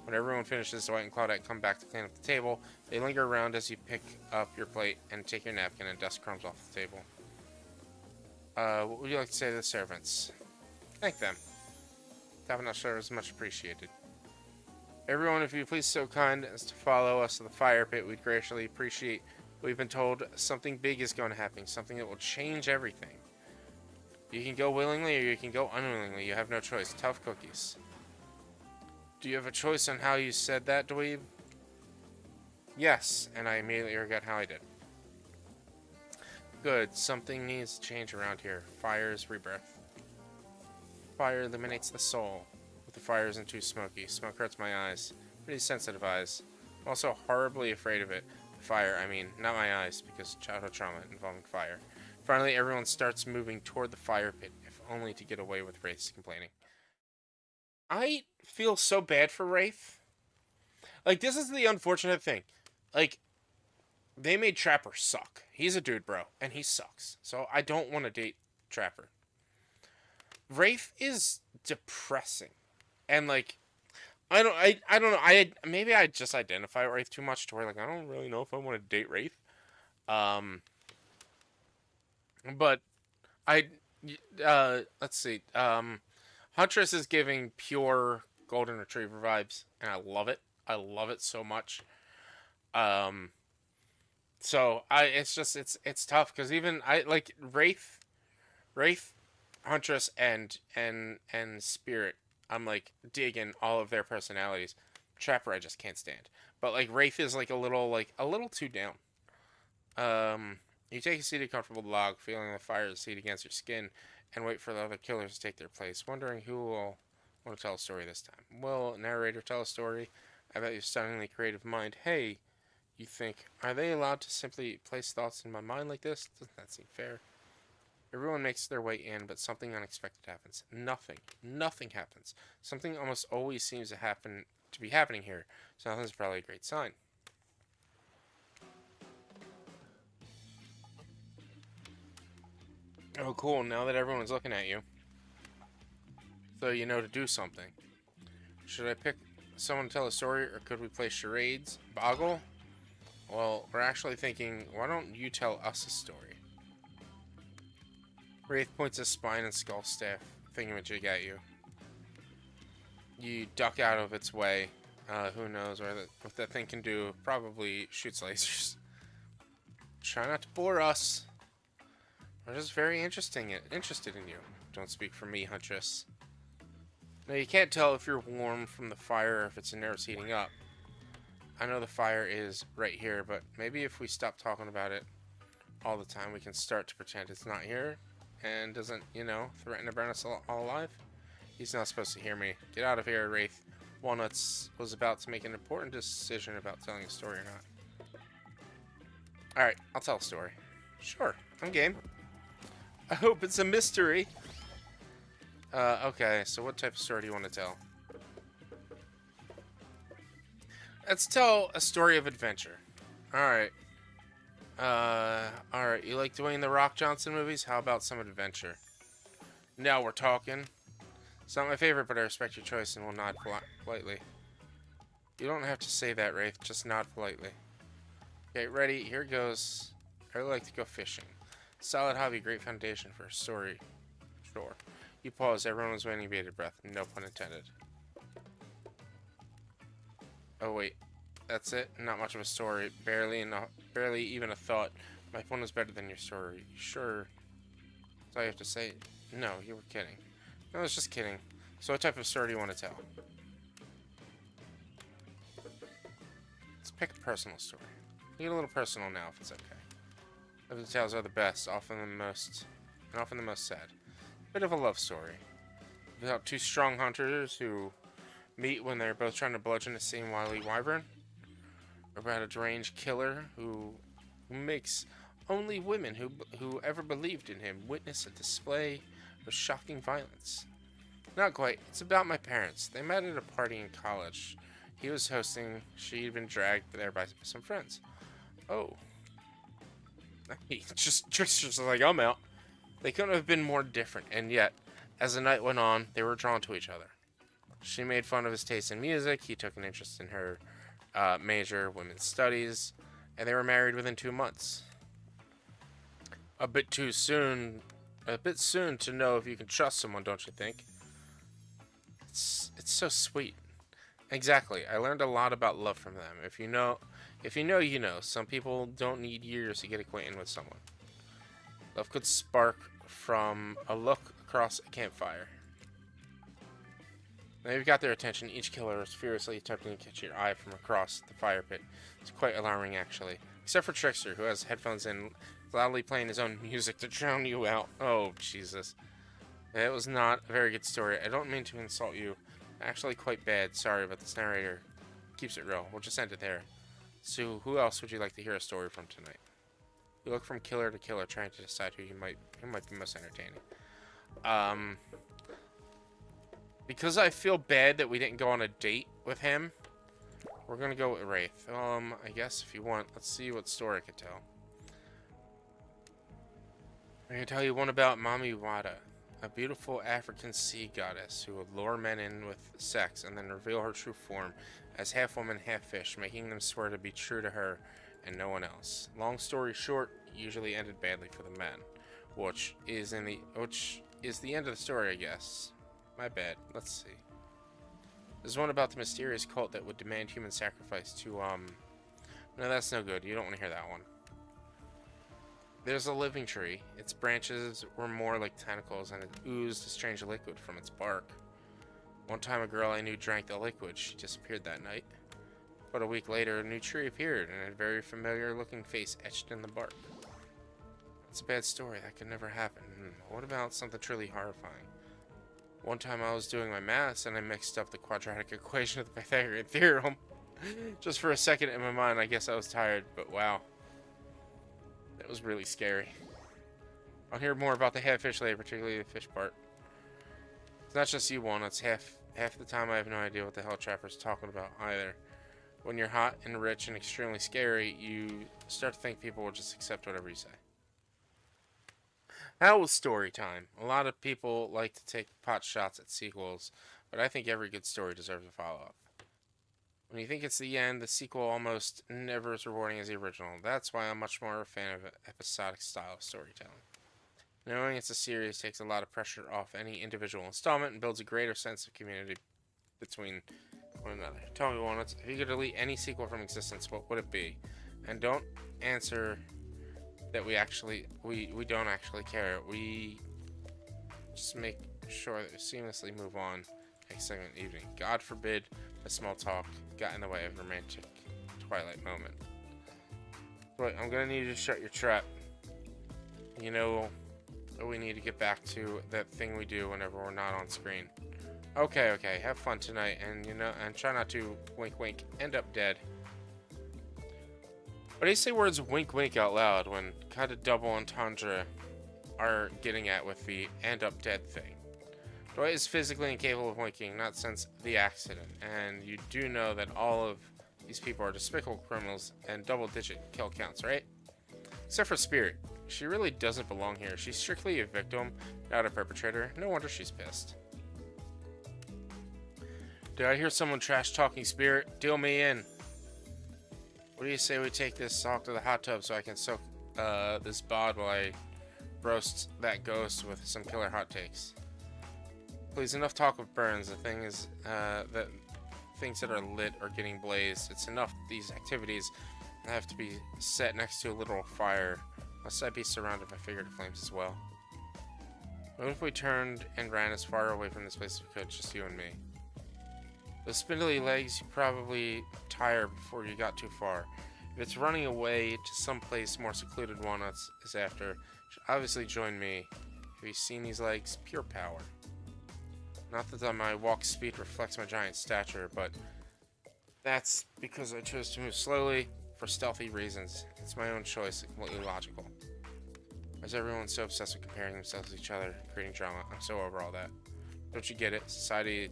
When everyone finishes, Dwight and Claudette come back to clean up the table. They linger around as you pick up your plate and take your napkin and dust crumbs off the table. What would you like to say to the servants? Thank them. Having us serve is much appreciated. Everyone, if you please so kind as to follow us to the fire pit, we'd graciously appreciate. We've been told something big is going to happen, something that will change everything. You can go willingly or you can go unwillingly. You have no choice. Tough cookies. Do you have a choice on how you said that, dweeb? Yes, and I immediately regret how I did. Good. Something needs to change around here. Fire is rebirth. Fire illuminates the soul. But the fire isn't too smoky. Smoke hurts my eyes. Pretty sensitive eyes. I'm also horribly afraid of it. Fire, I mean, not my eyes, because childhood trauma involving fire. Finally, everyone starts moving toward the fire pit, if only to get away with Wraith's complaining. I feel so bad for Wraith. Like, this is the unfortunate thing. Like, they made Trapper suck. He's a dude, bro, and he sucks. So I don't want to date Trapper. Wraith is depressing. And, like, I don't know. Maybe I just identify with Wraith too much to where, like, I don't really know if I want to date Wraith. But let's see. Huntress is giving pure golden retriever vibes, and I love it. I love it so much. So it's tough because even I like Wraith, Huntress, and Spirit. I'm like digging all of their personalities. Trapper I just can't stand. But like Wraith is like a little too down. You take a seated comfortable log, feeling the fire seat against your skin, and wait for the other killers to take their place, wondering who will want to tell a story this time. Will narrator tell a story? I bet your stunningly creative mind. Hey, you think, are they allowed to simply place thoughts in my mind like this? Doesn't that seem fair? Everyone makes their way in, but something unexpected happens. Nothing happens. Something almost always seems to be happening here, so nothing's probably a great sign. Oh, cool. Now that everyone's looking at you, so you know to do something. Should I pick someone to tell a story, or could we play charades? Boggle? Well, we're actually thinking, why don't you tell us a story? Wraith points a spine and skull staff thingamajig at you. You duck out of its way. Who knows what that thing can do? Probably shoots lasers. Try not to bore us. We're just very interested in you. Don't speak for me, Huntress. Now, you can't tell if you're warm from the fire or if its nerves heating up. I know the fire is right here, but maybe if we stop talking about it all the time, we can start to pretend it's not here and doesn't, threaten to burn us all alive. He's not supposed to hear me. Get out of here, Wraith. Walnuts was about to make an important decision about telling a story or not. Alright, I'll tell a story. Sure, I'm game. I hope it's a mystery. Okay, so what type of story do you want to tell? Let's tell a story of adventure. Alright. Alright, you like Dwayne The Rock Johnson movies? How about some adventure? Now we're talking. It's not my favorite, but I respect your choice and will nod politely. You don't have to say that, Wraith. Just nod politely. Okay, ready? Here goes. I really like to go fishing. Solid hobby, great foundation for a story. Sure. You pause. Everyone was waiting bated breath. No pun intended. Oh, wait. That's it? Not much of a story. Barely even a thought. My phone was better than your story. Sure. That's all you have to say. No, you were kidding. No, I was just kidding. So what type of story do you want to tell? Let's pick a personal story. We get a little personal now, if it's okay. The details are the best, often the most sad. Bit of a love story. About two strong hunters who meet when they're both trying to bludgeon the same wily wyvern. About a deranged killer who makes only women who ever believed in him witness a display of shocking violence. Not quite. It's about my parents. They met at a party in college. He was hosting. She'd been dragged there by some friends. Oh. He just Trickster's like, I'm out. They couldn't have been more different, and yet, as the night went on, they were drawn to each other. She made fun of his taste in music. He took an interest in her major, women's studies, and they were married within 2 months. A bit soon to know if you can trust someone, don't you think? It's so sweet. Exactly. I learned a lot about love from them. If you know, you know. Some people don't need years to get acquainted with someone. Love could spark from a look across a campfire. Now you've got their attention. Each killer is furiously attempting to catch your eye from across the fire pit. It's quite alarming, actually. Except for Trickster, who has headphones in, loudly playing his own music to drown you out. Oh, Jesus. That was not a very good story. I don't mean to insult you. Actually, quite bad. Sorry, but this narrator keeps it real. We'll just end it there. So, who else would you like to hear a story from tonight? You look from killer to killer, trying to decide who might be most entertaining. Because I feel bad that we didn't go on a date with him, we're gonna go with Wraith. I guess if you want, let's see what story I could tell. I can tell you one about Mami Wada, a beautiful African sea goddess who would lure men in with sex and then reveal her true form as half woman, half fish, making them swear to be true to her and no one else. Long story short, usually ended badly for the men, which is the end of the story, I guess. My bad. Let's see. There's one about the mysterious cult that would demand human sacrifice to, No, that's no good. You don't want to hear that one. There's a living tree. Its branches were more like tentacles, and it oozed a strange liquid from its bark. One time a girl I knew drank the liquid. She disappeared that night. But a week later, a new tree appeared, and a very familiar-looking face etched in the bark. It's a bad story. That could never happen. What about something truly horrifying? One time I was doing my maths, and I mixed up the quadratic equation of the Pythagorean theorem. Just for a second in my mind, I guess I was tired, but wow. That was really scary. I'll hear more about the head fish later, particularly the fish part. It's not just you, Walnuts. Half the time I have no idea what the hell Trapper's talking about either. When you're hot and rich and extremely scary, you start to think people will just accept whatever you say. That was story time. A lot of people like to take pot shots at sequels, but I think every good story deserves a follow-up. When you think it's the end, the sequel almost never as rewarding as the original. That's why I'm much more a fan of an episodic style of storytelling. Knowing it's a series takes a lot of pressure off any individual installment and builds a greater sense of community between one another. Tell me, Walnuts, if you could delete any sequel from existence, what would it be? And don't answer that we don't actually care. We just make sure that we seamlessly move on next segment evening. God forbid a small talk got in the way of a romantic twilight moment. But I'm gonna need you to shut your trap. You know, we need to get back to that thing we do whenever we're not on screen. Okay, have fun tonight, and and try not to wink wink end up dead. Why do you say words wink wink out loud when kind of double entendre are getting at with the end up dead thing? Dwight is physically incapable of winking, not since the accident, and you do know that all of these people are despicable criminals and double-digit kill counts, right? Except for Spirit. She really doesn't belong here. She's strictly a victim, not a perpetrator. No wonder she's pissed. Did I hear someone trash-talking Spirit? Deal me in. What do you say we take this sock to the hot tub so I can soak this bod while I roast that ghost with some killer hot takes? Please, enough talk of burns. The thing is that things that are lit are getting blazed. It's enough that these activities have to be set next to a literal fire. Must I be surrounded by figurative flames as well? What if we turned and ran as far away from this place as we could, just you and me? Those spindly legs, you probably tire before you got too far. If it's running away to someplace more secluded, Walnuts is after, should obviously join me. Have you seen these legs? Pure power. Not that my walk speed reflects my giant stature, but that's because I chose to move slowly for stealthy reasons. It's my own choice, completely logical. Why is everyone so obsessed with comparing themselves to each other, creating drama? I'm so over all that. Don't you get it? Society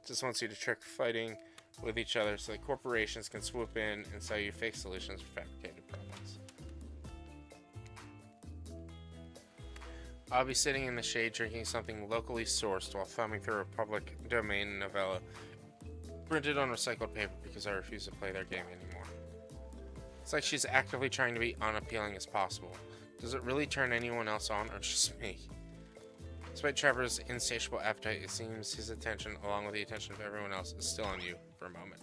just wants you to trick fighting with each other so that corporations can swoop in and sell you fake solutions for fabricated problems. I'll be sitting in the shade drinking something locally sourced while thumbing through a public domain novella printed on recycled paper because I refuse to play their game anymore. It's like she's actively trying to be unappealing as possible. Does it really turn anyone else on, or just me? Despite Trevor's insatiable appetite, it seems his attention, along with the attention of everyone else, is still on you for a moment.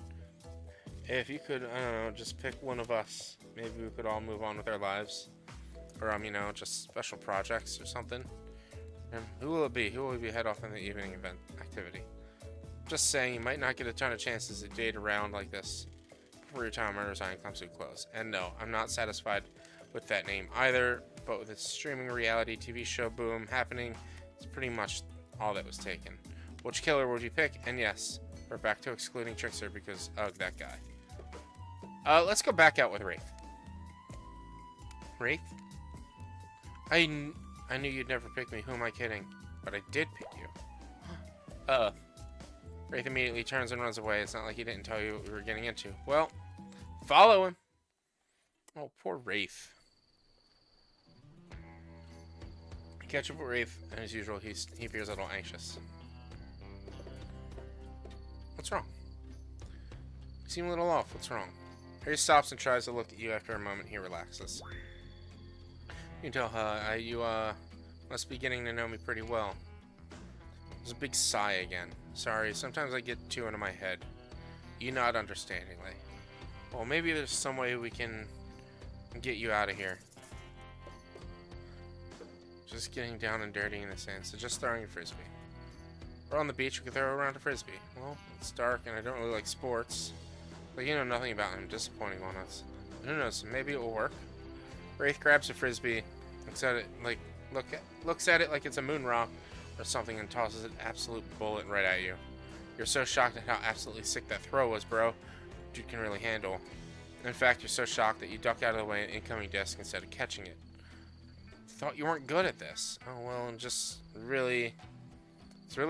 If you could, I don't know, just pick one of us, maybe we could all move on with our lives. Or, you know, just special projects or something. And who will it be? Who will we head off in the evening event activity? Just saying, you might not get a ton of chances to date around like this before your time on resign comes to a close. And no, I'm not satisfied with that name either, but with its streaming reality TV show boom happening, it's pretty much all that was taken. Which killer would you pick? And yes, we're back to excluding Trickster because of that guy. Let's go back out with Wraith. Wraith? I knew you'd never pick me. Who am I kidding? But I did pick you. Wraith immediately turns and runs away. It's not like he didn't tell you what we were getting into. Well, follow him. Oh, poor Wraith. Catch up with Wraith, and as usual, he appears a little anxious. What's wrong? You seem a little off. What's wrong? Harry stops and tries to look at you. After a moment, he relaxes. You can tell, you must be getting to know me pretty well. There's a big sigh again. Sorry, sometimes I get too into my head. You nod understandingly. Well, maybe there's some way we can get you out of here. Just getting down and dirty in the sand, so just throwing a frisbee. We're on the beach, we can throw around a frisbee. Well, it's dark and I don't really like sports. But you know nothing about him, disappointing on us. Who knows, maybe it will work. Wraith grabs a frisbee, looks at it like it's a moon rock or something, and tosses an absolute bullet right at you. You're so shocked at how absolutely sick that throw was, bro. You can really handle. In fact, you're so shocked that you duck out of the way an incoming disc instead of catching it. Thought you weren't good at this. Oh well, and it's really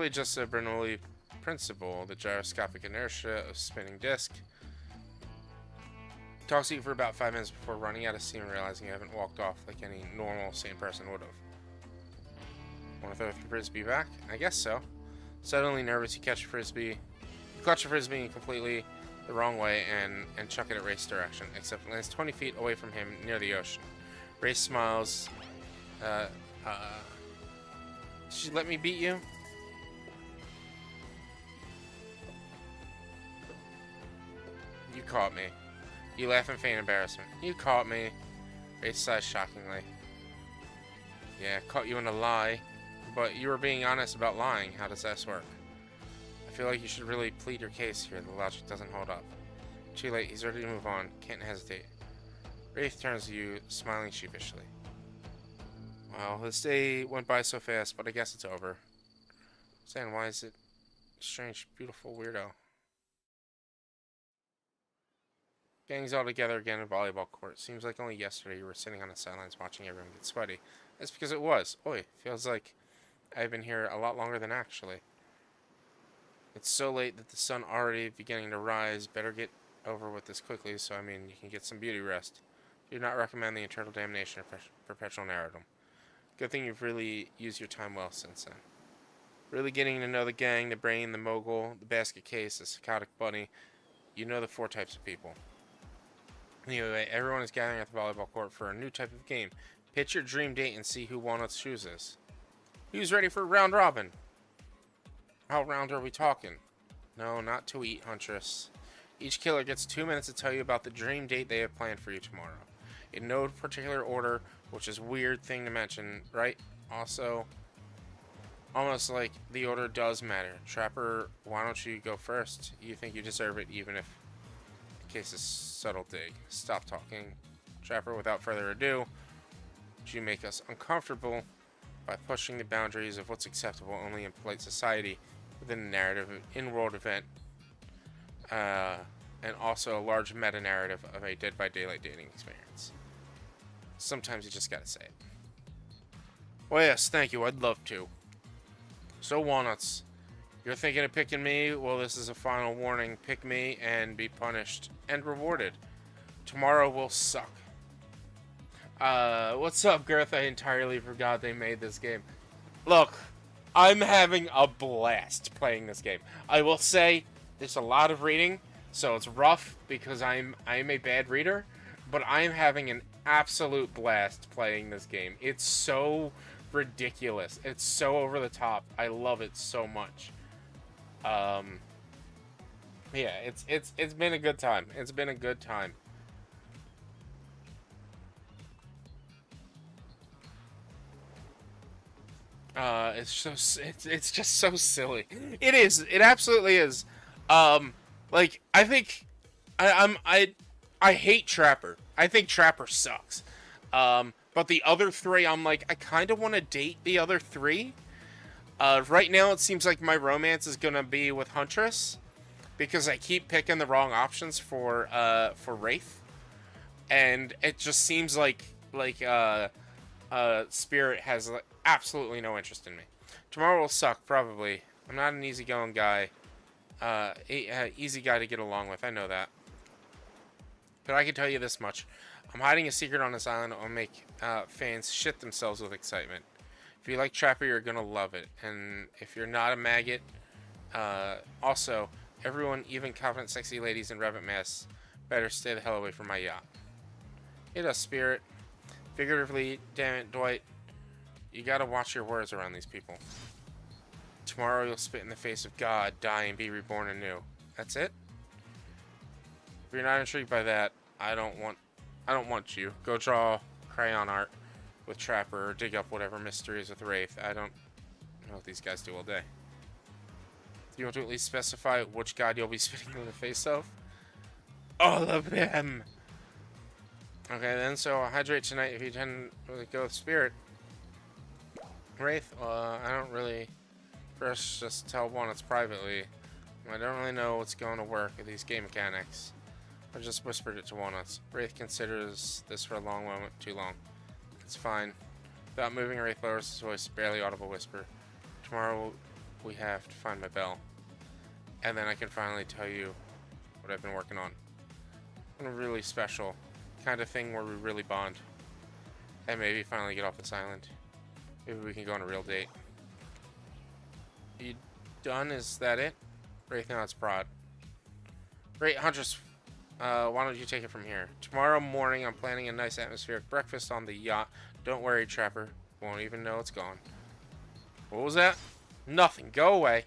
just a Bernoulli principle, the gyroscopic inertia of spinning disc. Talks to you for about 5 minutes before running out of steam and realizing you haven't walked off like any normal, sane person would have. Want to throw the frisbee back? I guess so. Suddenly nervous, you clutch a frisbee completely the wrong way and chuck it at Ray's direction, except it lands 20 feet away from him near the ocean. Ray smiles. Should you let me beat you? You caught me. You laugh in faint embarrassment. You caught me. Ray sighs shockingly. Yeah, caught you in a lie. But you were being honest about lying. How does this work? I feel like you should really plead your case here. The logic doesn't hold up. Too late. He's ready to move on. Can't hesitate. Wraith turns to you, smiling sheepishly. Well, this day went by so fast, but I guess it's over. Stan, why is it strange, beautiful weirdo? Gang's all together again in volleyball court. Seems like only yesterday you were sitting on the sidelines watching everyone get sweaty. That's because it was. Oi, feels like I've been here a lot longer than actually. It's so late that the sun already beginning to rise. Better get over with this quickly so, you can get some beauty rest. Do not recommend the eternal damnation of perpetual narrative. Good thing you've really used your time well since then. Really getting to know the gang, the brain, the mogul, the basket case, the psychotic bunny. You know the 4 types of people. Anyway, everyone is gathering at the volleyball court for a new type of game. Pitch your dream date and see who Walnut's chooses. Who's ready for round robin? How round are we talking? No, not to eat, Huntress. Each killer gets 2 minutes to tell you about the dream date they have planned for you tomorrow. In no particular order, which is a weird thing to mention, right? Also, almost like the order does matter. Trapper, why don't you go first? You think you deserve it, even if the case is subtle dig. Stop talking. Trapper, without further ado, you make us uncomfortable by pushing the boundaries of what's acceptable only in polite society within a narrative of in-world event, and also a large meta-narrative of a Dead by Daylight dating experience. Sometimes you just gotta say it. Well, yes, thank you. I'd love to. So, Walnuts, you're thinking of picking me? Well, this is a final warning. Pick me and be punished and rewarded. Tomorrow will suck. What's up, Girth? I entirely forgot they made this game. Look, I'm having a blast playing this game. I will say there's a lot of reading, so it's rough because I'm a bad reader, but I'm having an absolute blast playing this game. It's so ridiculous. It's so over the top. I love it so much. Yeah, it's been a good time. It's been a good time. It's just so silly. It is. It absolutely is. Like I think I hate Trapper. I think Trapper sucks. But the other three, I'm like, I kind of want to date the other three. Right now, it seems like my romance is gonna be with Huntress because I keep picking the wrong options for Wraith, and it just seems like Spirit has absolutely no interest in me. Tomorrow will suck, probably. I'm not an easygoing guy. Easy guy to get along with, I know that. But I can tell you this much. I'm hiding a secret on this island that will make fans shit themselves with excitement. If you like Trapper, you're gonna love it. And if you're not a maggot, also, everyone, even confident sexy ladies in Revit masks, better stay the hell away from my yacht. Hit us, Spirit. Figuratively, damn it, Dwight. You gotta watch your words around these people. Tomorrow you'll spit in the face of God, die, and be reborn anew. That's it? If you're not intrigued by that, I don't want you. Go draw crayon art with Trapper or dig up whatever mysteries with Wraith. I don't know what these guys do all day. Do you want to at least specify which god you'll be spitting in the face of? All of them! Okay then, so hydrate tonight if you tend to go with Spirit. Wraith, I don't really... First, just tell Walnuts privately. I don't really know what's going to work with these game mechanics. I just whispered it to Walnuts. Wraith considers this for a long moment too long. It's fine. Without moving, Wraith lowers his voice, barely audible whisper. Tomorrow we have to find my bell. And then I can finally tell you what I've been working on. A really special kind of thing where we really bond. And maybe finally get off this island. Maybe we can go on a real date. You done? Is that it? Wraith nods prod. Great, Huntress. Why don't you take it from here? Tomorrow morning, I'm planning a nice atmospheric breakfast on the yacht. Don't worry, Trapper. Won't even know it's gone. What was that? Nothing. Go away.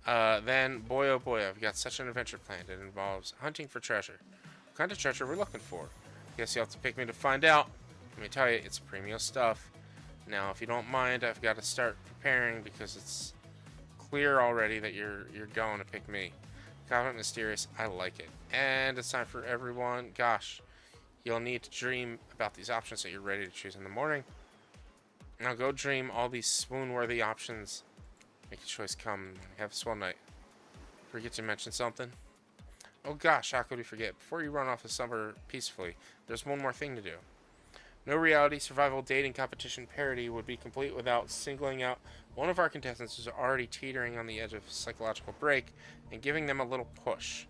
Then, boy oh boy, I've got such an adventure planned. It involves hunting for treasure. What kind of treasure we're looking for? Guess you'll have to pick me to find out. Let me tell you, it's premium stuff. Now, if you don't mind, I've got to start preparing because it's clear already that you're going to pick me. Confident, mysterious, I like it. And it's time for everyone. Gosh, you'll need to dream about these options that you're ready to choose in the morning. Now go dream all these swoon-worthy options. Make a choice, come. Have a swell night. Forget to mention something? Oh gosh, how could we forget? Before you run off the summer peacefully, there's one more thing to do. No reality survival dating competition parody would be complete without singling out one of our contestants who's already teetering on the edge of psychological break and giving them a little push.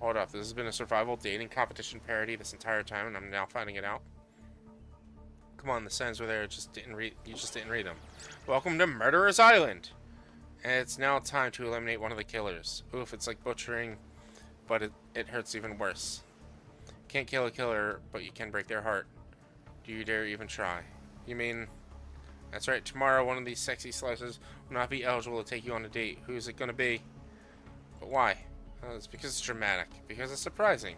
Hold up, this has been a survival dating competition parody this entire time and I'm now finding it out. Come on, the signs were there, you just didn't read them. Welcome to Murderer's Island! And it's now time to eliminate one of the killers. Oof, it's like butchering, but it hurts even worse. Can't kill a killer, but you can break their heart. Do you dare even try? You mean... That's right, tomorrow one of these sexy slices will not be eligible to take you on a date. Who's it gonna be? But why? It's because it's dramatic. Because it's surprising.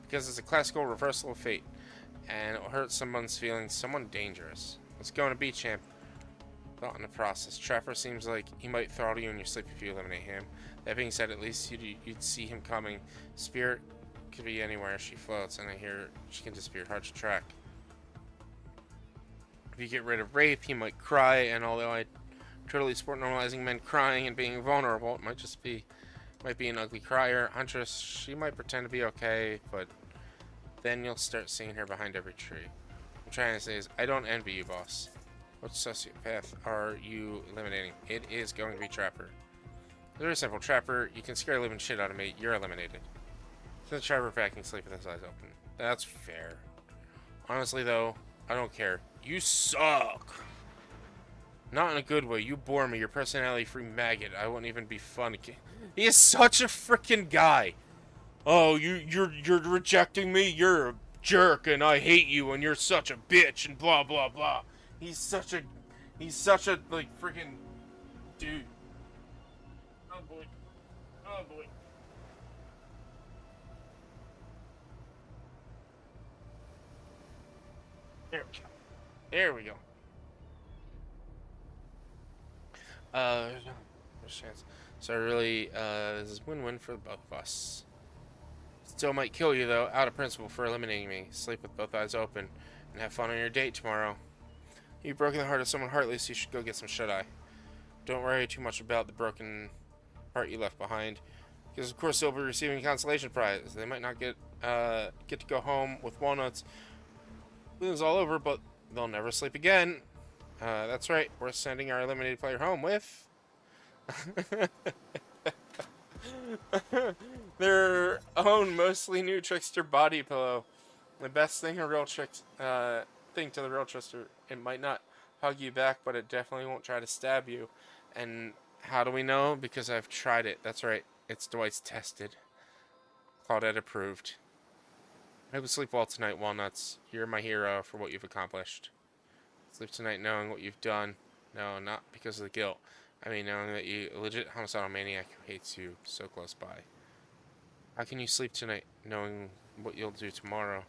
Because it's a classical reversal of fate. And it'll hurt someone's feelings, someone dangerous. Let's go on a beat, champ. Thought in the process. Trapper seems like he might throttle you in your sleep if you eliminate him. That being said, at least you'd see him coming. Spirit could be anywhere she floats, and I hear she can disappear. Hard to track. If you get rid of Wraith, he might cry, and although I totally support normalizing men crying and being vulnerable, it might be an ugly crier. Huntress, she might pretend to be okay, but then you'll start seeing her behind every tree. I'm trying to say is, I don't envy you, boss. What sociopath are you eliminating? It is going to be Trapper. Very simple. Trapper, you can scare the living shit out of me. You're eliminated. So the Trapper back can sleep with his eyes open. That's fair. Honestly, though, I don't care. You suck. Not in a good way. You bore me. Your personality-free maggot. I wouldn't even be fun. He is such a freaking guy. Oh, you're rejecting me? You're a jerk, and I hate you, and you're such a bitch, and blah blah blah. He's such a like freaking dude. Oh boy. Oh boy. There we go. There we go. There's a chance. So really, this is win-win for both of us. Still might kill you though, out of principle for eliminating me. Sleep with both eyes open, and have fun on your date tomorrow. You've broken the heart of someone heartless, you should go get some shut-eye. Don't worry too much about the broken heart you left behind, because of course they'll be receiving a consolation prize. They might not get to go home with walnuts. It's all over, but they'll never sleep again. That's right, we're sending our eliminated player home with their own mostly new trickster body pillow. The best thing a real thing to the real trickster. It might not hug you back, but it definitely won't try to stab you. And how do we know? Because I've tried it. That's right. It's Dwight's tested. Claudette approved. I hope you sleep well tonight, Walnuts. You're my hero for what you've accomplished. Sleep tonight knowing what you've done. No, not because of the guilt. I mean, knowing that you, a legit homicidal maniac who hates you so close by. How can you sleep tonight knowing what you'll do tomorrow?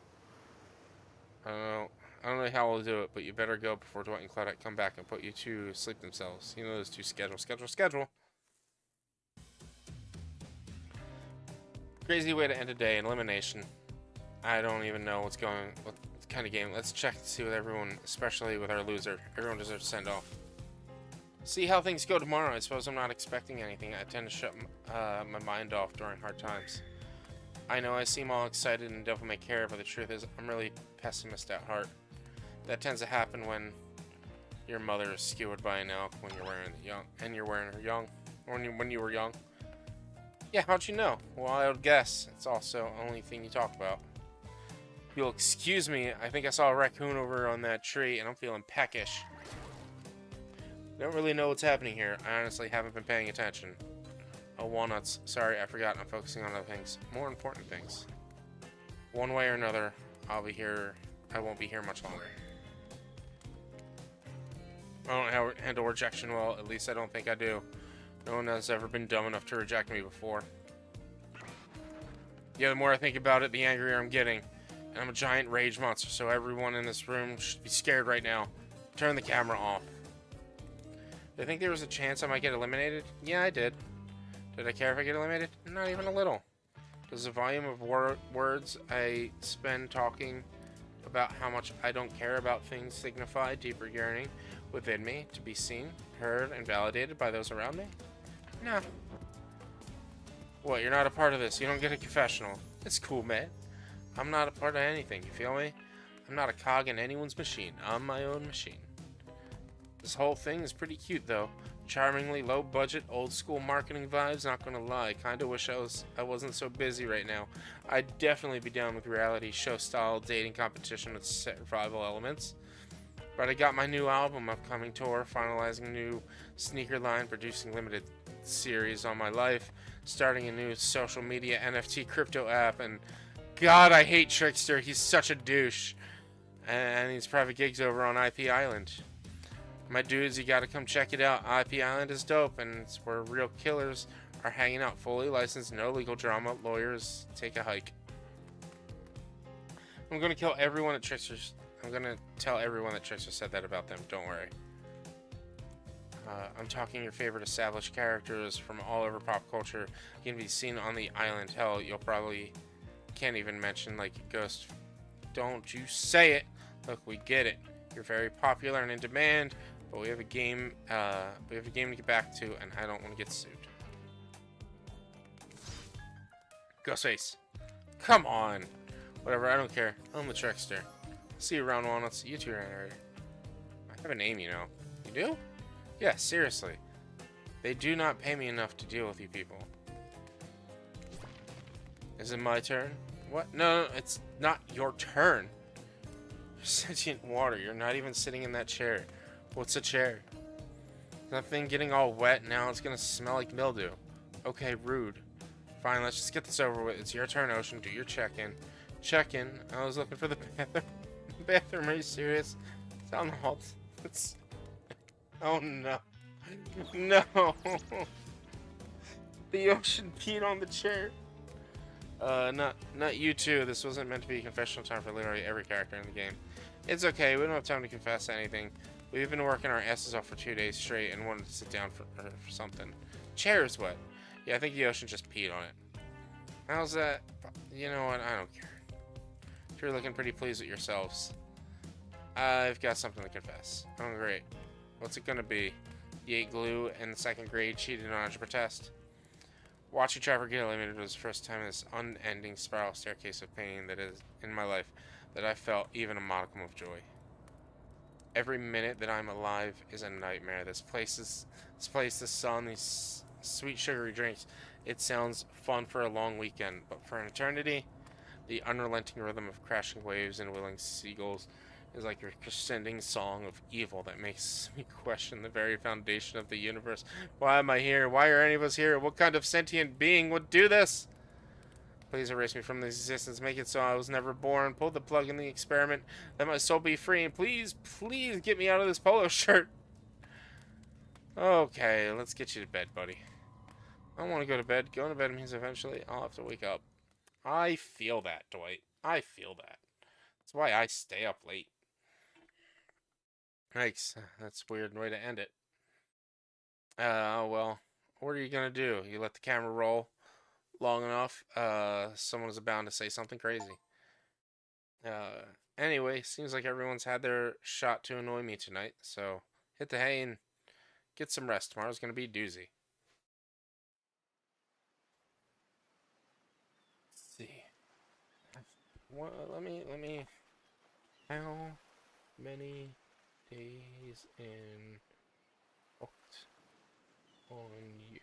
I don't know how we'll do it, but you better go before Dwight and Claudette come back and put you to sleep themselves. You know those two schedule. Crazy way to end a day, elimination. I don't even know what kind of game. Let's check to see with everyone, especially with our loser. Everyone deserves a send-off. See how things go tomorrow. I suppose I'm not expecting anything. I tend to shut my mind off during hard times. I know I seem all excited and devil may care, but the truth is I'm really pessimist at heart. That tends to happen when your mother is skewered by an elk when you're wearing her young, or when you were young. Yeah, how'd you know? Well, I would guess. It's also the only thing you talk about. You'll excuse me, I think I saw a raccoon over on that tree, and I'm feeling peckish. Don't really know what's happening here. I honestly haven't been paying attention. Oh, walnuts. Sorry, I forgot. I'm focusing on other things. More important things. One way or another, I'll be here. I won't be here much longer. I don't handle rejection well. At least I don't think I do. No one has ever been dumb enough to reject me before. Yeah, the more I think about it, the angrier I'm getting. And I'm a giant rage monster, so everyone in this room should be scared right now. Turn the camera off. Did I think there was a chance I might get eliminated? Yeah, I did. Did I care if I get eliminated? Not even a little. Does the volume of words I spend talking about how much I don't care about things signify deeper yearning within me to be seen, heard, and validated by those around me? No. What, you're not a part of this? You don't get a confessional. It's cool, man. I'm not a part of anything, you feel me? I'm not a cog in anyone's machine. I'm my own machine. This whole thing is pretty cute, though. Charmingly low-budget, old-school marketing vibes, not gonna lie. Kinda wish I wasn't so busy right now. I'd definitely be down with reality show-style dating competition with survival elements. But I got my new album, upcoming tour, finalizing a new sneaker line, producing limited series on my life, starting a new social media NFT crypto app, and God, I hate Trickster. He's such a douche. And these private gigs over on IP Island. My dudes, you gotta come check it out. IP Island is dope, and it's where real killers are hanging out. Fully licensed, no legal drama. Lawyers, take a hike. I'm gonna kill everyone at Trickster's. I'm gonna tell everyone that Trickster said that about them. Don't worry. I'm talking your favorite established characters from all over pop culture. You can be seen on the island. Hell, you'll probably can't even mention like Ghost. Don't you say it. Look, we get it. You're very popular and in demand, but we have a game. We have a game to get back to, and I don't want to get sued. Ghostface, come on. Whatever, I don't care. I'm the Trickster. See you around, Walnuts. You two are right. I have a name, you know. You do? Yeah, seriously. They do not pay me enough to deal with you people. Is it my turn? What? No, it's not your turn. You're sentient water. You're not even sitting in that chair. What's a chair? Nothing getting all wet. Now it's gonna smell like mildew. Okay, rude. Fine, let's just get this over with. It's your turn, Ocean. Do your check-in. Check-in? I was looking for the bathroom. Bathroom, are you serious? It's down the hall. It's... Oh no. No. The Ocean peed on the chair. Not you two. This wasn't meant to be a confessional time for literally every character in the game. It's okay. We don't have time to confess anything. We've been working our asses off for 2 days straight and wanted to sit down for something. Chair's wet. Yeah, I think the Ocean just peed on it. How's that? You know what? I don't care. You're looking pretty pleased with yourselves. I've got something to confess. Oh, great. What's it gonna be? You ate glue in the 2nd grade, cheated on algebra test. Watching Trapper get eliminated was the first time in this unending spiral staircase of pain that is in my life that I felt even a modicum of joy. Every minute that I'm alive is a nightmare. This place, the sun, these sweet sugary drinks. It sounds fun for a long weekend, but for an eternity, the unrelenting rhythm of crashing waves and wailing seagulls is like a crescending song of evil that makes me question the very foundation of the universe. Why am I here? Why are any of us here? What kind of sentient being would do this? Please erase me from this existence. Make it so I was never born. Pull the plug in the experiment. Let my soul be free. And please, please get me out of this polo shirt. Okay, let's get you to bed, buddy. I don't want to go to bed. Going to bed means eventually I'll have to wake up. I feel that, Dwight. I feel that. That's why I stay up late. Yikes. That's a weird way to end it. Well, what are you gonna do? You let the camera roll long enough, someone is bound to say something crazy. Anyway, seems like everyone's had their shot to annoy me tonight, so hit the hay and get some rest. Tomorrow's gonna be a doozy. Let's see. Well, let me. How many days in booked on you?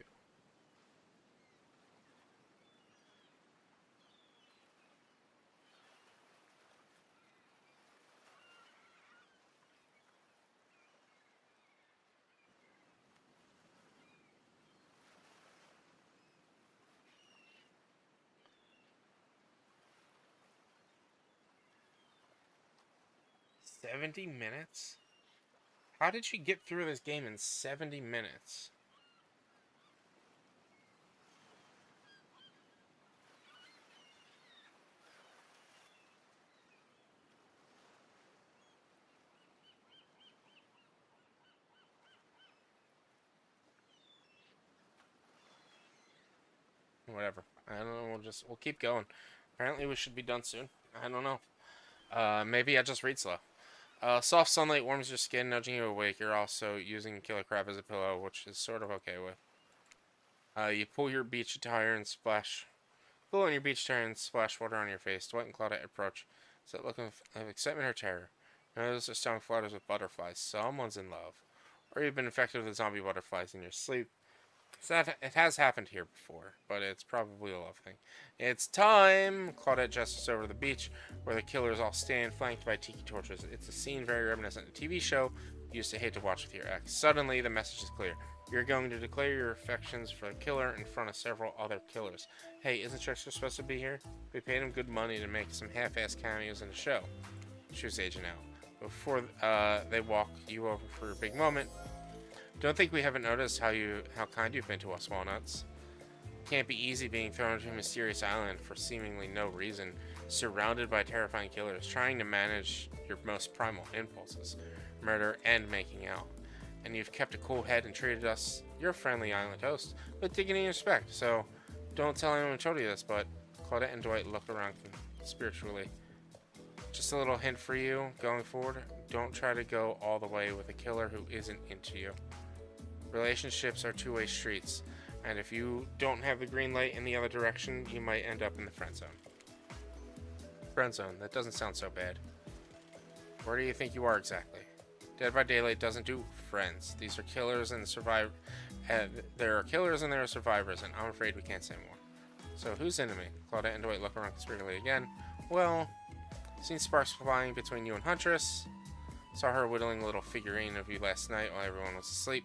$70 minutes? How did you get through this game in 70 minutes? Whatever. I don't know. We'll keep going. Apparently we should be done soon. I don't know. Maybe I just read slow. Soft sunlight warms your skin, nudging you awake. You're also using killer crab as a pillow, which is sort of okay with. You pull your beach attire and splash. Pull on your beach attire and splash water on your face. Dwight and Claudette approach. Is that look of excitement or terror? Notice are stung flutters with butterflies. Someone's in love. Or you've been infected with zombie butterflies in your sleep. It has happened here before, but it's probably a love thing. It's time! Claudette gestures over the beach, where the killers all stand, flanked by tiki torches. It's a scene very reminiscent of a TV show you used to hate to watch with your ex. Suddenly, the message is clear. You're going to declare your affections for the killer in front of several other killers. Hey, isn't Trickster supposed to be here? We paid him good money to make some half-ass cameos in the show. She was aging out. Before they walk you over for a big moment, don't think we haven't noticed how kind you've been to us, Walnuts. Can't be easy being thrown to a mysterious island for seemingly no reason, surrounded by terrifying killers, trying to manage your most primal impulses, murder and making out. And you've kept a cool head and treated us, your friendly island host, with dignity and respect. So, don't tell anyone who told you this, but Claudette and Dwight look around spiritually. Just a little hint for you going forward: don't try to go all the way with a killer who isn't into you. Relationships are two-way streets, and if you don't have the green light in the other direction, you might end up in the friend zone. Friend zone, that doesn't sound so bad. Where do you think you are exactly? Dead by Daylight doesn't do friends. These are killers and survive. There are killers and there are survivors, and I'm afraid we can't say more. So who's into me? Claudette and Dwight look around conspiratorially again. Well, seen sparks flying between you and Huntress. Saw her whittling a little figurine of you last night while everyone was asleep.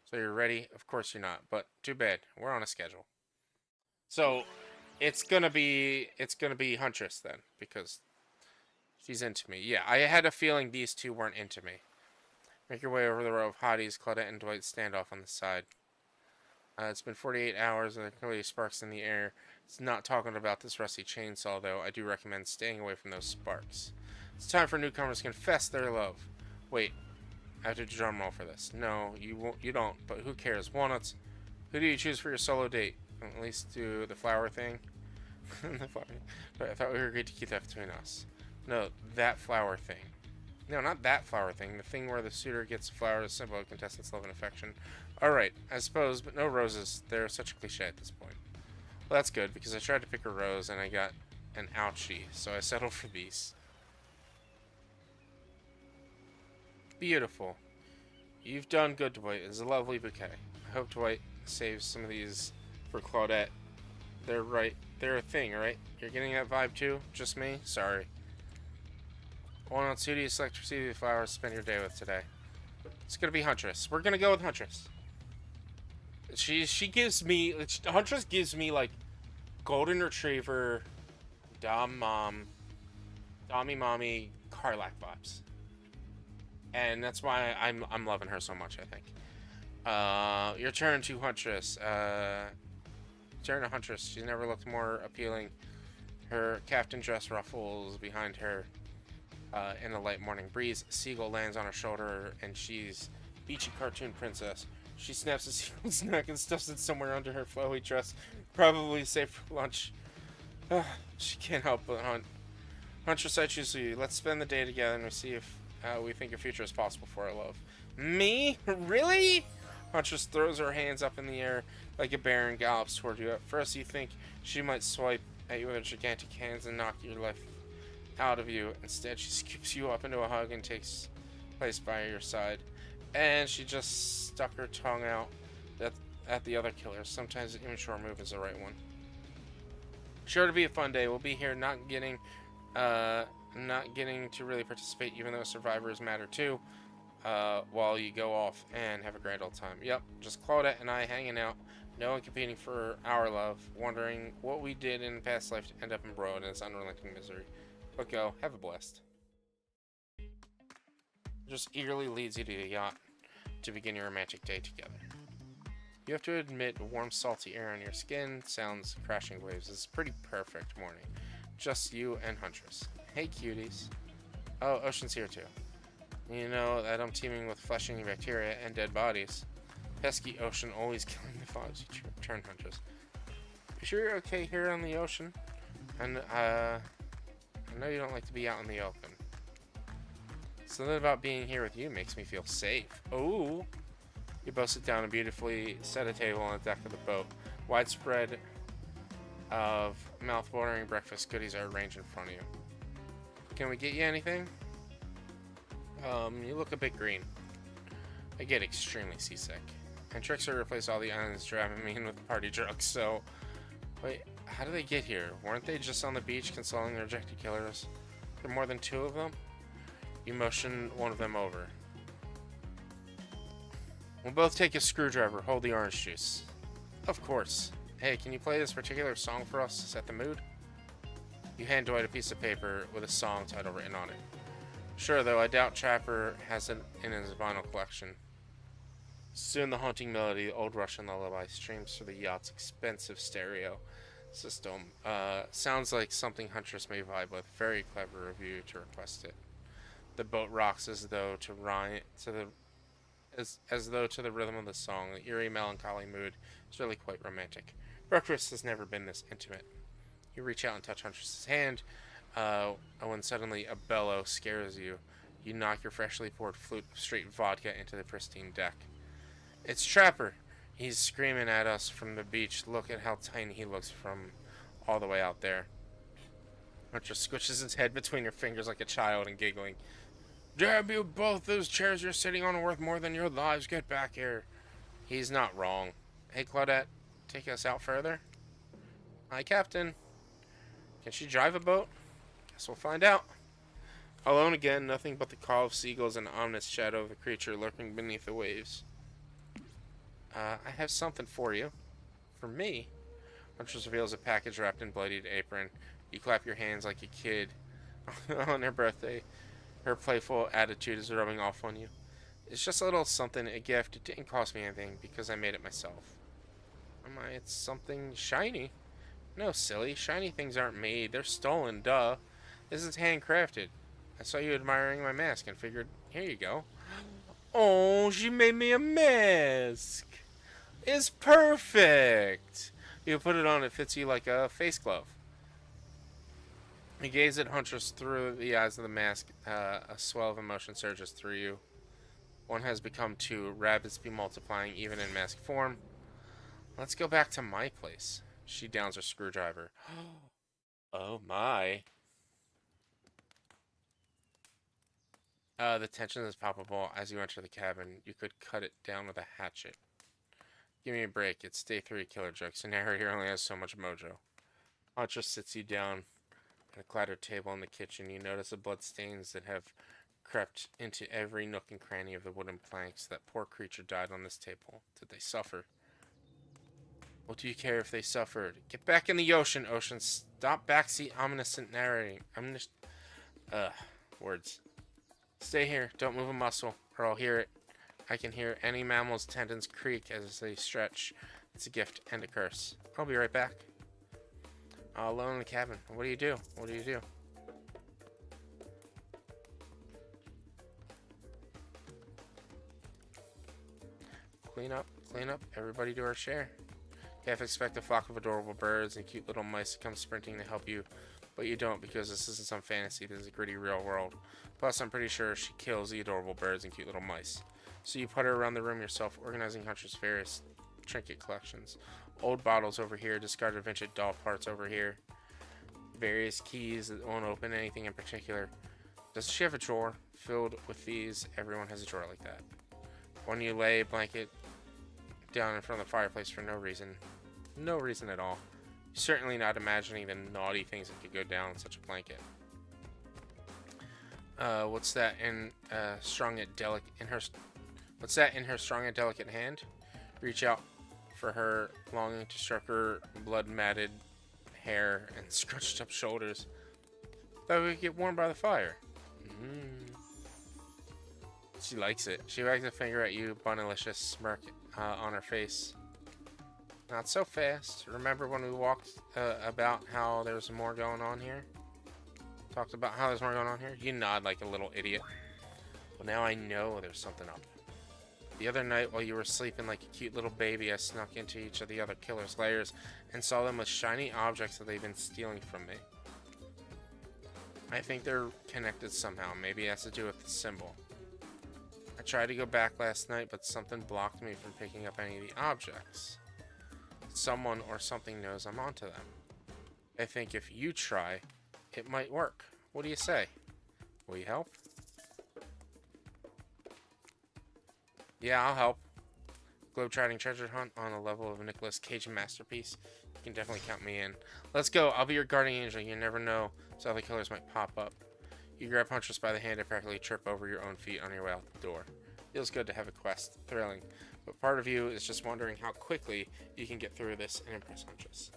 So you're ready? Of course you're not, but too bad. We're on a schedule. So it's gonna be Huntress then, because she's into me. Yeah, I had a feeling these two weren't into me. Make your way over the row of hotties. Claudette and Dwight stand off on the side. It's been 48 hours and there are clearly sparks in the air. It's not talking about this rusty chainsaw, though. I do recommend staying away from those sparks. It's time for newcomers to confess their love. Wait, I have to drum roll for this. No, you won't. You don't. But who cares? Walnuts. Who do you choose for your solo date? At least do the flower thing. The flower thing. But I thought we agreed to keep that between us. No, that flower thing. No, not that flower thing. The thing where the suitor gets a flower is symbol of contestant's love and affection. Alright, I suppose, but no roses. They're such a cliche at this point. Well, that's good, because I tried to pick a rose and I got an ouchie, so I settled for these. Beautiful. You've done good, Dwight. It's a lovely bouquet. I hope Dwight saves some of these for Claudette. They're right. They're a thing, right? You're getting that vibe too? Just me? Sorry. Walnuts, who do you select for the flowers to spend your day with today? It's gonna be Huntress. We're gonna go with Huntress. She gives me... Huntress gives me, like, Golden Retriever, Dommy Mommy, Carlac vibes. And that's why I'm loving her so much, I think. Your turn to Huntress. Turn to Huntress. She's never looked more appealing. Her captain dress ruffles behind her in a light morning breeze. A seagull lands on her shoulder, and she's beachy cartoon princess. She snaps a seagull's neck and stuffs it somewhere under her flowy dress. Probably safe for lunch. She can't help but hunt. Huntress, I choose you. Let's spend the day together and we see if we think a future is possible for our love. Me? Really? Huntress throws her hands up in the air like a bear and gallops toward you. At first you think she might swipe at you with her gigantic hands and knock your life out of you. Instead, she scoops you up into a hug and takes place by your side. And she just stuck her tongue out at the other killers. Sometimes an immature move is the right one. Sure to be a fun day. We'll be here not getting to really participate, even though survivors matter too, while you go off and have a grand old time. Yep, just Claudette and I hanging out, no one competing for our love, wondering what we did in past life to end up embroiled in this unrelenting misery. But go, have a blast. Just eagerly leads you to the yacht to begin your romantic day together. You have to admit, warm, salty air on your skin, sounds, crashing waves. It's a pretty perfect morning. Just you and Huntress. Hey, cuties. Oh, Ocean's here too. You know that I'm teeming with flesh-eating bacteria and dead bodies. Pesky Ocean always killing the thoughts you turn Huntress. You sure you're okay here on the ocean? And I know you don't like to be out in the open. Something about being here with you makes me feel safe. Oh, you both sit down and beautifully set a table on the deck of the boat. Widespread of mouth-watering breakfast goodies are arranged in front of you. Can we get you anything? You look a bit green. I get extremely seasick. And tricks her to replace all the islands Dramamine with party drugs, so... Wait, how did they get here? Weren't they just on the beach consoling the rejected killers? There are more than two of them? You motion one of them over. We'll both take a screwdriver. Hold the orange juice. Of course. Hey, can you play this particular song for us to set the mood? You hand Dwight a piece of paper with a song title written on it. Sure, though, I doubt Trapper has it in his vinyl collection. Soon the haunting melody, the old Russian lullaby, streams through the yacht's expensive stereo system. Sounds like something Huntress may vibe with. Very clever of you to request it. The boat rocks as though to the rhythm of the song. The eerie, melancholy mood is really quite romantic. Breakfast has never been this intimate. You reach out and touch Huntress's hand, when suddenly a bellow scares you. You knock your freshly poured flute of straight vodka into the pristine deck. It's Trapper. He's screaming at us from the beach. Look at how tiny he looks from all the way out there. Huntress squishes his head between her fingers like a child and giggling. Damn you both, those chairs you're sitting on are worth more than your lives. Get back here. He's not wrong. Hey, Claudette, take us out further? Hi, Captain. Can she drive a boat? Guess we'll find out. Alone again, nothing but the call of seagulls and the ominous shadow of the creature lurking beneath the waves. I have something for you. For me? Huntress reveals a package wrapped in bloodied apron. You clap your hands like a kid on her birthday. Her playful attitude is rubbing off on you. It's just a little something, a gift. It didn't cost me anything because I made it myself. It's something shiny. No, silly. Shiny things aren't made. They're stolen, duh. This is handcrafted. I saw you admiring my mask and figured, here you go. Oh, she made me a mask. It's perfect. You put it on, it fits you like a face glove. You gaze at Huntress through the eyes of the mask. A swell of emotion surges through you. One has become two. Rabbits be multiplying even in mask form. Let's go back to my place. She downs her screwdriver. Oh my. The tension is palpable as you enter the cabin. You could cut it down with a hatchet. Give me a break. It's day 3 killer jokes. The narrator only has so much mojo. Huntress sits you down at a clattered table in the kitchen. You notice the blood stains that have crept into every nook and cranny of the wooden planks. That poor creature died on this table. Did they suffer? What do you care if they suffered? Get back in the ocean, Ocean. Stop backseat omniscient narrating. Words. Stay here. Don't move a muscle, or I'll hear it. I can hear any mammal's tendons creak as they stretch. It's a gift and a curse. I'll be right back. Alone in the cabin. What do you do? What do you do? Clean up. Clean up. Everybody do our share. You half expect a flock of adorable birds and cute little mice to come sprinting to help you, but you don't because this isn't some fantasy. This is a gritty real world. Plus, I'm pretty sure she kills the adorable birds and cute little mice. So you putter around the room yourself, organizing Hunter's various trinket collections. Old bottles over here, discarded vintage doll parts over here. Various keys that won't open anything in particular. Does she have a drawer filled with these? Everyone has a drawer like that. One you lay a blanket down in front of the fireplace for no reason. No reason at all. You're certainly not imagining the naughty things that could go down in such a blanket. What's that in strong yet delicate in her? What's that in her strong and delicate hand? Reach out for her, longing to stroke her blood-matted hair and scrunched up shoulders. Thought we could get warm by the fire. She likes it. She wags a finger at you, bunnalicious smirk on her face. Not so fast. Remember when we walked about how there's more going on here? Talked about how there's more going on here? You nod like a little idiot. Well, now I know there's something up. The other night, while you were sleeping like a cute little baby, I snuck into each of the other killers' lairs and saw them with shiny objects that they've been stealing from me. I think they're connected somehow. Maybe it has to do with the symbol. I tried to go back last night, but something blocked me from picking up any of the objects. Someone or something knows I'm onto them. I think if you try, it might work. What do you say? Will you help? Yeah, I'll help. Globetrotting treasure hunt on a level of a Nicolas Cage masterpiece. You can definitely count me in. Let's go. I'll be your guardian angel. You never know. So other killers might pop up. You grab Huntress by the hand and practically trip over your own feet on your way out the door. Feels good to have a quest. Thrilling. But part of you is just wondering how quickly you can get through this and impress Huntress.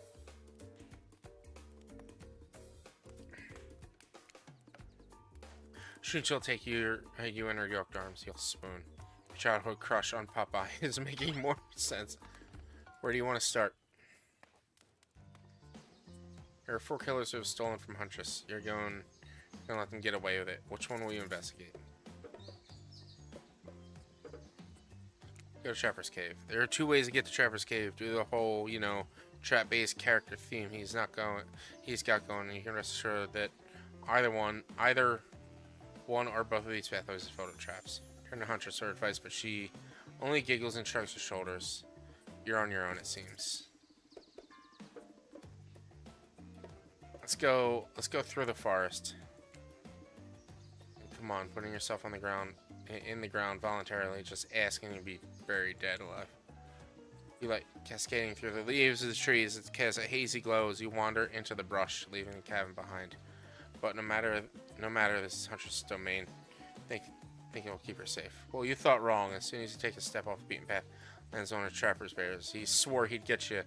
Soon she'll take you in her yoked arms. You'll spoon. Childhood crush on Popeye is making more sense. Where do you want to start? There are 4 killers who have stolen from Huntress. You're gonna let them get away with it. Which one will you investigate? Go to Trapper's Cave. There are 2 ways to get to Trapper's Cave. Do the whole, trap-based character theme he's got going, and you can rest assured that either one or both of these pathways is filled with traps. Turn to Huntress for advice, but she only giggles and shrugs her shoulders. You're on your own, it seems. Let's go through the forest. Come on, putting yourself on the ground, in the ground voluntarily, just asking to be buried dead alive. You like cascading through the leaves of the trees. It casts a hazy glow as you wander into the brush, leaving the cabin behind. But no matter this is Huntress' domain. Think it will keep her safe. Well, you thought wrong. As soon as you take a step off the beaten path, lands on a trapper's bears. He swore he'd get you.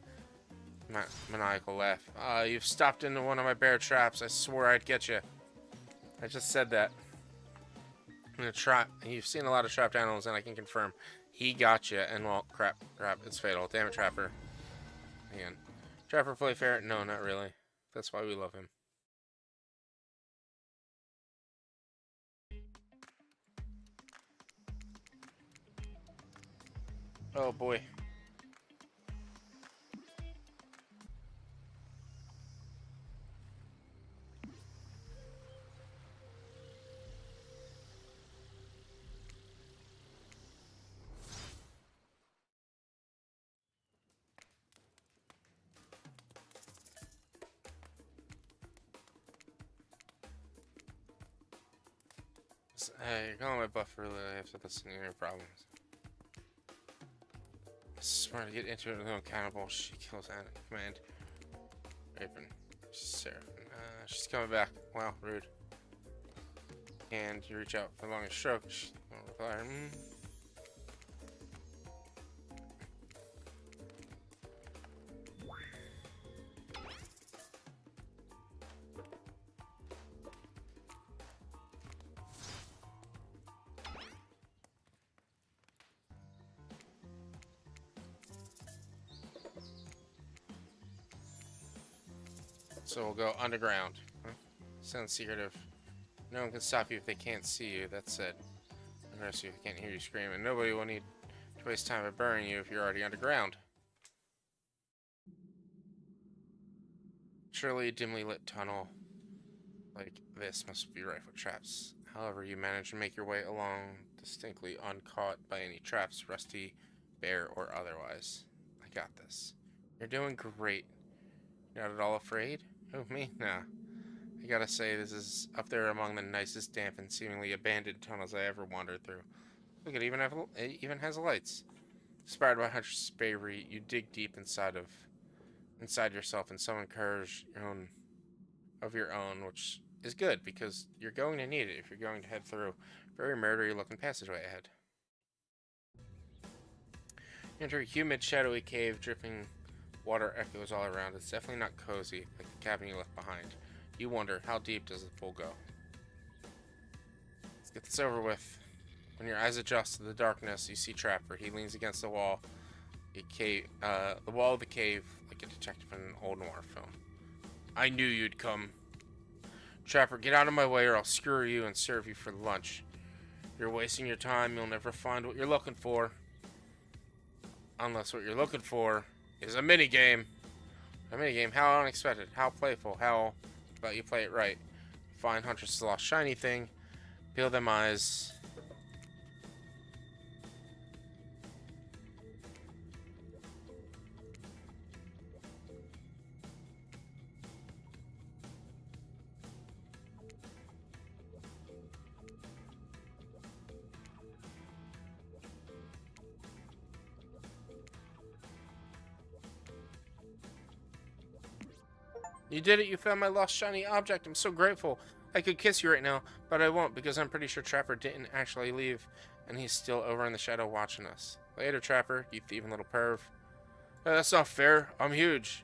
Maniacal laugh. You've stopped into one of my bear traps. I swore I'd get you. I just said that. In a trap, you've seen a lot of trapped animals, and I can confirm he got you. And well, crap, it's fatal. Damn it, Trapper. Again, Trapper play fair? No, not really. That's why we love him. Oh boy. Hey, you're calling my buff really after listening to your problems. Smart to get into it with no accountable. She kills Anna. Command. Raven. Seraphim. She's coming back. Wow, rude. And you reach out for the longest stroke. She won't reply. So we'll go underground. Huh? Sounds secretive. No one can stop you if they can't see you. That's it. Unless you can't hear you scream, and nobody will need to waste time by burying you if you're already underground. Surely a dimly lit tunnel like this must be rife with traps. However, you manage to make your way along distinctly uncaught by any traps, rusty, bear, or otherwise. I got this. You're doing great. You're not at all afraid? Oh, me? Nah. I gotta say, this is up there among the nicest, damp, and seemingly abandoned tunnels I ever wandered through. Look, it even has lights. Inspired by Huntress' bravery, you dig deep inside yourself and summon courage of your own, which is good because you're going to need it if you're going to head through a very murdery-looking passageway ahead. You enter a humid, shadowy cave, dripping water echoes all around. It's definitely not cozy like the cabin you left behind. You wonder, how deep does the pool go? Let's get this over with. When your eyes adjust to the darkness, you see Trapper. He leans against the wall, the wall of the cave, like a detective in an old noir film. I knew you'd come. Trapper, get out of my way or I'll skewer you and serve you for lunch. You're wasting your time. You'll never find what you're looking for. Unless what you're looking for is a minigame. A minigame? How unexpected. How playful. How about you play it right. Find Huntress' lost shiny thing. Peel them eyes. You did it, you found my lost shiny object. I'm so grateful. I could kiss you right now, but I won't because I'm pretty sure Trapper didn't actually leave, and he's still over in the shadow watching us. Later, Trapper, you thieving little perv. That's not fair. I'm huge.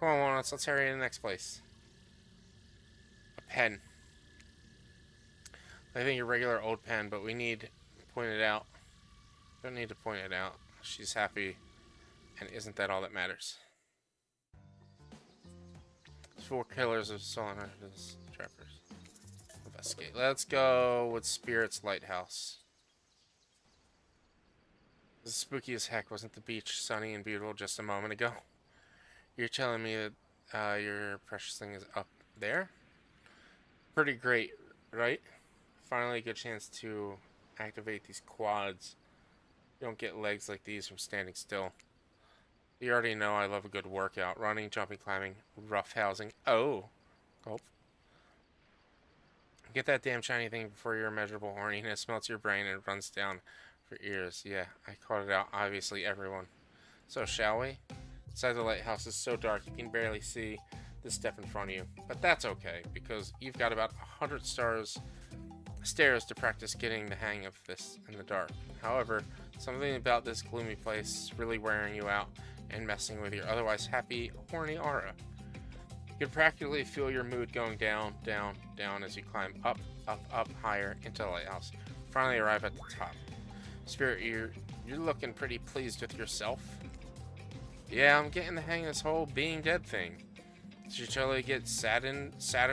Come on, Walnuts, let's hurry to the next place. A pen. I think a regular old pen, but we need to point it out. Don't need to point it out. She's happy, and isn't that all that matters? 4 killers of stolen Huntress trappers. Investigate. Let's go with Spirit's Lighthouse. This is spooky as heck. Wasn't the beach sunny and beautiful just a moment ago? You're telling me that your precious thing is up there? Pretty great, right? Finally a good chance to activate these quads. You don't get legs like these from standing still. You already know I love a good workout. Running, jumping, climbing, rough housing. Oh, Gulp. Get that damn shiny thing before your immeasurable horniness melts your brain and runs down for ears. Yeah, I called it out. Obviously, everyone. So, shall we? Inside the lighthouse is so dark you can barely see the step in front of you. But that's okay, because you've got about 100 stairs to practice getting the hang of this in the dark. However, something about this gloomy place is really wearing you out and messing with your otherwise happy, horny aura. You can practically feel your mood going down, down, down as you climb up, up, up higher into the lighthouse. Finally arrive at the top. Spirit, you're looking pretty pleased with yourself. Yeah, I'm getting the hang of this whole being dead thing. Did you totally get sadder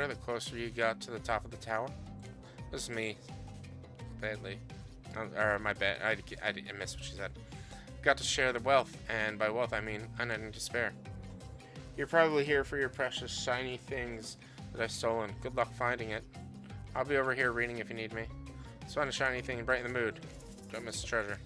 the closer you got to the top of the tower? This is me. Badly. Or my bad. I missed what she said. Got to share the wealth, and by wealth I mean unending despair. You're probably here for your precious shiny things that I've stolen. Good luck finding it. I'll be over here reading if you need me. Let's find a shiny thing and brighten the mood. Don't miss the treasure.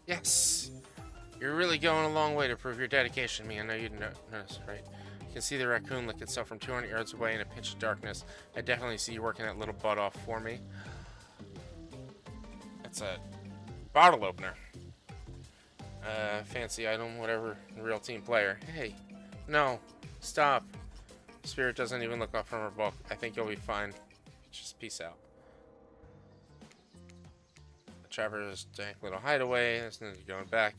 Yes! You're really going a long way to prove your dedication to me. I know you'd notice, right? You can see the raccoon lick itself from 200 yards away in a pitch of darkness. I definitely see you working that little butt off for me. That's a bottle opener. Fancy item, whatever. Real team player. Hey, no, stop. Spirit doesn't even look up from her book. I think you'll be fine. Just peace out. Traverse dank little hideaway. There's no going back.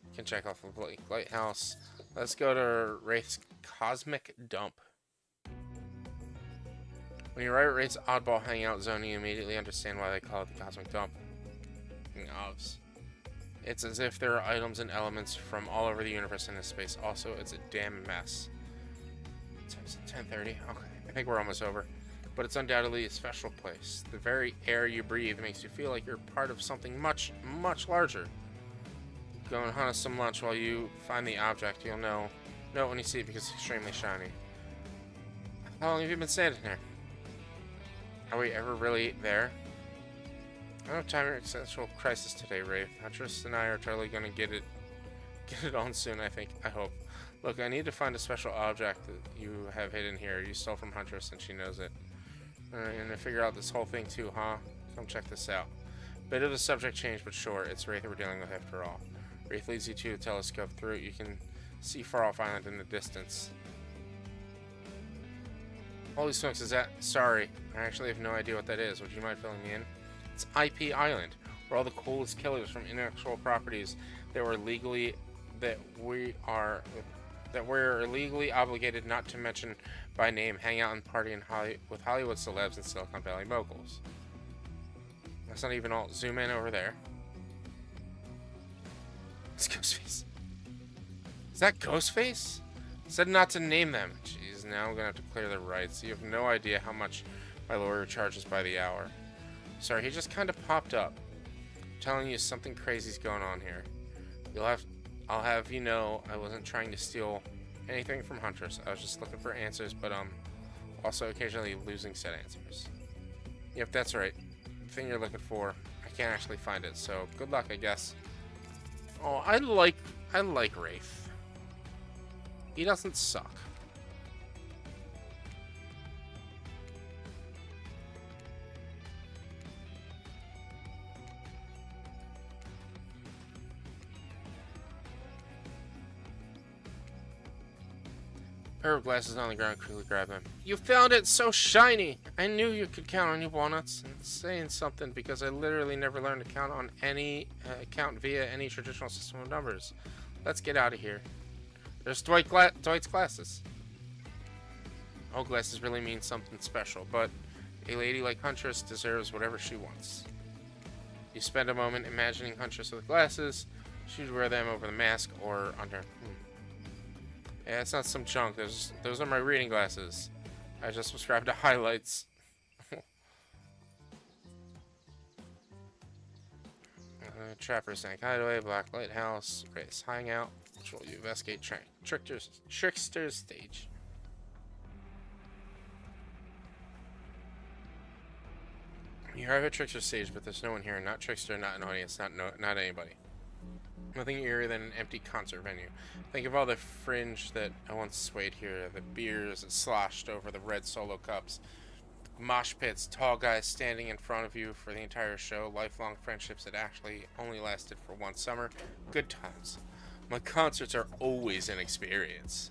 You can check off the lighthouse. Let's go to Wraith's Cosmic Dump. When you arrive at Wraith's oddball hangout zone, you immediately understand why they call it the Cosmic Dump. Obs. It's as if there are items and elements from all over the universe in this space. Also, it's a damn mess. It's 10:30. Okay, I think we're almost over. But it's undoubtedly a special place. The very air you breathe makes you feel like you're part of something much, much larger. Go and hunt us some lunch while you find the object. You'll know it when you see it because it's extremely shiny. How long have you been standing here? Are we ever really there? I don't have time for existential crisis today, Wraith. Huntress and I are totally gonna get it on soon, I think. I hope. Look, I need to find a special object that you have hidden here. You stole from Huntress and she knows it. And to figure out this whole thing too, huh? Come check this out. Bit of a subject change, but sure, it's Wraith we're dealing with after all. Wraith leads you to a telescope. Through it, you can see far off island in the distance. Holy smokes, is that? Sorry, I actually have no idea what that is. Would you mind filling me in? It's IP Island, where all the coolest killers from intellectual properties that we're legally obligated not to mention by name hang out and party with Hollywood celebs and Silicon Valley moguls. That's not even all. Zoom in over there. It's Ghostface. Is that Ghostface? Said not to name them. Jeez, now I'm gonna have to clear the rights. You have no idea how much my lawyer charges by the hour. Sorry, he just kind of popped up. I'm telling you, something crazy's going on here. I'll have you know, I wasn't trying to steal anything from Huntress. I was just looking for answers, but also occasionally losing said answers. Yep, that's right. The thing you're looking for, I can't actually find it. So good luck, I guess. Oh, I like Wraith. He doesn't suck. Pair of glasses on the ground, quickly grab them. You found it! So shiny! I knew you could count on you, Walnuts. It's saying something because I literally never learned to count on any count via any traditional system of numbers. Let's get out of here. There's Dwight's glasses. Oh, glasses really mean something special, but a lady like Huntress deserves whatever she wants. You spend a moment imagining Huntress with glasses. She'd wear them over the mask or under. Yeah, it's not some junk. Those are my reading glasses. I just subscribe to highlights. Trapper's Tank Hideaway, Black Lighthouse, Race Hangout. which will you investigate Trickster's stage. You arrive at Trickster's stage, but there's no one here. Not Trickster, not an audience, not anybody. Nothing eerie than an empty concert venue. Think of all the fringe that I once swayed here, the beers that sloshed over the red solo cups, mosh pits, tall guys standing in front of you for the entire show, lifelong friendships that actually only lasted for one summer. Good times. My concerts are always an experience.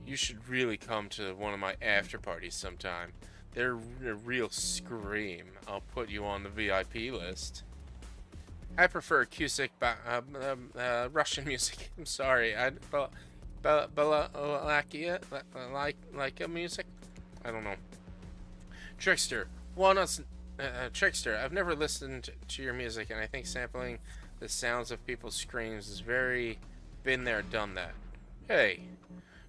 You should really come to one of my after parties sometime. They're a real scream. I'll put you on the VIP list. I prefer acoustic Russian music. I'm sorry. Belakia like music. I don't know. Trickster. Trickster. I've never listened to your music, and I think sampling the sounds of people's screams is very been there, done that. Hey,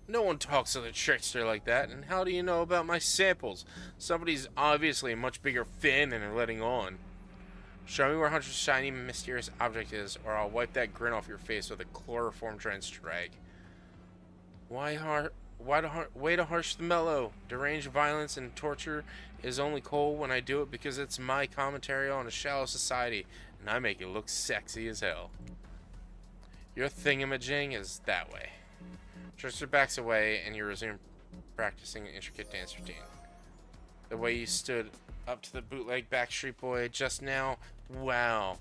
no one talks to the Trickster like that. And how do you know about my samples? Somebody's obviously a much bigger fan than they're letting on. Show me where Hunter's shiny, mysterious object is, or I'll wipe that grin off your face with a chloroform-drenched rag. Way to harsh the mellow. Deranged violence and torture is only cool when I do it because it's my commentary on a shallow society, and I make it look sexy as hell. Your thingamajig is that way. Trickster backs away, and you resume practicing an intricate dance routine. The way you stood up to the bootleg Backstreet Boy just now, wow.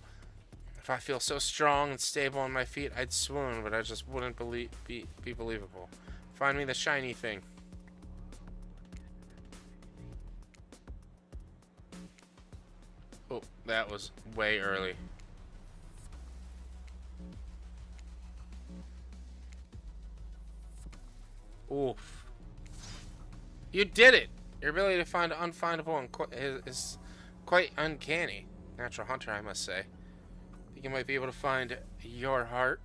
If I feel so strong and stable on my feet, I'd swoon, but I just wouldn't be believable. Find me the shiny thing. Oh, that was way early. Oof. You did it! Your ability to find unfindable is quite uncanny. Natural hunter, I must say. Think you might be able to find your heart?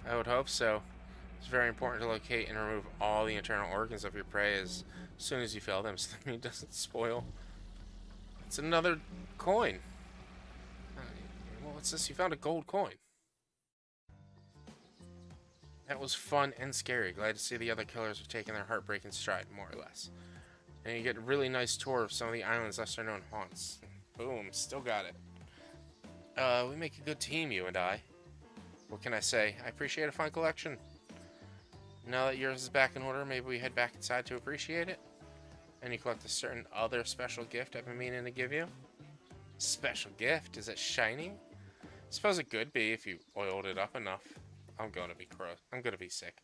I would hope so. It's very important to locate and remove all the internal organs of your prey as soon as you fail them so the meat doesn't spoil. It's another coin. Well, what's this? You found a gold coin. That was fun and scary. Glad to see the other killers are taking their heartbreak in stride, more or less. And you get a really nice tour of some of the island's lesser-known haunts. Boom, still got it. We make a good team, you and I. What can I say? I appreciate a fine collection. Now that yours is back in order, maybe we head back inside to appreciate it? And you collect a certain other special gift I've been meaning to give you. Special gift? Is it shiny? Suppose it could be if you oiled it up enough. I'm gonna be gross. I'm gonna be sick.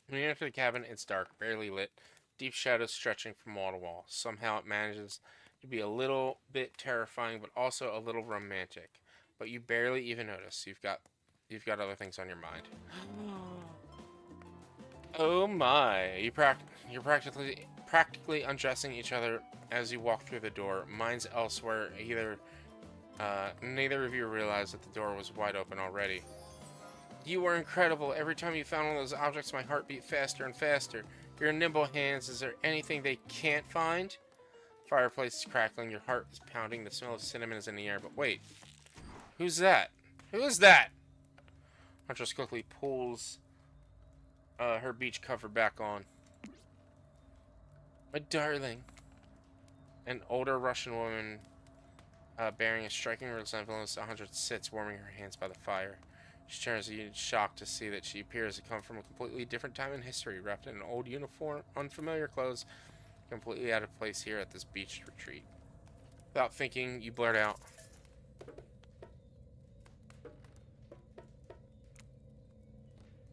When you enter the cabin, it's dark, barely lit, deep shadows stretching from wall to wall. Somehow it manages to be a little bit terrifying, but also a little romantic. But you barely even notice. You've got other things on your mind. Oh my! You're practically undressing each other as you walk through the door. Mine's elsewhere. Neither of you realized that the door was wide open already. You were incredible. Every time you found one of those objects, my heart beat faster and faster. Your nimble hands, is there anything they can't find? Fireplace is crackling, your heart is pounding, the smell of cinnamon is in the air, but wait. Who's that? Who is that? Huntress quickly pulls her beach cover back on. My darling. An older Russian woman bearing a striking resemblance to Huntress sits warming her hands by the fire. She turns to you in shock to see that she appears to come from a completely different time in history, wrapped in an old uniform, unfamiliar clothes, completely out of place here at this beach retreat. Without thinking, you blurt out,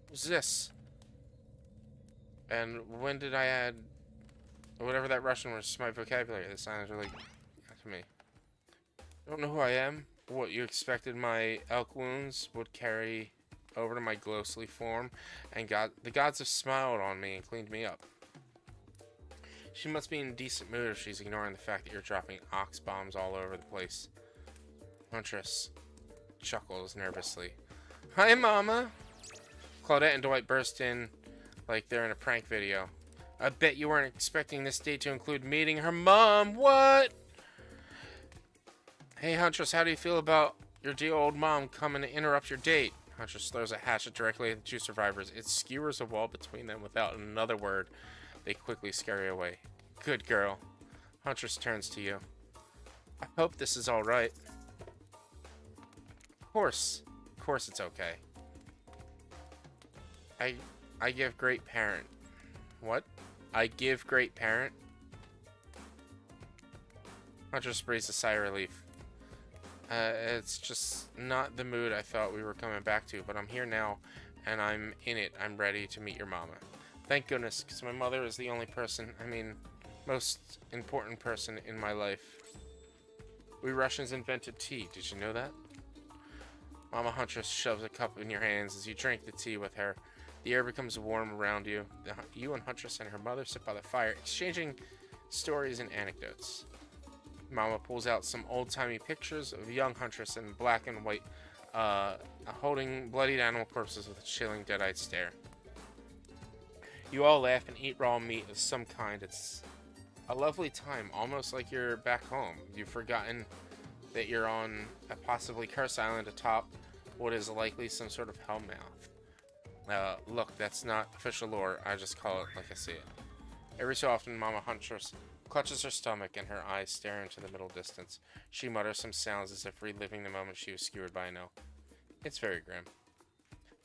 "Who's this? And when did I add whatever that Russian was to my vocabulary? This sounds really to me. I don't know who I am. What you expected my elk wounds would carry over to my ghostly form, and the gods have smiled on me and cleaned me up. She must be in a decent mood if she's ignoring the fact that you're dropping ox bombs all over the place." Huntress chuckles nervously. "Hi, Mama." Claudette and Dwight burst in like they're in a prank video. "I bet you weren't expecting this date to include meeting her mom. What? Hey, Huntress, how do you feel about your dear old mom coming to interrupt your date?" Huntress throws a hatchet directly at the two survivors. It skewers a wall between them without another word. They quickly scurry away. Good girl. Huntress turns to you. I hope this is alright. Of course. Of course it's okay. I give great parent. What? I give great parent? Huntress breathes a sigh of relief. It's just not the mood I thought we were coming back to, but I'm here now, and I'm in it. I'm ready to meet your mama. Thank goodness, because my mother is the only person, most important person in my life. We Russians invented tea. Did you know that? Mama Huntress shoves a cup in your hands as you drink the tea with her. The air becomes warm around you. You and Huntress and her mother sit by the fire, exchanging stories and anecdotes. Mama pulls out some old-timey pictures of young Huntress in black and white, holding bloodied animal corpses with a chilling, dead-eyed stare. You all laugh and eat raw meat of some kind. It's a lovely time, almost like you're back home. You've forgotten that you're on a possibly cursed island atop what is likely some sort of hellmouth. Look, that's not official lore. I just call it like I see it. Every so often, Mama Huntress clutches her stomach and her eyes stare into the middle distance. She mutters some sounds as if reliving the moment she was skewered by an elk. It's very grim.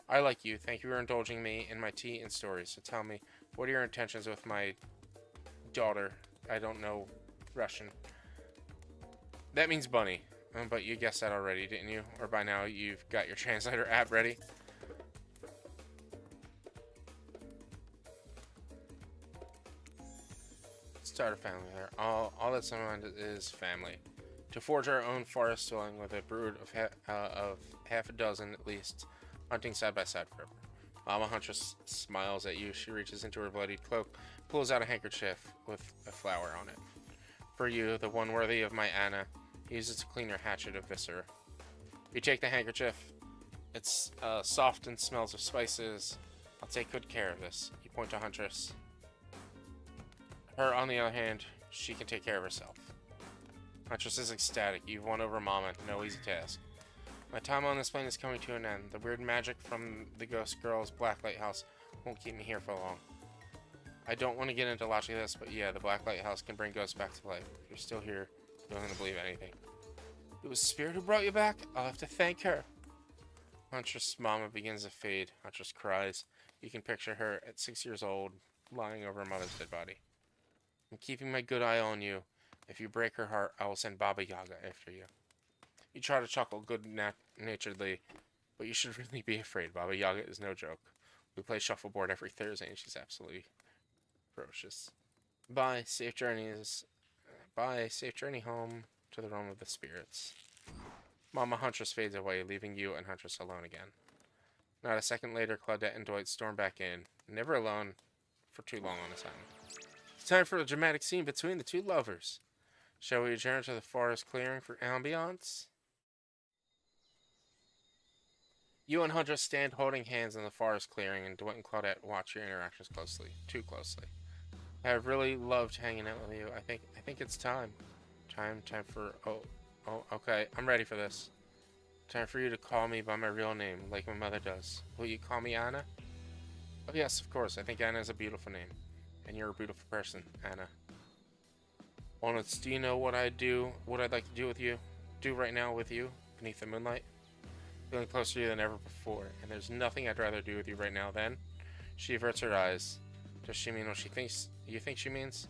I like you. Thank you for indulging me in my tea and stories. So tell me, what are your intentions with my daughter? I don't know Russian. That means bunny. But you guessed that already, didn't you? Or by now you've got your translator app ready? Start a family there. All that's on mind is family. To forge our own forest dwelling with a brood of half a dozen at least, hunting side by side forever. Mama Huntress smiles at you. She reaches into her bloodied cloak, pulls out a handkerchief with a flower on it. For you, the one worthy of my Anna, use it to clean your hatchet of viscera. You take the handkerchief. It's soft and smells of spices. I'll take good care of this. You point to Huntress. Her, on the other hand, she can take care of herself. Huntress is ecstatic. You've won over Mama. No easy task. My time on this plane is coming to an end. The weird magic from the Ghost Girl's Blacklight House won't keep me here for long. I don't want to get into logic of this, but yeah, the Blacklight House can bring ghosts back to life. If you're still here, you don't have to believe anything. It was Spirit who brought you back? I'll have to thank her. Huntress' Mama begins to fade. Huntress cries. You can picture her at 6 years old, lying over her mother's dead body. I'm keeping my good eye on you. If you break her heart, I will send Baba Yaga after you. You try to chuckle good-naturedly, but you should really be afraid. Baba Yaga is no joke. We play shuffleboard every Thursday, and she's absolutely ferocious. Bye. Safe journeys. Bye. Safe journey home to the realm of the spirits. Mama Huntress fades away, leaving you and Huntress alone again. Not a second later, Claudette and Dwight storm back in. Never alone for too long on this island. Time for a dramatic scene between the two lovers. Shall we adjourn to the forest clearing for ambiance? You and Huntress stand holding hands in the forest clearing, and Dwight and Claudette watch your interactions closely. Too closely. I have really loved hanging out with you. I think it's time. Time for... Oh, okay. I'm ready for this. Time for you to call me by my real name, like my mother does. Will you call me Anna? Oh, yes, of course. I think Anna is a beautiful name. And you're a beautiful person, Anna. Walnuts, do you know what I'd like to do with you? Do right now with you, beneath the moonlight? Feeling closer to you than ever before, and there's nothing I'd rather do with you right now then. She averts her eyes. Does she mean what she thinks you think she means?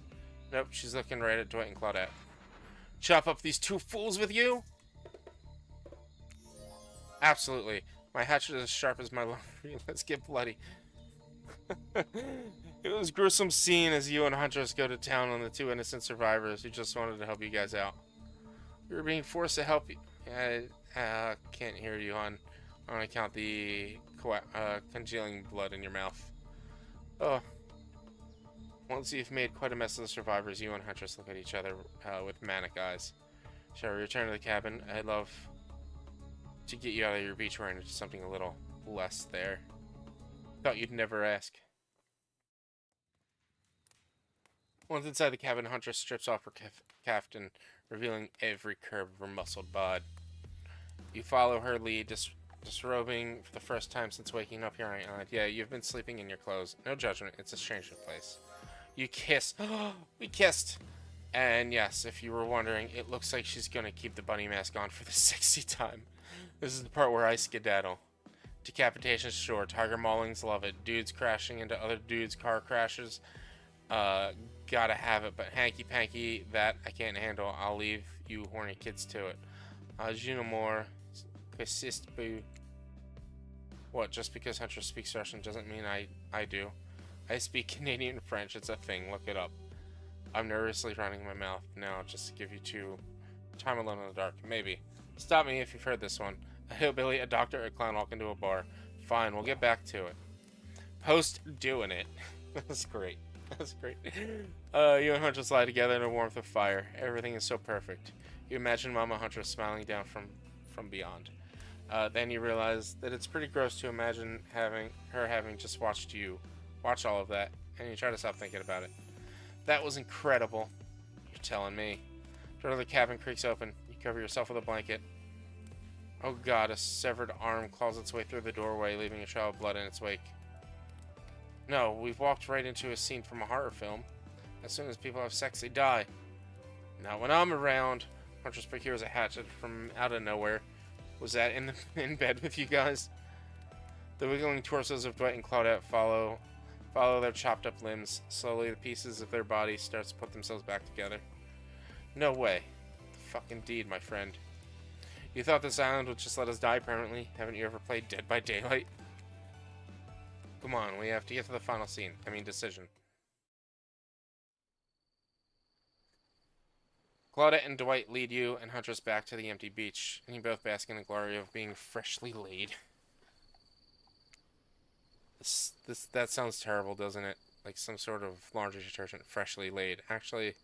Nope, she's looking right at Dwight and Claudette. Chop up these two fools with you? Absolutely. My hatchet is as sharp as my laundry. Let's get bloody. It was a gruesome scene as you and Huntress go to town on the two innocent survivors who just wanted to help you guys out. We were being forced to help you. I can't hear you on account the congealing blood in your mouth. Oh. Once you've made quite a mess of the survivors, you and Huntress look at each other with manic eyes. Shall we return to the cabin? I'd love to get you out of your beach wear into something a little less there. Thought you'd never ask. Once inside the cabin, Huntress strips off her caftan, revealing every curve of her muscled bod. You follow her lead, Disrobing for the first time since waking up here on the island. Yeah, you've been sleeping in your clothes. No judgment. It's a strange place. You kiss. We kissed. And yes, if you were wondering, it looks like she's gonna keep the bunny mask on for the 60th time. This is the part where I skedaddle. Decapitation, sure. Tiger maulings, love it. Dudes crashing into other dudes' car crashes. Gotta have it. But hanky panky, that I can't handle. I'll leave you horny kids to it. Junimore, persist boo. What? Just because Hunter speaks Russian doesn't mean I do. I speak Canadian French. It's a thing. Look it up. I'm nervously running my mouth now just to give you two time alone in the dark. Maybe. Stop me if you've heard this one. A hillbilly, a doctor, a clown walk into a bar. Fine, we'll get back to it. Post doing it. That's great. That's great. You and Huntress lie together in the warmth of fire. Everything is so perfect. You imagine Mama Huntress smiling down from beyond. Then you realize that it's pretty gross to imagine having just watched you watch all of that, and you try to stop thinking about it. That was incredible. You're telling me. The door of the cabin creaks open. You cover yourself with a blanket. Oh god, a severed arm claws its way through the doorway, leaving a trail of blood in its wake. No, we've walked right into a scene from a horror film. As soon as people have sex, they die. Not when I'm around. Huntress procures a hatchet from out of nowhere. Was that in bed with you guys? The wiggling torsos of Dwight and Claudette follow their chopped up limbs. Slowly, the pieces of their bodies start to put themselves back together. No way. Fucking deed, my friend. You thought this island would just let us die permanently? Haven't you ever played Dead by Daylight? Come on, we have to get to the final scene. I mean, decision. Claudette and Dwight lead you and Huntress back to the empty beach, and you both bask in the glory of being freshly laid. That sounds terrible, doesn't it? Like some sort of laundry detergent, freshly laid. Actually,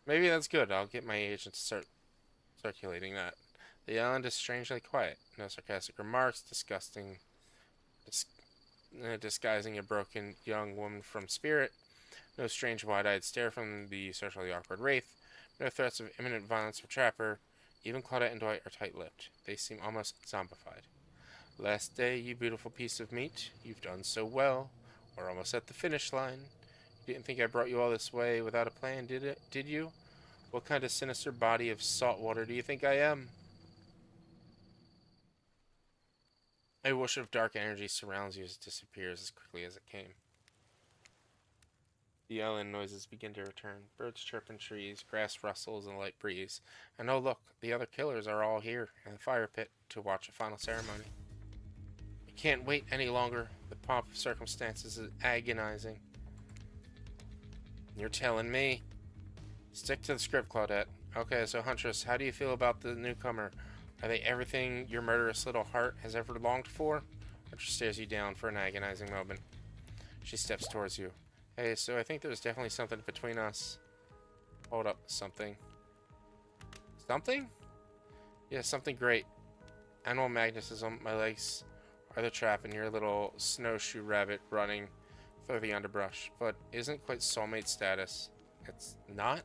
maybe that's good. I'll get my agent to start circulating that. The island is strangely quiet. No sarcastic remarks, disguising a broken young woman from spirit. No strange wide-eyed stare from the socially awkward wraith. No threats of imminent violence or trapper. Even Claudette and Dwight are tight-lipped. They seem almost zombified. Last day, you beautiful piece of meat. You've done so well. We're almost at the finish line. You didn't think I brought you all this way without a plan, did you? What kind of sinister body of salt water do you think I am? A whoosh of dark energy surrounds you as it disappears as quickly as it came. The island noises begin to return. Birds chirp in trees, grass rustles in a light breeze. And oh look, the other killers are all here in the fire pit to watch a final ceremony. I can't wait any longer. The pomp of circumstances is agonizing. You're telling me. Stick to the script, Claudette. Okay, so Huntress, how do you feel about the newcomer? Are they everything your murderous little heart has ever longed for? Huntress stares you down for an agonizing moment. She steps towards you. Hey, so I think there's definitely something between us. Hold up, something. Something? Yeah, something great. Animal magnetism, my legs are the trap, and you're a little snowshoe rabbit running through the underbrush. But isn't quite soulmate status. It's not?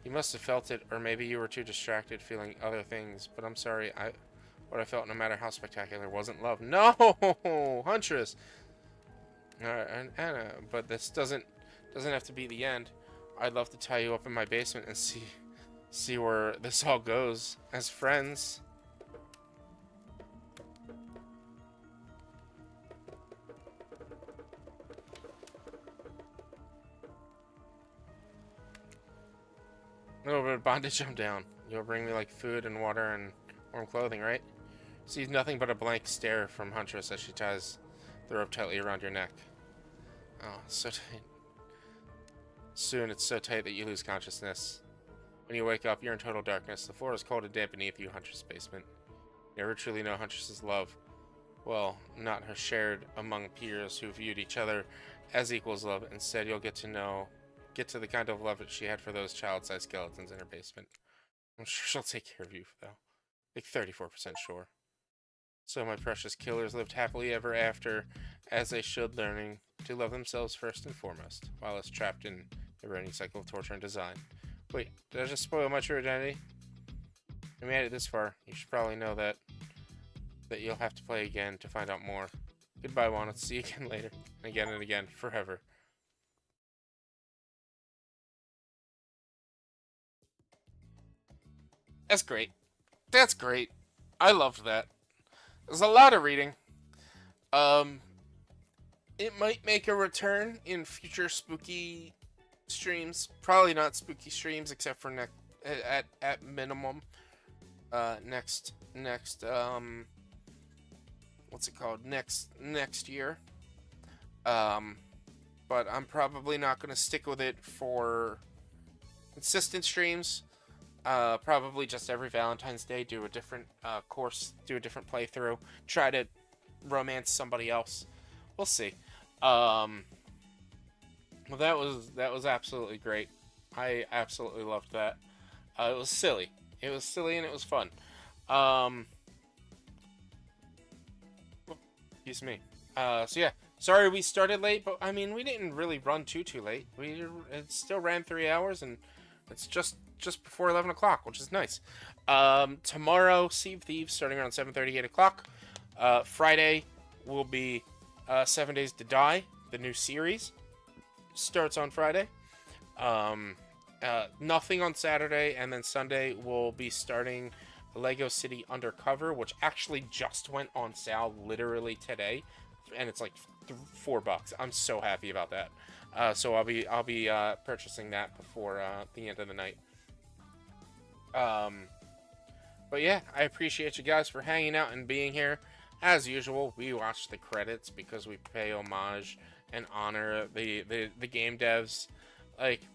You must have felt it, or maybe you were too distracted feeling other things. But I'm sorry, what I felt, no matter how spectacular, wasn't love. No, Huntress. Anna, but this doesn't have to be the end. I'd love to tie you up in my basement and see where this all goes as friends. A little bit of bondage, I'm down. You'll bring me like food and water and warm clothing, right? Sees nothing but a blank stare from Huntress as she ties the rope tightly around your neck. Oh, so tight. Soon it's so tight that you lose consciousness. When you wake up, you're in total darkness. The floor is cold and damp beneath you, Huntress' basement. You never truly know Huntress' love. Well, not her shared among peers who viewed each other as equals love. Instead, you'll get to the kind of love that she had for those child-sized skeletons in her basement. I'm sure she'll take care of you, though. Like 34% sure. So my precious killers lived happily ever after, as they should, learning to love themselves first and foremost, while it's trapped in the running cycle of torture and design. Wait, did I just spoil my true identity? I made it this far. You should probably know that that you'll have to play again to find out more. Goodbye, Juan. See you again later. And again, forever. That's great. That's great. I loved that. There's a lot of reading. Um, it might make a return in future spooky streams. Probably not spooky streams, except for at minimum. Next what's it called? Next year. Um, but I'm probably not gonna stick with it for consistent streams. Probably just every Valentine's Day, do a different course, do a different playthrough, try to romance somebody else. We'll see. Well, that was absolutely great. I absolutely loved that. It was silly. It was silly and it was fun. Um, Excuse me. So yeah, sorry we started late, but I mean we didn't really run too late. It still ran 3 hours, and it's just before 11 o'clock, which is nice. Tomorrow, Sea of Thieves, starting around 7:30, 8 o'clock. Friday will be 7 Days to Die. The new series starts on Friday. Nothing on Saturday, and then Sunday will be starting Lego City Undercover, which actually just went on sale literally today, and it's like $4. I'm so happy about that. So I'll be purchasing that before the end of the night. But yeah, I appreciate you guys for hanging out and being here. As usual, we watch the credits because we pay homage and honor the game devs. Like,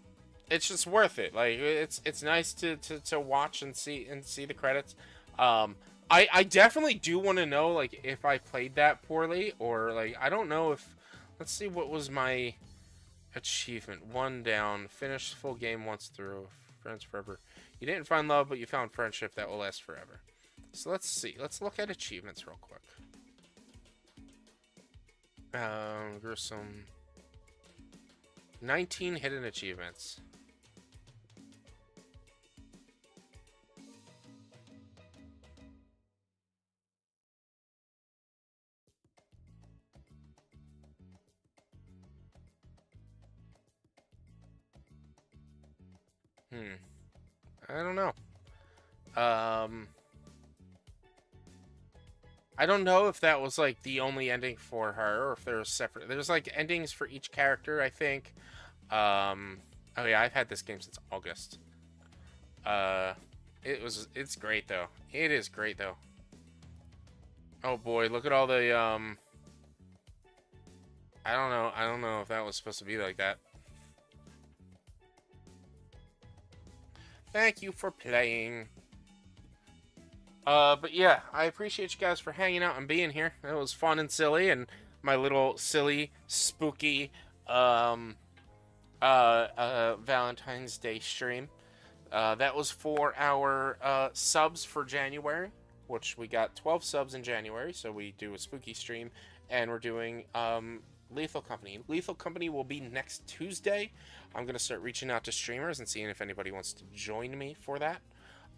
it's just worth it. Like, it's nice to watch and see the credits. I definitely do want to know, like, if I played that poorly, or like, I don't know if, let's see, what was my achievement. 1 down, finish full game once through, friends forever. You didn't find love, but you found friendship that will last forever. So let's see. Let's look at achievements real quick. Gruesome. 19 hidden achievements. I don't know. Um, I don't know if that was like the only ending for her, or if there's separate. There's like endings for each character, I think. Oh yeah, I've had this game since August. Uh, it's great though. It is great though. Oh boy, look at all the I don't know. I don't know if that was supposed to be like that. Thank you for playing. But yeah, I appreciate you guys for hanging out and being here. It was fun and silly, and my little silly, spooky, Valentine's Day stream. That was for our subs for January, which we got 12 subs in January, so we do a spooky stream, and we're doing Lethal Company. Lethal Company will be next Tuesday. I'm going to start reaching out to streamers and seeing if anybody wants to join me for that.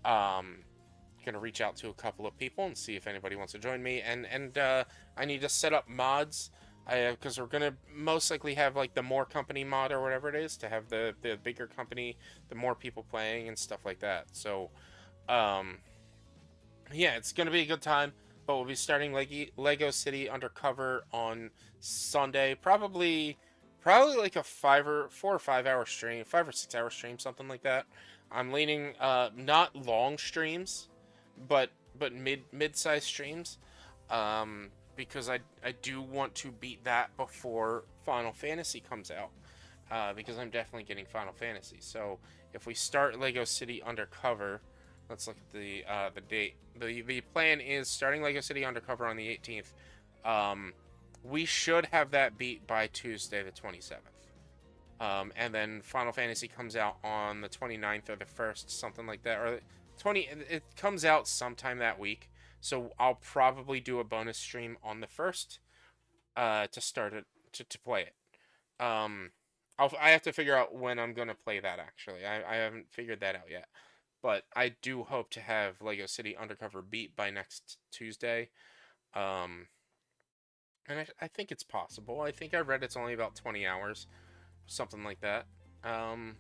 Going to reach out to a couple of people and see if anybody wants to join me, and I need to set up mods, because we're gonna most likely have like the more company mod or whatever it is, to have the bigger company, the more people playing and stuff like that. So yeah, it's gonna be a good time. But we'll be starting Lego City Undercover on Sunday, probably like a 4 or 5 hour stream, 5 or 6 hour stream, something like that. I'm leaning not long streams, but mid-sized streams, because I do want to beat that before Final Fantasy comes out, because I'm definitely getting Final Fantasy. So if we start Lego City Undercover, let's look at the date. The plan is starting Lego City Undercover on the 18th. We should have that beat by Tuesday the 27th. And then Final Fantasy comes out on the 29th or the 1st, something like that, or 20. It comes out sometime that week, so I'll probably do a bonus stream on the 1st, to start it, to play it. I have to figure out when I'm gonna play that. Actually, I haven't figured that out yet, but I do hope to have Lego City Undercover beat by next Tuesday. And I think it's possible. I think I read it's only about 20 hours, something like that.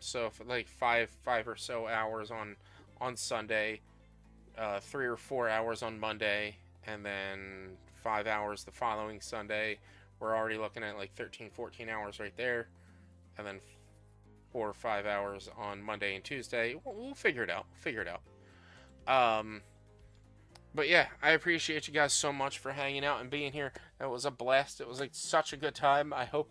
So for like five or so hours on Sunday, 3 or 4 hours on Monday, and then 5 hours the following Sunday. We're already looking at like 13, 14 hours right there, and then 4 or 5 hours on Monday and Tuesday. We'll figure it out. Figure it out. Um, but yeah, I appreciate you guys so much for hanging out and being here. It was a blast. It was like such a good time. I hope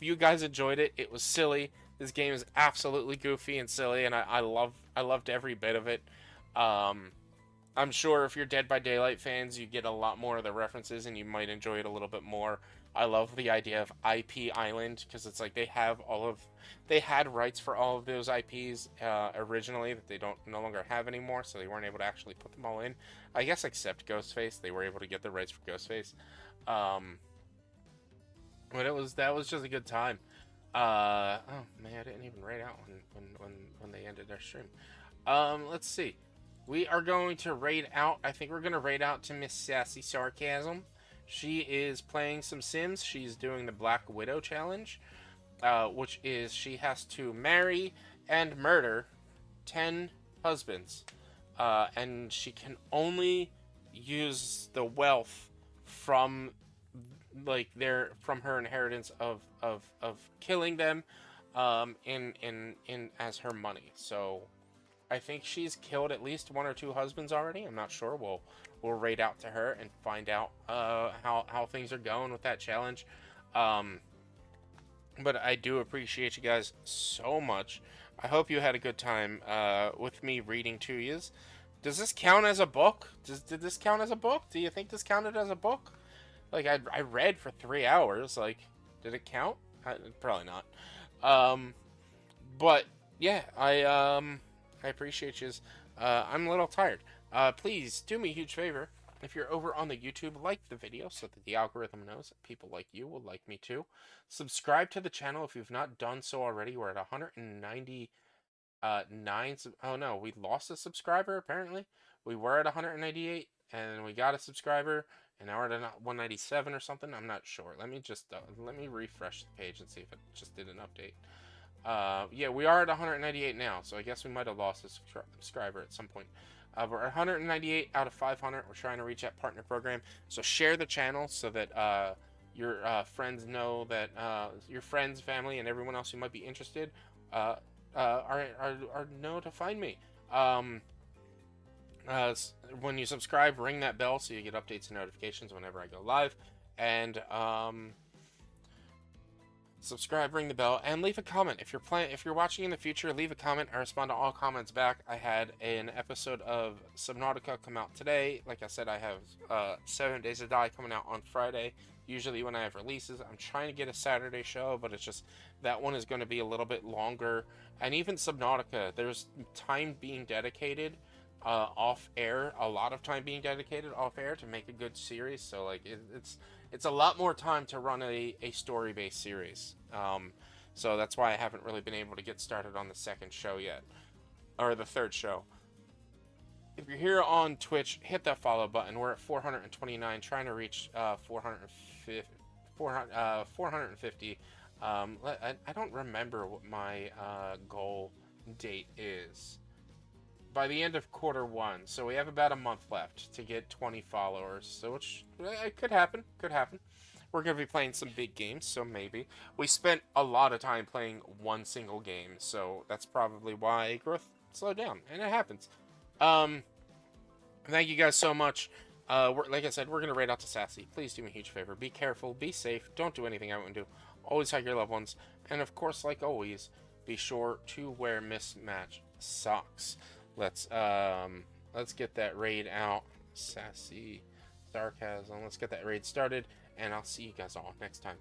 you guys enjoyed it. It was silly. This game is absolutely goofy and silly, and I loved every bit of it. Um, I'm sure if you're Dead by Daylight fans, you get a lot more of the references and you might enjoy it a little bit more. I love the idea of IP Island because it's like they had rights for all of those IPs originally that they don't no longer have anymore, so they weren't able to actually put them all in. I guess except Ghostface, they were able to get the rights for Ghostface. Um, but that was just a good time. Oh man, I didn't even write out when they ended their stream. Let's see. We are going to raid out. I think we're going to raid out to Miss Sassy Sarcasm. She is playing some Sims. She's doing the Black Widow challenge, which is she has to marry and murder 10 husbands. And she can only use the wealth from from her inheritance of killing them in as her money. So I think she's killed at least 1 or 2 husbands already. I'm not sure. We'll raid out to her and find out how things are going with that challenge. But I do appreciate you guys so much. I hope you had a good time with me reading to you. Does this count as a book? Did this count as a book? Do you think this counted as a book? Like I read for 3 hours. Like, did it count? Probably not. But yeah, I appreciate you. I'm a little tired. Please do me a huge favor. If you're over on the YouTube, like the video so that the algorithm knows that people like you will like me too. Subscribe to the channel if you've not done so already. We're at 199. Oh no, we lost a subscriber apparently. We were at 198 and we got a subscriber, and now we're at 197 or something. I'm not sure. Let me refresh the page and see if it just did an update. Yeah, we are at 198 now, so I guess we might have lost a subscriber at some point. We're at 198 out of 500. We're trying to reach that partner program. So share the channel so that your friends know that your friends, family, and everyone else who might be interested are know to find me. When you subscribe, ring that bell so you get updates and notifications whenever I go live. And subscribe, ring the bell, and leave a comment. If you're watching in the future, leave a comment. I respond to all comments back. I had an episode of Subnautica come out today. Like I said, I have 7 Days to Die coming out on Friday. Usually when I have releases, I'm trying to get a Saturday show, but it's just that one is going to be a little bit longer. And even Subnautica, there's time being dedicated off air, a lot of time being dedicated off air to make a good series. So like it's a lot more time to run a story-based series. So that's why I haven't really been able to get started on the second show yet, or the third show. If you're here on Twitch, hit that follow button. We're at 429, trying to reach 450. 450. I don't remember what my goal date is. By the end of Q1, so we have about a month left to get 20 followers. So which it could happen. Could happen. We're gonna be playing some big games, so maybe. We spent a lot of time playing one single game, so that's probably why growth slowed down, and it happens. Thank you guys so much. Like I said, we're gonna raid out to Sassy. Please do me a huge favor. Be careful. Be safe. Don't do anything I wouldn't do. Always hug your loved ones, and of course, like always, be sure to wear mismatched socks. Let's get that raid out. Sassy Sarcasm. Let's get that raid started, and I'll see you guys all next time.